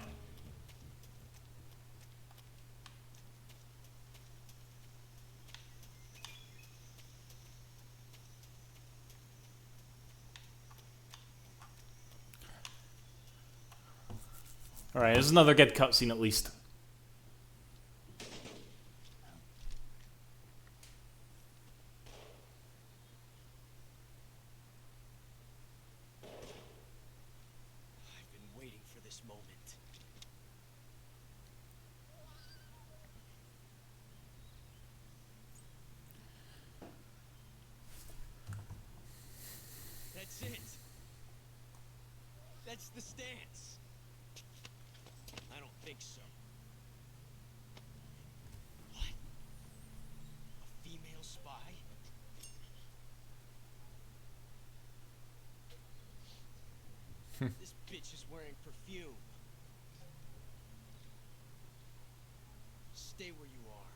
Alright, there's another good cutscene at least. I've been waiting for this moment. That's it. That's the stance. I don't think so. What? A female spy? This bitch is wearing perfume. Stay where you are.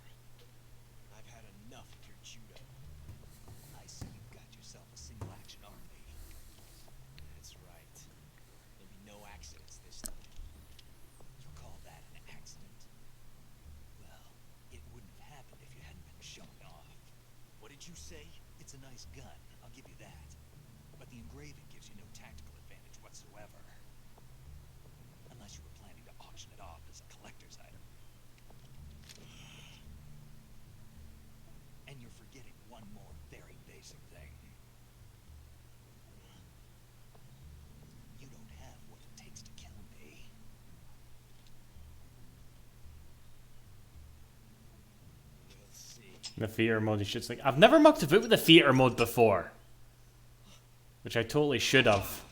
I've had enough of your judo. I see you've got yourself a single-action army. That's right. There'll be no accidents this time. You call that an accident? Well, it wouldn't have happened if you hadn't been showing off. What did you say? It's a nice gun, I'll give you that. But the engraving gives you no tactical advantage whatsoever. Unless you were planning to auction it off as a collector's item. And you're forgetting one more very basic thing. You don't have what it takes to kill me. We'll see. The theater mode is just like I've never mucked about with the theater mode before. Which I totally should have.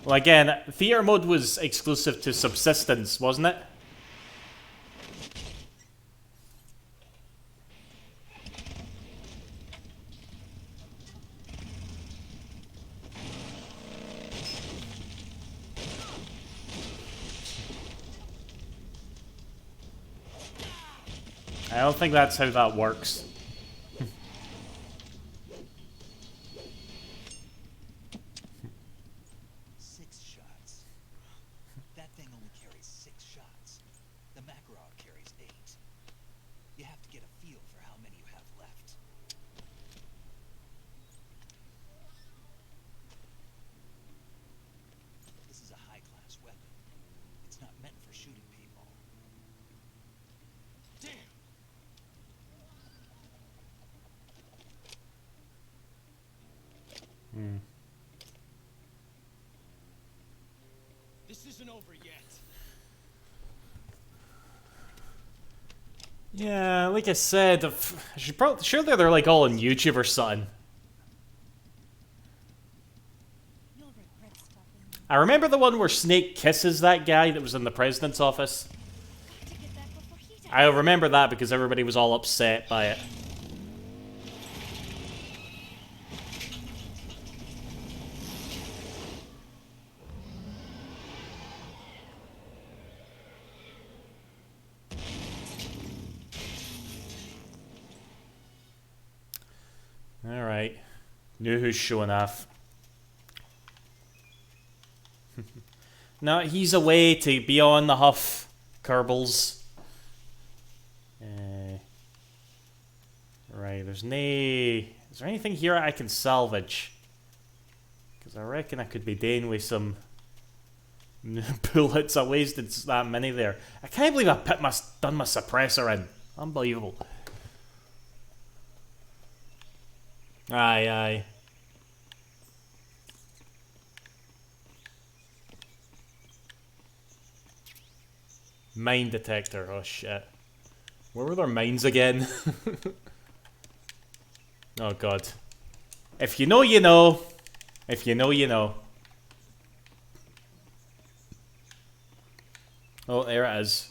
Well, again, theater mode was exclusive to Subsistence, wasn't it? I don't think that's how that works. Six shots. That thing only carries 6 shots. The Makarov carries 8. You have to get a feel for how many you have left. This is a high-class weapon. It's not meant for shooting people. Damn! This isn't over yet. Yeah, like I said, I should probably surely they're like all on YouTube or something. You'll regret stopping me. I remember the one where Snake kisses that guy that was in the president's office. Got to get back before he does. I remember that because everybody was all upset by it. Knew who's showing off. No, he's away to be on the huff, Kerbals. Right, there's nae... Is there anything here I can salvage? Because I reckon I could be doing with some bullets. I wasted that many there. I can't believe I done my suppressor in. Unbelievable. Aye, aye. Mine detector. Oh shit. Where were their mines again? Oh god. If you know, you know. If you know, you know. Oh, there it is.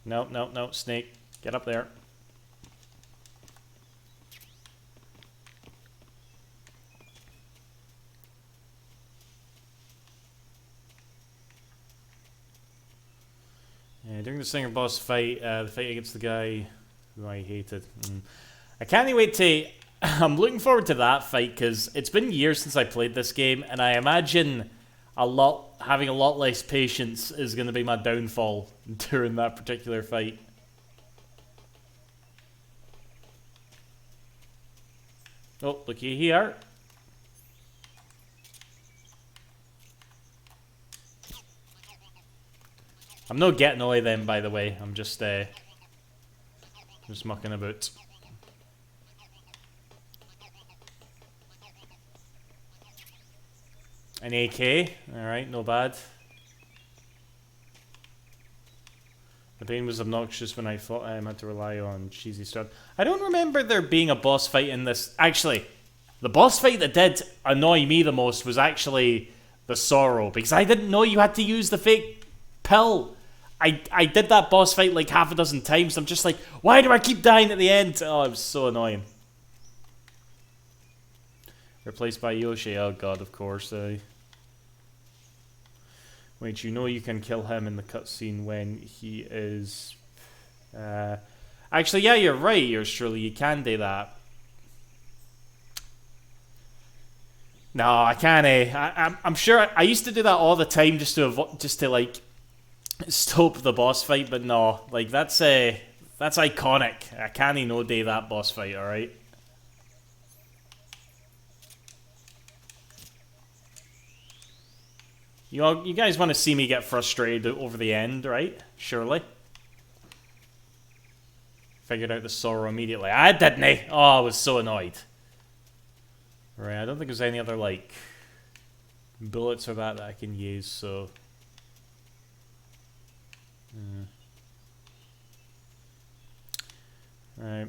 No, no, no, snake. Get up there. During the Singer boss fight, the fight against the guy who I hated. I can't wait to... I'm looking forward to that fight because it's been years since I played this game, and I imagine having a lot less patience is going to be my downfall during that particular fight. Oh, looky here. I'm not getting away then, by the way. I'm just mucking about. An AK. Alright, no bad. The pain was obnoxious when I thought I had to rely on cheesy stuff. I don't remember there being a boss fight in this. Actually, the boss fight that did annoy me the most was actually the Sorrow, because I didn't know you had to use the fake pill. I did that boss fight like half a dozen times. I'm just like, why do I keep dying at the end? Oh, it was so annoying. Replaced by Yoshi. Oh god, of course. Wait, you know you can kill him in the cutscene when he is... Actually, yeah, you're right, surely you can do that. No, I can't. I'm sure I used to do that all the time just to like stop the boss fight, but no, like that's iconic. I can't no day that boss fight. All right. You guys want to see me get frustrated over the end, right? Surely. Figured out the Sorrow immediately. I didn't. Oh, I was so annoyed. Right, I don't think there's any other, like, bullets or that I can use, so... Right.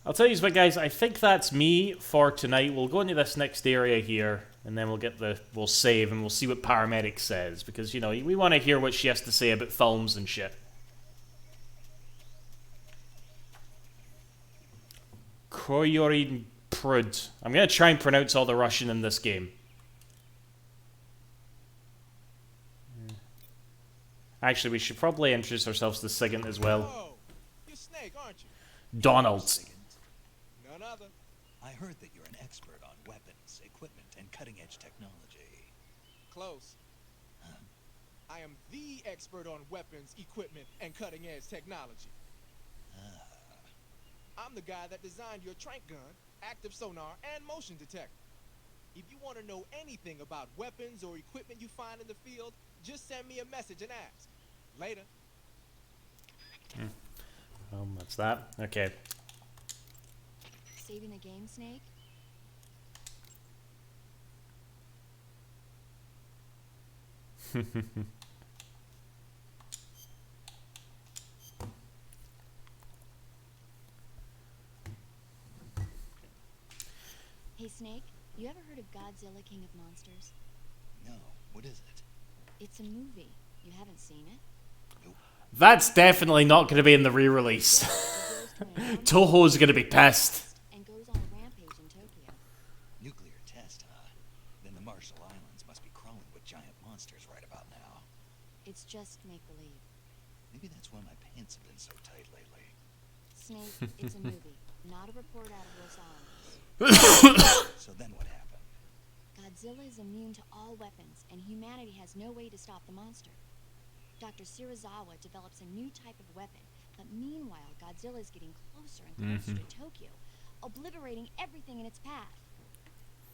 I'll tell you what, guys, I think that's me for tonight. We'll go into this next area here, and then we'll save, and we'll see what Paramedic says, because, you know, we want to hear what she has to say about films and shit. Koyorin Prud. I'm going to try and pronounce all the Russian in this game. Actually, we should probably introduce ourselves to Sigint as well. Oh, you're Snake, aren't you? Donald. None other. I heard that you're an expert on weapons, equipment, and cutting-edge technology. Close. I am the expert on weapons, equipment, and cutting-edge technology. I'm the guy that designed your trank gun, active sonar, and motion detector. If you want to know anything about weapons or equipment you find in the field, just send me a message and ask. Later. That's that. Okay. Saving the game, Snake? Hey, Snake, you ever heard of Godzilla King of Monsters? No, what is it? It's a movie. You haven't seen it? Nope. That's definitely not going to be in the re-release. Toho's going to be pissed. And goes on a rampage in Tokyo. Nuclear test, huh? Then the Marshall Islands must be crawling with giant monsters right about now. It's just make-believe. Maybe that's why my pants have been so tight lately. Snake, it's a movie. Not a report out of Los Alamos. So then what happened? Godzilla is immune to all weapons, and humanity has no way to stop the monster. Dr. Shirazawa develops a new type of weapon, but meanwhile, Godzilla is getting closer and closer to Tokyo, obliterating everything in its path.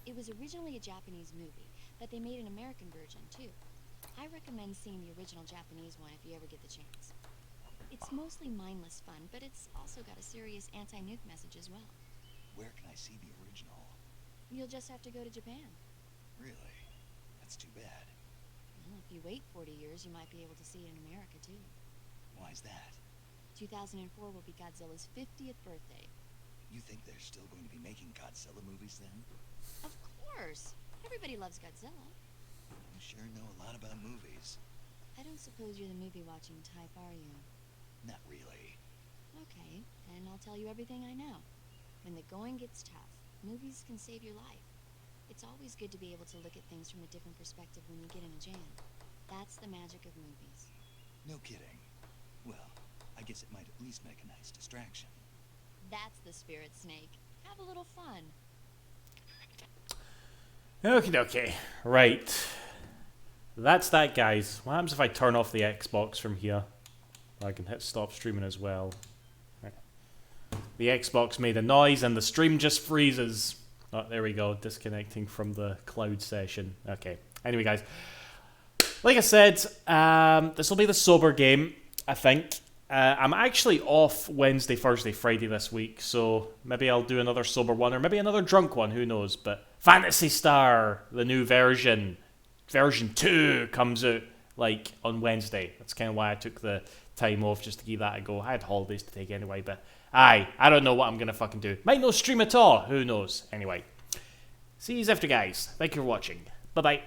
It was originally a Japanese movie, but they made an American version too. I recommend seeing the original Japanese one if you ever get the chance. It's mostly mindless fun, but it's also got a serious anti-nuke message as well. Where can I see the original? You'll just have to go to Japan. Really? That's too bad. Well, if you wait 40 years, you might be able to see it in America too. Why's that? 2004 will be Godzilla's 50th birthday. You think they're still going to be making Godzilla movies then? Of course! Everybody loves Godzilla. You sure know a lot about movies. I don't suppose you're the movie-watching type, are you? Not really. Okay, then I'll tell you everything I know. When the going gets tough, movies can save your life. It's always good to be able to look at things from a different perspective when you get in a jam. That's the magic of movies. No kidding. Well, I guess it might at least make a nice distraction. That's the spirit, Snake. Have a little fun. Okie dokie. Right. That's that, guys. What happens if I turn off the Xbox from here? I can hit stop streaming as well. Right. The Xbox made a noise and the stream just freezes. Oh, there we go. Disconnecting from the cloud session. Okay. Anyway, guys. Like I said, this will be the sober game, I think. I'm actually off Wednesday, Thursday, Friday this week, so maybe I'll do another sober one, or maybe another drunk one, who knows. But Phantasy Star, the new version 2, comes out, like, on Wednesday. That's kind of why I took the time off, just to give that a go. I had holidays to take anyway, but I don't know what I'm going to fucking do. Might no stream at all, who knows. Anyway, see you after, guys. Thank you for watching. Bye-bye.